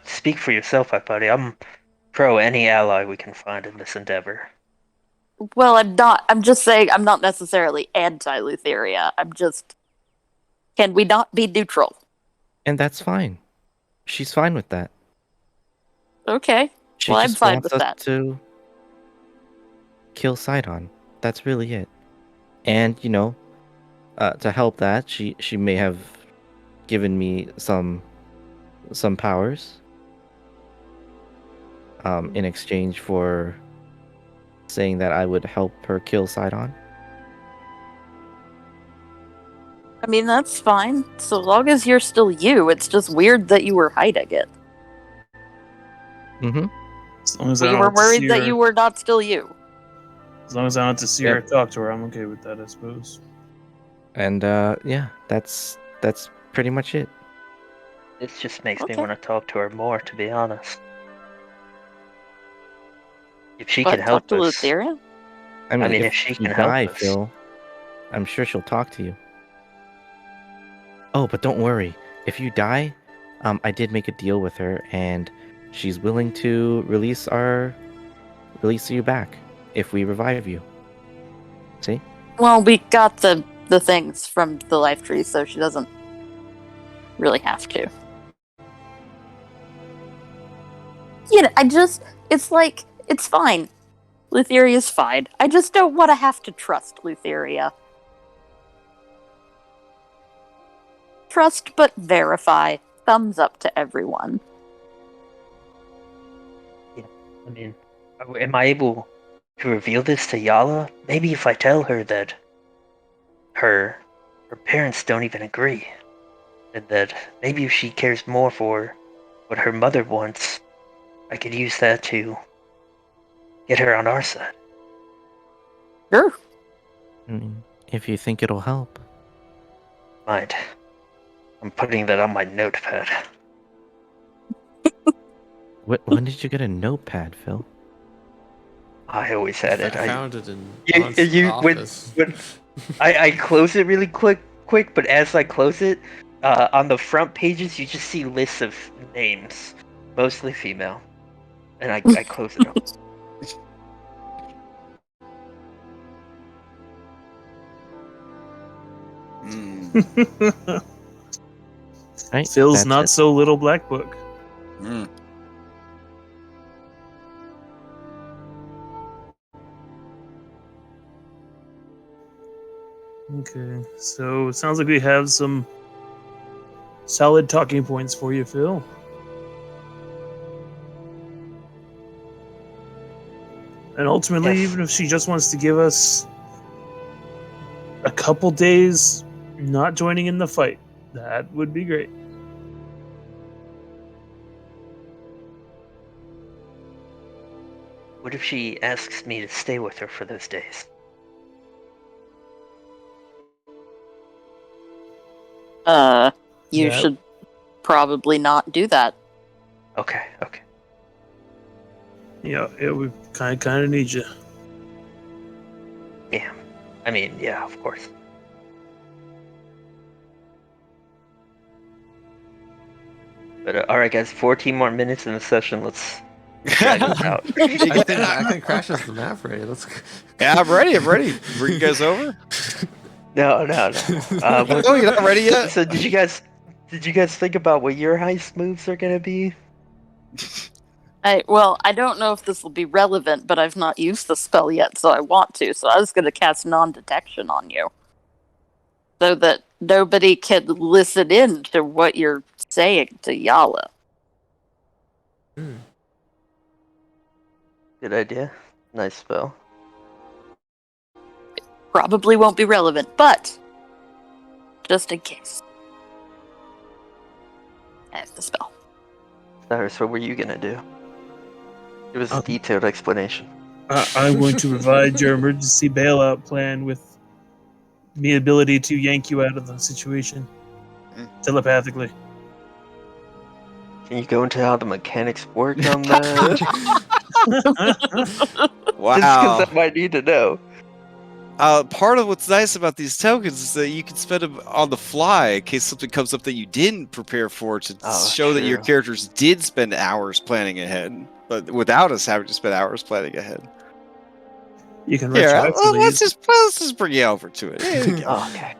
speak for yourself, my buddy. I'm pro any ally we can find in this endeavor. Well, I'm just saying I'm not necessarily anti Lutheria. I'm just, can we not be neutral? And that's fine. She's fine with that. Okay. She well, I'm just fine wants with us that. to kill Sidon. That's really it. And, you know, to help that, she may have given me some powers in exchange for saying that I would help her kill Sidon. I mean, that's fine. So long as you're still you. It's just weird that you were hiding it. Mm-hmm. As long as We were worried that you were not still you. As long as I don't have to see her or talk to her, I'm okay with that, I suppose. And yeah, that's pretty much it. This just makes me want to talk to her more, to be honest. If she can help talk to us. Lutheria? I mean, if she you can die, help us. Phil, I'm sure she'll talk to you. Oh, but don't worry. If you die, I did make a deal with her, and she's willing to release you back if we revive you. See? Well, we got the things from the life tree, so she doesn't really have to. You know, it's like, it's fine. Lutheria's fine. I just don't want to have to trust Lutheria. Trust but verify. Thumbs up to everyone. Yeah, I mean, am I able to reveal this to Yala? Maybe if I tell her that her parents don't even agree, and that maybe if she cares more for what her mother wants, I could use that to get her on our side. Sure. If you think it'll help. Mind. I'm putting that on my notepad. When did you get a notepad, Phil? I always had it. I found it in you office. When I close it really quick, but as I close it, on the front pages you just see lists of names, mostly female, and I close it up. Right? Phil's not so little black book. Okay, so it sounds like we have some solid talking points for you, Phil. And ultimately, Yes. even if she just wants to give us a couple days not joining in the fight, that would be great. What if she asks me to stay with her for those days? You Yeah. should probably not do that. Okay. Yeah, we kind of need you. Yeah. I mean, yeah, of course. But all right, guys, 14 more minutes in the session. Let's drag this out. I think Crash is the map ready. Let's. Yeah, I'm ready. Bring you guys over. No. Oh, you're not ready yet? So did you guys think about what your heist moves are gonna be? I don't know if this will be relevant, but I've not used the spell yet, so I want to. So I was going to cast non-detection on you, so that nobody can listen in to what you're saying to Yala. Good idea. Nice spell. Probably won't be relevant, but just in case. I have the spell. Cyrus, what were you gonna do? It was a Um, detailed explanation. I'm going to provide your emergency bailout plan with the ability to yank you out of the situation telepathically. Can you go into how the mechanics work on that? Wow. Just because I might need to know. Part of what's nice about these tokens is that you can spend them on the fly in case something comes up that you didn't prepare for to show that your True. characters did spend hours planning ahead, but without us having to spend hours planning ahead. You can Here, retroactively let's use just bring you over to it. Here you go. Oh, okay.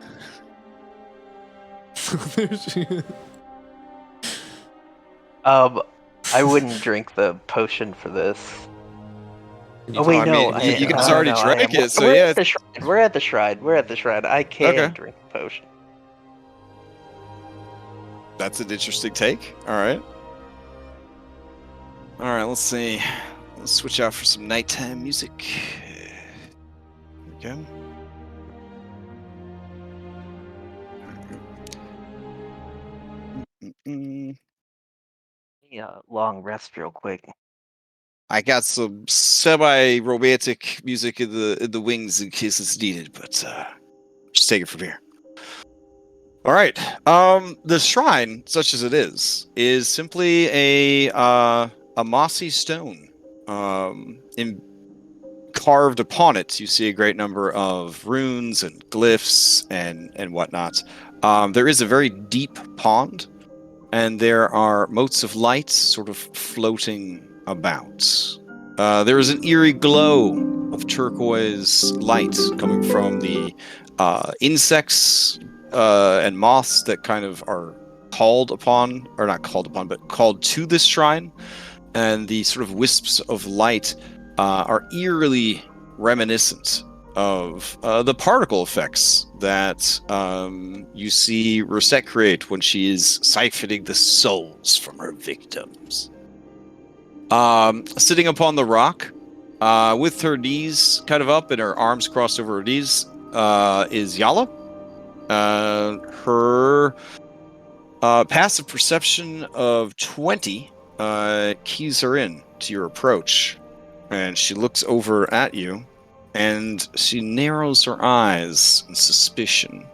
I wouldn't drink the potion for this. Oh wait, I no. mean, you guys already I drank am. it, so We're yeah. at the shrine. We're at the shrine. I can Okay. drink the potion. That's an interesting take. All right, let's see. Let's switch out for some nighttime music. Here we go. Yeah, long rest real quick. I got some semi-romantic music in the wings in case it's needed, but just take it from here. All right. The shrine, such as it is simply a mossy stone. Carved upon it, you see a great number of runes and glyphs and whatnot. There is a very deep pond, and there are motes of light sort of floating about. There is an eerie glow of turquoise light coming from the insects and moths that kind of are called upon, or not called upon, but called to this shrine. And the sort of wisps of light are eerily reminiscent of the particle effects that you see Rosette create when she is siphoning the souls from her victims. Sitting upon the rock, with her knees kind of up and her arms crossed over her knees, is Yala. Her passive perception of 20 keys her in to your approach. And she looks over at you, and she narrows her eyes in suspicion.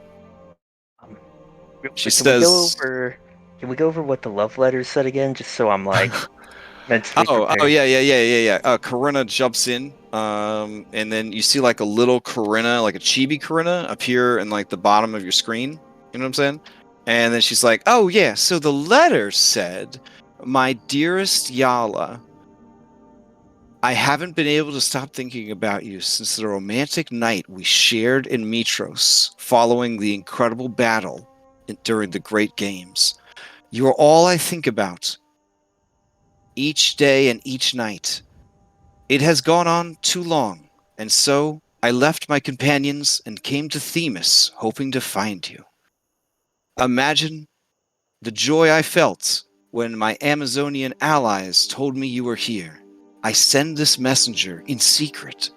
She says, Can we go over what the love letter said again, just so I'm like mentally prepared? Oh, yeah. Corinna jumps in, and then you see like a little Corinna, like a chibi Corinna, appear in like the bottom of your screen. You know what I'm saying? And then she's like, "Oh yeah, so the letter said, my dearest Yala, I haven't been able to stop thinking about you since the romantic night we shared in Mitros following the incredible battle during the Great Games. You are all I think about, each day and each night. It has gone on too long, and so I left my companions and came to Themis, hoping to find you. Imagine the joy I felt when my Amazonian allies told me you were here. I send this messenger in secret,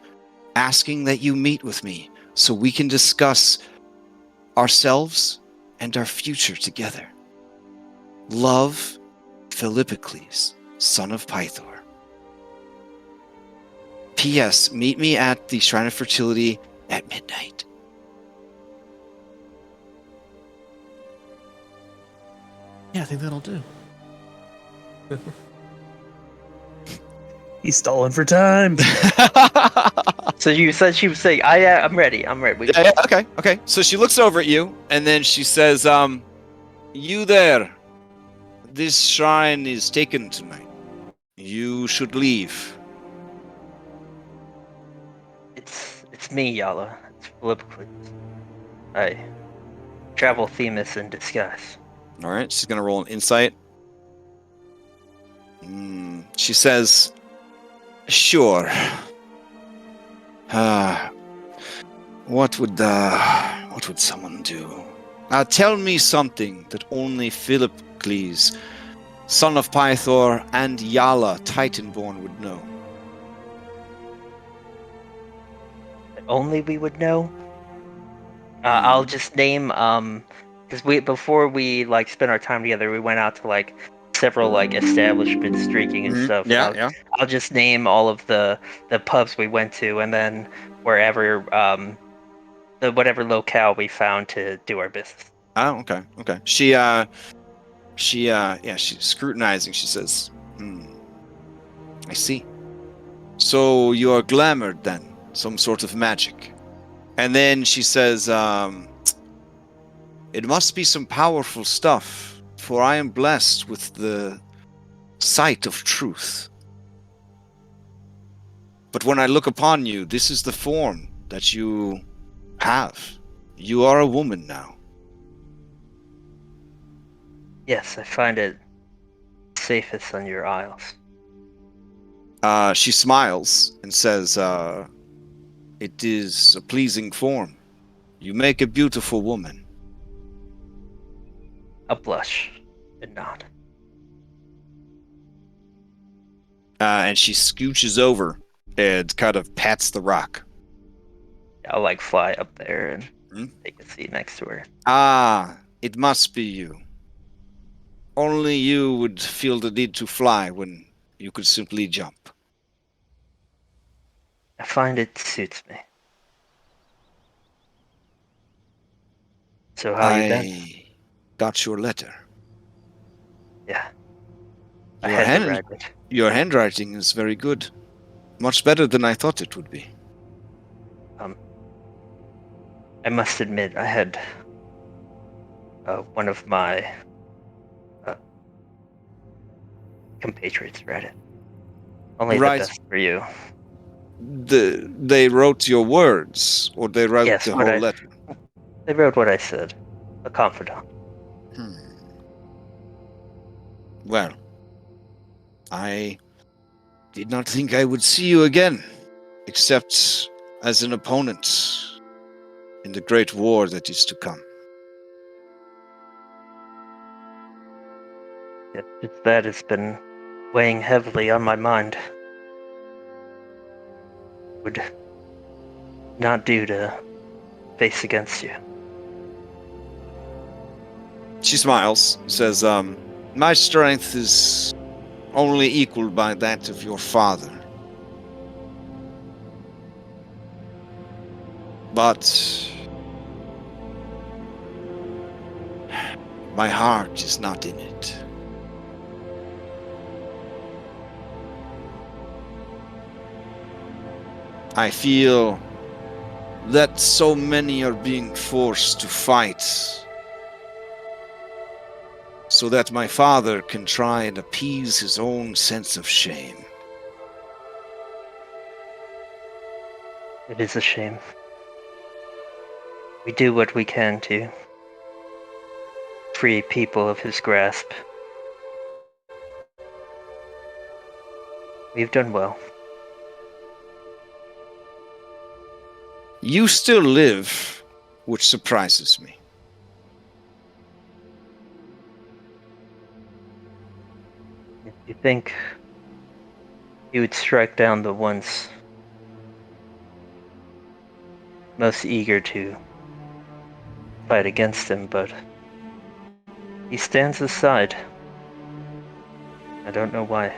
asking that you meet with me so we can discuss ourselves and our future together. Love, Philippocles, son of Pythor. P.S. Meet me at the Shrine of Fertility at midnight. Yeah, I think that'll do. He's stalling for time. So you said she was saying, I'm ready. I'm ready. We- Yeah, okay. So she looks over at you, and then she says, you there. This shrine is taken tonight. You should leave. It's me, Yala. It's Philippocles. I travel Themis in disguise. All right, she's going to roll an insight. She says, sure. What would someone do? Tell me something that only Philippocles, son of Pythor, and Yala, Titanborn, would know. That only we would know. I'll just name because before we like spent our time together, we went out to like several like establishments drinking and stuff. Yeah. I'll just name all of the pubs we went to, and then wherever the whatever locale we found to do our business. Oh, okay. She's scrutinizing. She says, I see. So you are glamored then, some sort of magic. And then she says, it must be some powerful stuff, for I am blessed with the sight of truth. But when I look upon you, this is the form that you have. You are a woman now. Yes, I find it safest on your isles. She smiles and says, it is a pleasing form. You make a beautiful woman. A blush and nod. And she scooches over and kind of pats the rock. I'll like fly up there and take a seat next to her. Ah, it must be you. Only you would feel the need to fly when you could simply jump. I find it suits me. So how you been? I got your letter. Yeah. I had to write it. Your handwriting is very good. Much better than I thought it would be. I must admit, I had one of my compatriots read it. Only Right. the best for you. They wrote your words, or they wrote Yes, the what whole I- letter? They wrote what I said. A confidant. Well, I did not think I would see you again, except as an opponent in the great war that is to come. It's that has been weighing heavily on my mind. Would not do to face against you. She smiles, says, my strength is only equaled by that of your father. But my heart is not in it. I feel that so many are being forced to fight so that my father can try and appease his own sense of shame. It is a shame. We do what we can to free people of his grasp. We've done well. You still live, which surprises me. You think he would strike down the ones most eager to fight against him, but he stands aside. I don't know why.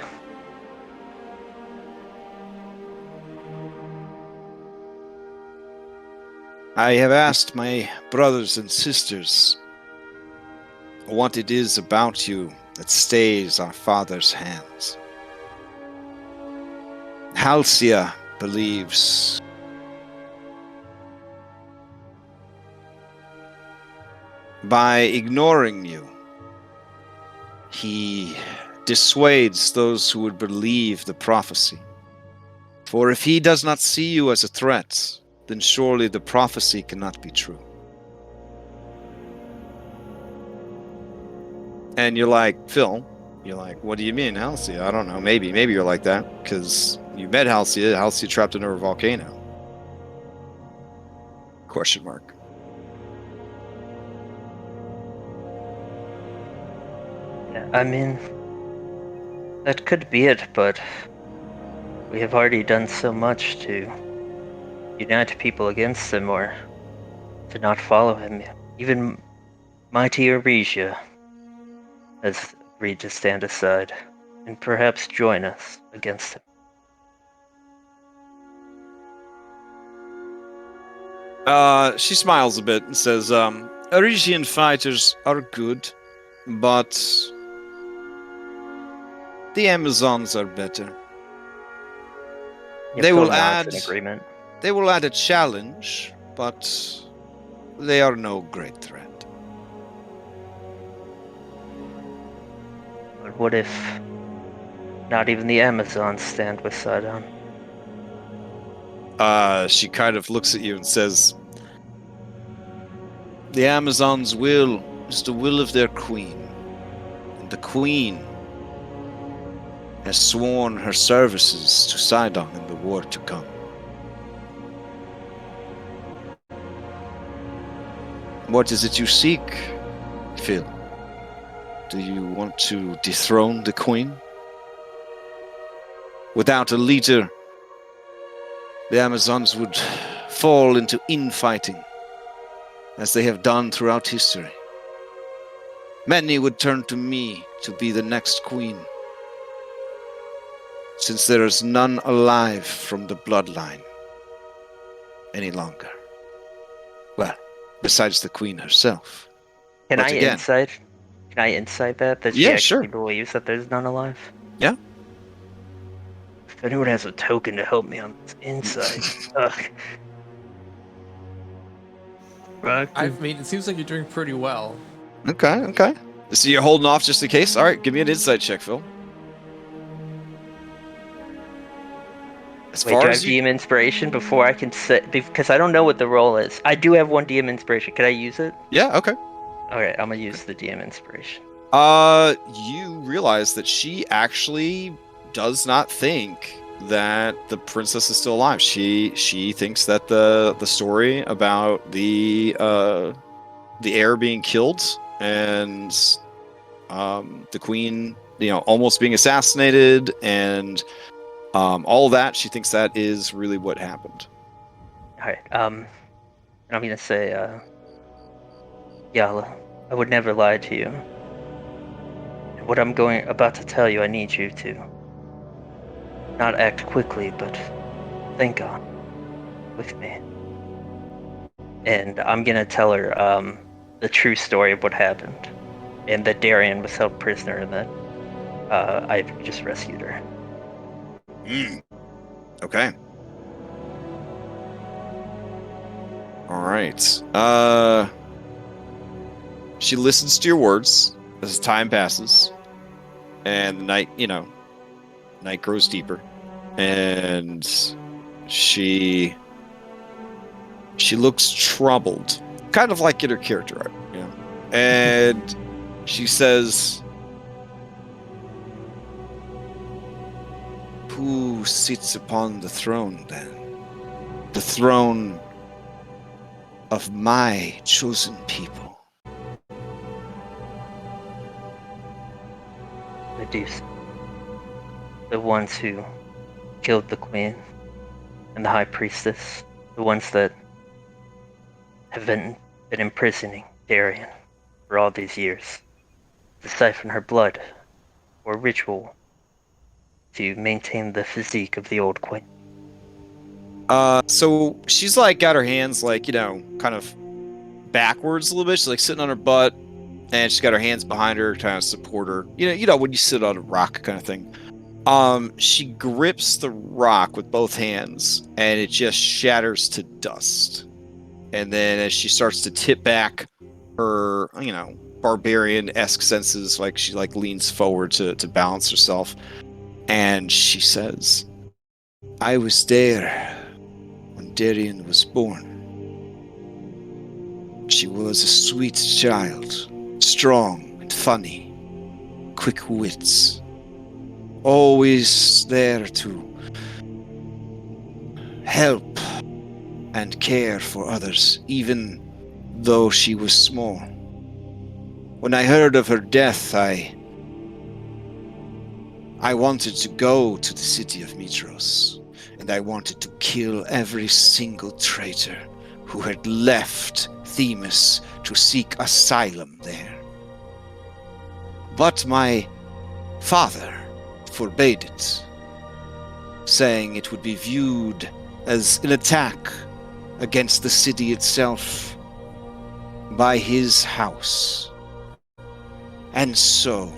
I have asked my brothers and sisters what it is about you that stays our father's hands. Halcyon believes by ignoring you, he dissuades those who would believe the prophecy. For if he does not see you as a threat, then surely the prophecy cannot be true. And you're like, Phil, you're like, what do you mean, Halcyon? I don't know, maybe you're like that, because you met Halcyon trapped under a volcano. Question mark. Yeah, I mean, that could be it, but we have already done so much to unite people against him or to not follow him. Even mighty Orysia has agreed to stand aside and perhaps join us against him. She smiles a bit and says, Orisian fighters are good, but the Amazons are better. Yeah, They Phil will nods add in agreement. They will add a challenge, but they are no great threat. But what if not even the Amazons stand with Sidon? She kind of looks at you and says, the Amazons' will is the will of their queen, and the queen has sworn her services to Sidon in the war to come. What is it you seek, Phil? Do you want to dethrone the queen? Without a leader, the Amazons would fall into infighting, as they have done throughout history. Many would turn to me to be the next queen, since there is none alive from the bloodline any longer. Well, besides the queen herself. Can But I again- insight? Can I insight that she Yeah, actually sure. believes that there's none alive? Yeah. If anyone has a token to help me on this insight, ugh. Back. I mean, it seems like you're doing pretty well. Okay. So you're holding off just in case? Alright, give me an insight check, Phil. As Wait, far do I as have you... DM inspiration before I can set? Because I don't know what the role is. I do have one DM inspiration. Can I use it? Yeah, okay. Alright, I'm gonna use the DM inspiration. You realize that she actually does not think that the princess is still alive. She thinks that the story about the heir being killed and the queen, almost being assassinated and all that, she thinks that is really what happened. Alright, I'm gonna say, Yala, I would never lie to you. And what I'm about to tell you, I need you to not act quickly, but think on with me. And I'm gonna tell her the true story of what happened, and that Darien was held prisoner, and that I just rescued her. Okay. All right. She listens to your words as time passes, and the night grows deeper, and she looks troubled, kind of like in her character art, and she says, "Who sits upon the throne then? The throne of my chosen people. Medusa. The ones who killed the queen and the high priestess. The ones that have been imprisoning Darien for all these years. To siphon her blood or ritual to maintain the physique of the old queen. So she's like got her hands like, kind of backwards a little bit. She's like sitting on her butt, and she's got her hands behind her, trying to support her. When you sit on a rock kind of thing. She grips the rock with both hands, and it just shatters to dust. And then as she starts to tip back her, barbarian-esque senses, like she like leans forward to balance herself, and she says, I was there when Darien was born. She was a sweet child, strong and funny, quick wits, always there to help and care for others, even though she was small. When I heard of her death, I wanted to go to the city of Mitros, and I wanted to kill every single traitor who had left Themis to seek asylum there. But my father forbade it, saying it would be viewed as an attack against the city itself by his house. And so,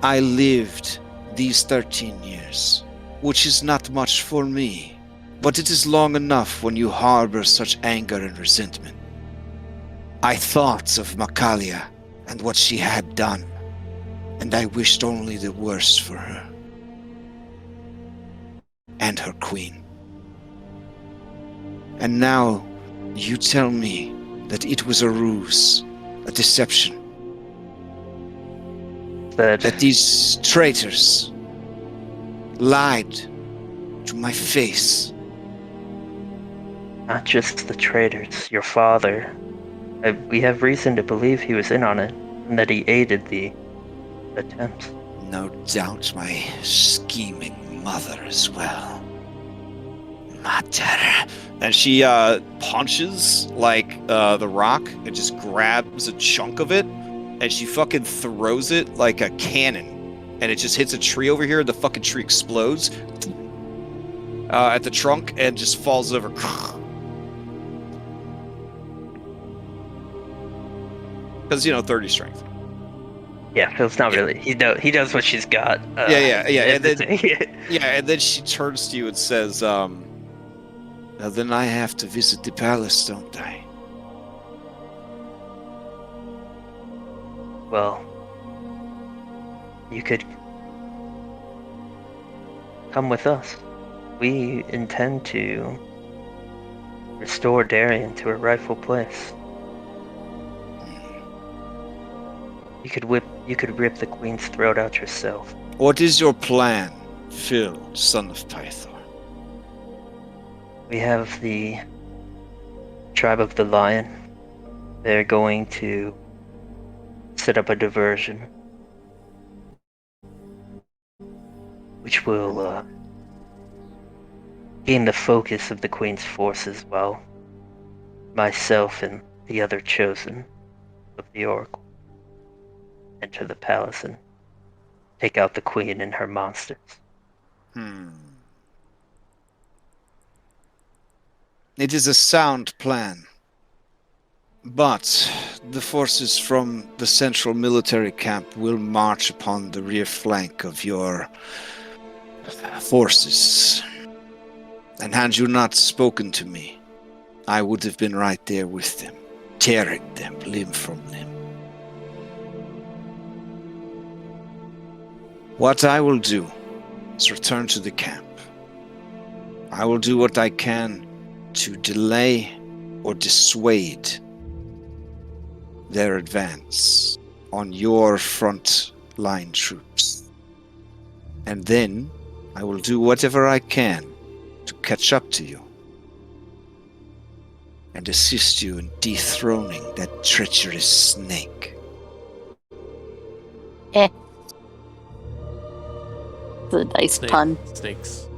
I lived these 13 years, which is not much for me, but it is long enough when you harbor such anger and resentment. I thought of Macalia and what she had done, and I wished only the worst for her. And her queen. And now, you tell me that it was a ruse, a deception. That these traitors lied to my face. Not just the traitors, your father. We have reason to believe he was in on it, and that he aided the attempt. No doubt my scheming mother as well. Mater. And she punches like the rock and just grabs a chunk of it, and she fucking throws it like a cannon, and it just hits a tree over here, and the fucking tree explodes at the trunk and just falls over. Because 30 strength. Yeah, it's not really. He knows what she's got. Yeah. And then she turns to you and says, "Now then, I have to visit the palace, don't I?" Well, you could come with us. We intend to restore Darien to her rightful place. You could rip the queen's throat out yourself. What is your plan, Phil, son of Python? We have the tribe of the Lion. They're going to set up a diversion, which will gain the focus of the queen's forces, while myself and the other chosen of the Oracle enter the palace and take out the queen and her monsters. It is a sound plan. But the forces from the central military camp will march upon the rear flank of your forces. And had you not spoken to me, I would have been right there with them, tearing them limb from limb. What I will do is return to the camp. I will do what I can to delay or dissuade their advance on your front line troops. And then I will do whatever I can to catch up to you and assist you in dethroning that treacherous snake. The dice pun. Snakes.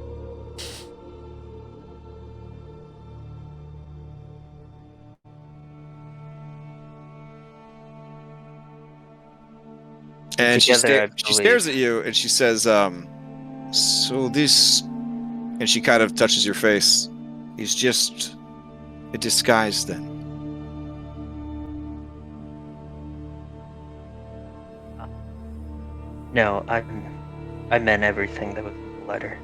And Together, I she believe. stares at you and she says, so this, and she kind of touches your face, is just a disguise then? No, I meant everything that was in the letter.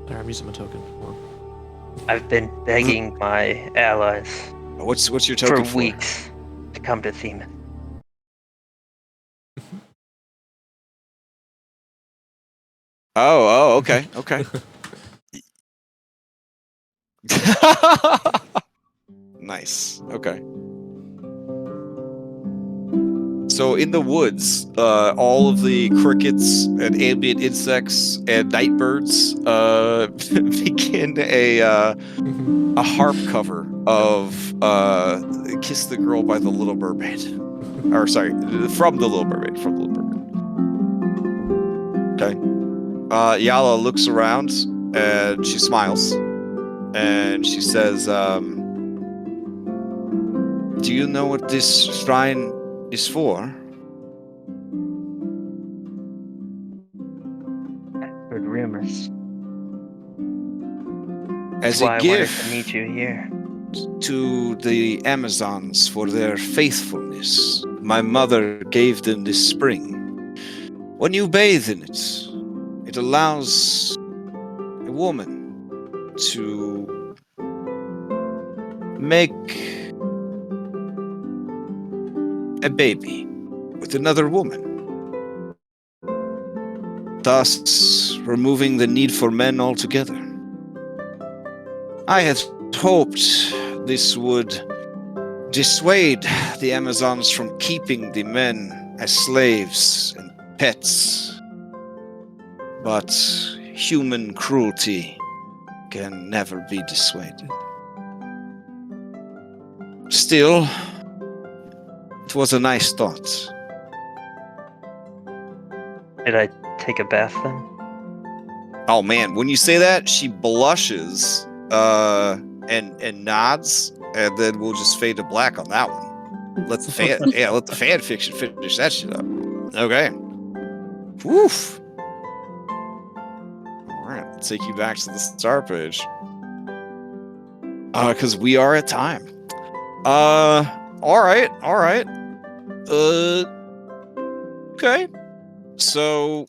There, I'm using my token. I've been begging my allies What's your for token for? weeks to come to Thema. Oh, okay, okay. Nice. Okay. So in the woods, all of the crickets and ambient insects and night birds begin a harp cover of "Kiss the Girl" by the Little Mermaid. Or sorry, from the Little Mermaid. From the Little Mermaid. Okay. Yala looks around and she smiles and she says, "Do you know what this shrine is for?" Heard rumors. As That's why a I wanted gift to meet you here. to the Amazons for their faithfulness. My mother gave them this spring. When you bathe in it, it allows a woman to make a baby with another woman, thus removing the need for men altogether. I had hoped this would dissuade the Amazons from keeping the men as slaves and pets, but human cruelty can never be dissuaded. Still, it was a nice thought. Did I take a bath then? Oh man, when you say that, she blushes and nods, and then we'll just fade to black on that one. Let the fan fiction finish that shit up. Okay. Woof. All right, I'll take you back to the start page. Because we are at time. All right. Okay. So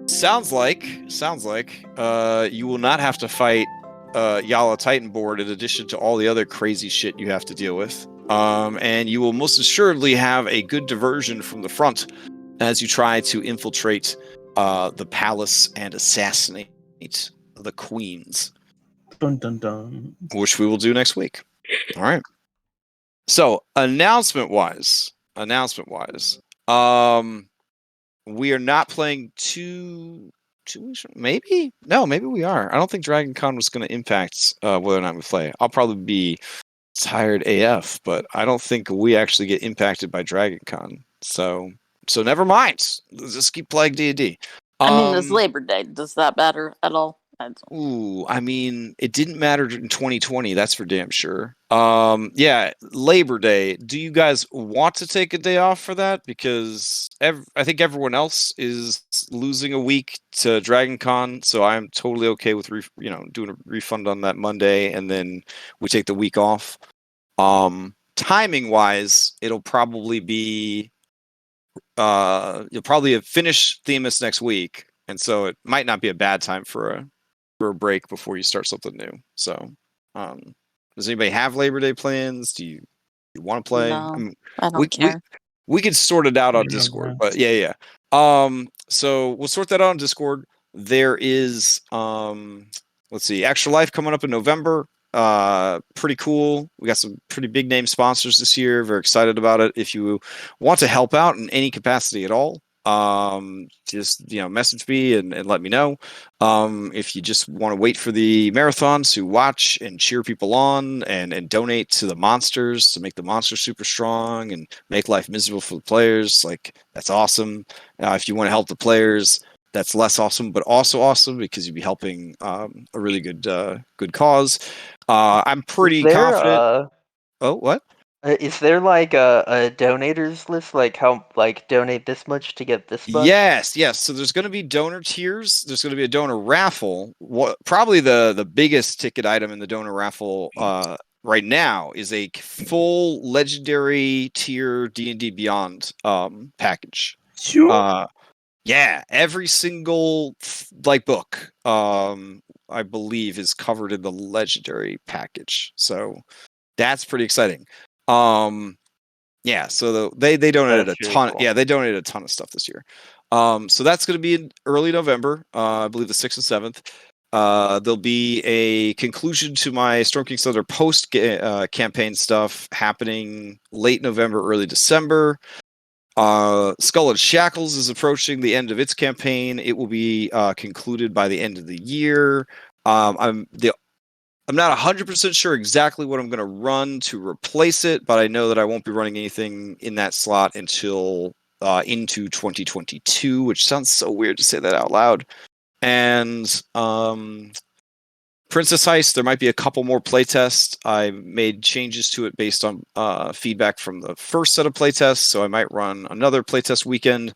sounds like you will not have to fight Yala Titanboard in addition to all the other crazy shit you have to deal with. And you will most assuredly have a good diversion from the front as you try to infiltrate the palace and assassinate the queens. Dun dun dun. Which we will do next week. All right. So announcement wise, we are not playing two weeks. Maybe we are. I don't think Dragon Con was going to impact whether or not we play. I'll probably be tired AF, but I don't think we actually get impacted by Dragon Con. So never mind. Let's just keep playing D&D. I mean, it's Labor Day. Does that matter at all? Ooh, I mean, it didn't matter in 2020. That's for damn sure. Yeah, Labor Day. Do you guys want to take a day off for that? Because I think everyone else is losing a week to Dragon Con, so I'm totally okay with doing a refund on that Monday, and then we take the week off. Timing wise, it'll probably be you'll probably finish Themis next week, and so it might not be a bad time for a break before you start something new. So, does anybody have Labor Day plans? Do you want to play? No, I mean, I don't care. We could sort it out on Yeah, Discord, right. but yeah. So we'll sort that out on Discord. There is let's see, Extra Life coming up in November. Pretty cool. We got some pretty big name sponsors this year. Very excited about it. If you want to help out in any capacity at all, just message me and let me know. If you just want to wait for the marathons to watch and cheer people on and donate to the monsters to make the monsters super strong and make life miserable for the players, like that's awesome. If you want to help the players, that's less awesome, but also awesome because you'd be helping a really good cause. I'm pretty confident. Oh, what? Is there like a donators list, like how donate this much to get this much? Yes. So there's going to be donor tiers. There's going to be a donor raffle. Probably the biggest ticket item in the donor raffle right now is a full legendary tier D&D Beyond package. Sure. Yeah, every single book I believe is covered in the legendary package. So that's pretty exciting. Yeah, so they donated That's a really ton. cool. Yeah, they donated a ton of stuff this year. So that's going to be in early November. I believe the 6th and 7th. There'll be a conclusion to my Storm King Thunder post campaign stuff happening late November, early December. Skull and Shackles is approaching the end of its campaign. It will be concluded by the end of the year. I'm not 100% sure exactly what I'm going to run to replace it, but I know that I won't be running anything in that slot until into 2022, which sounds so weird to say that out loud. And Princess Heist, there might be a couple more playtests. I made changes to it based on feedback from the first set of playtests, so I might run another playtest weekend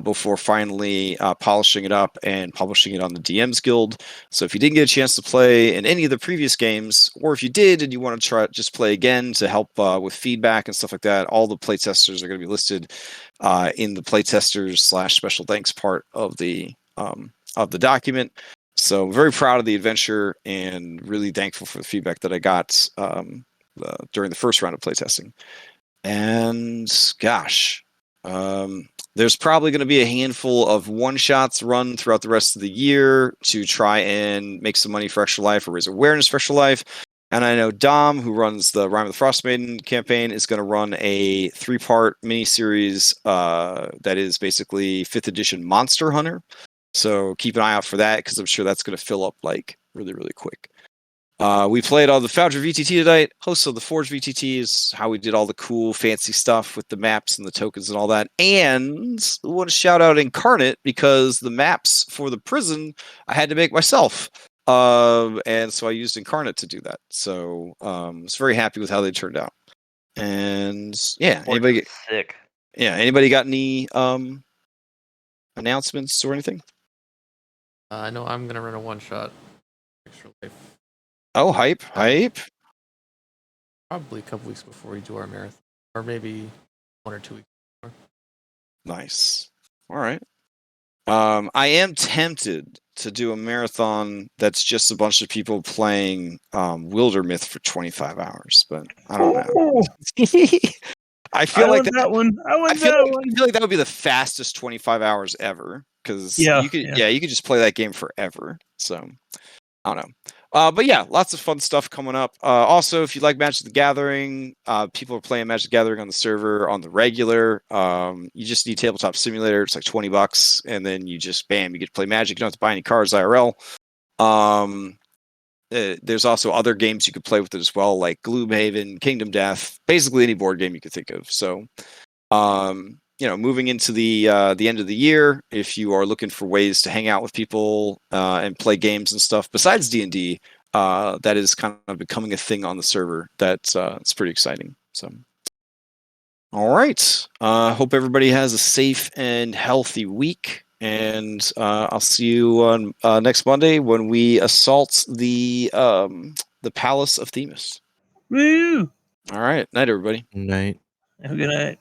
before finally polishing it up and publishing it on the DMs Guild. So if you didn't get a chance to play in any of the previous games, or if you did and you want to try just play again to help with feedback and stuff like that, all the playtesters are going to be listed in the playtesters / special thanks part of the document. So I'm very proud of the adventure and really thankful for the feedback that I got during the first round of playtesting. And gosh, there's probably going to be a handful of one-shots run throughout the rest of the year to try and make some money for Extra Life or raise awareness for Extra Life. And I know Dom, who runs the Rime of the Frost Maiden campaign, is going to run a 3-part miniseries that is basically 5th edition Monster Hunter. So keep an eye out for that because I'm sure that's going to fill up really, really quick. We played all the FoundryVTT tonight. Hosts of the ForgeVTT is how we did all the cool, fancy stuff with the maps and the tokens and all that. And I want to shout out Incarnate because the maps for the prison I had to make myself. And so I used Incarnate to do that. So I was very happy with how they turned out. And yeah, Sick. Yeah, anybody got any announcements or anything? I know I'm gonna run a one-shot Extra Life. Oh, hype. Probably a couple weeks before we do our marathon, or maybe 1 or 2 weeks before. Nice. All right. I am tempted to do a marathon that's just a bunch of people playing Wildermyth for 25 hours, but I don't know. I feel like that one. I feel like that would be the fastest 25 hours ever because you could just play that game forever. So I don't know. But yeah, lots of fun stuff coming up. Also, if you like Magic the Gathering, people are playing Magic the Gathering on the server on the regular. You just need Tabletop Simulator. It's like $20, and then you just you get to play Magic. You don't have to buy any cards IRL. There's also other games you could play with it as well, like Gloomhaven, Kingdom Death, basically any board game you could think of. So, moving into the end of the year, if you are looking for ways to hang out with people and play games and stuff besides D&D, that is kind of becoming a thing on the server. That's it's pretty exciting. So, all right. Hope everybody has a safe and healthy week. And I'll see you on next Monday when we assault the Palace of Themis. Woo! All right. Night, everybody. Night. Have a good night.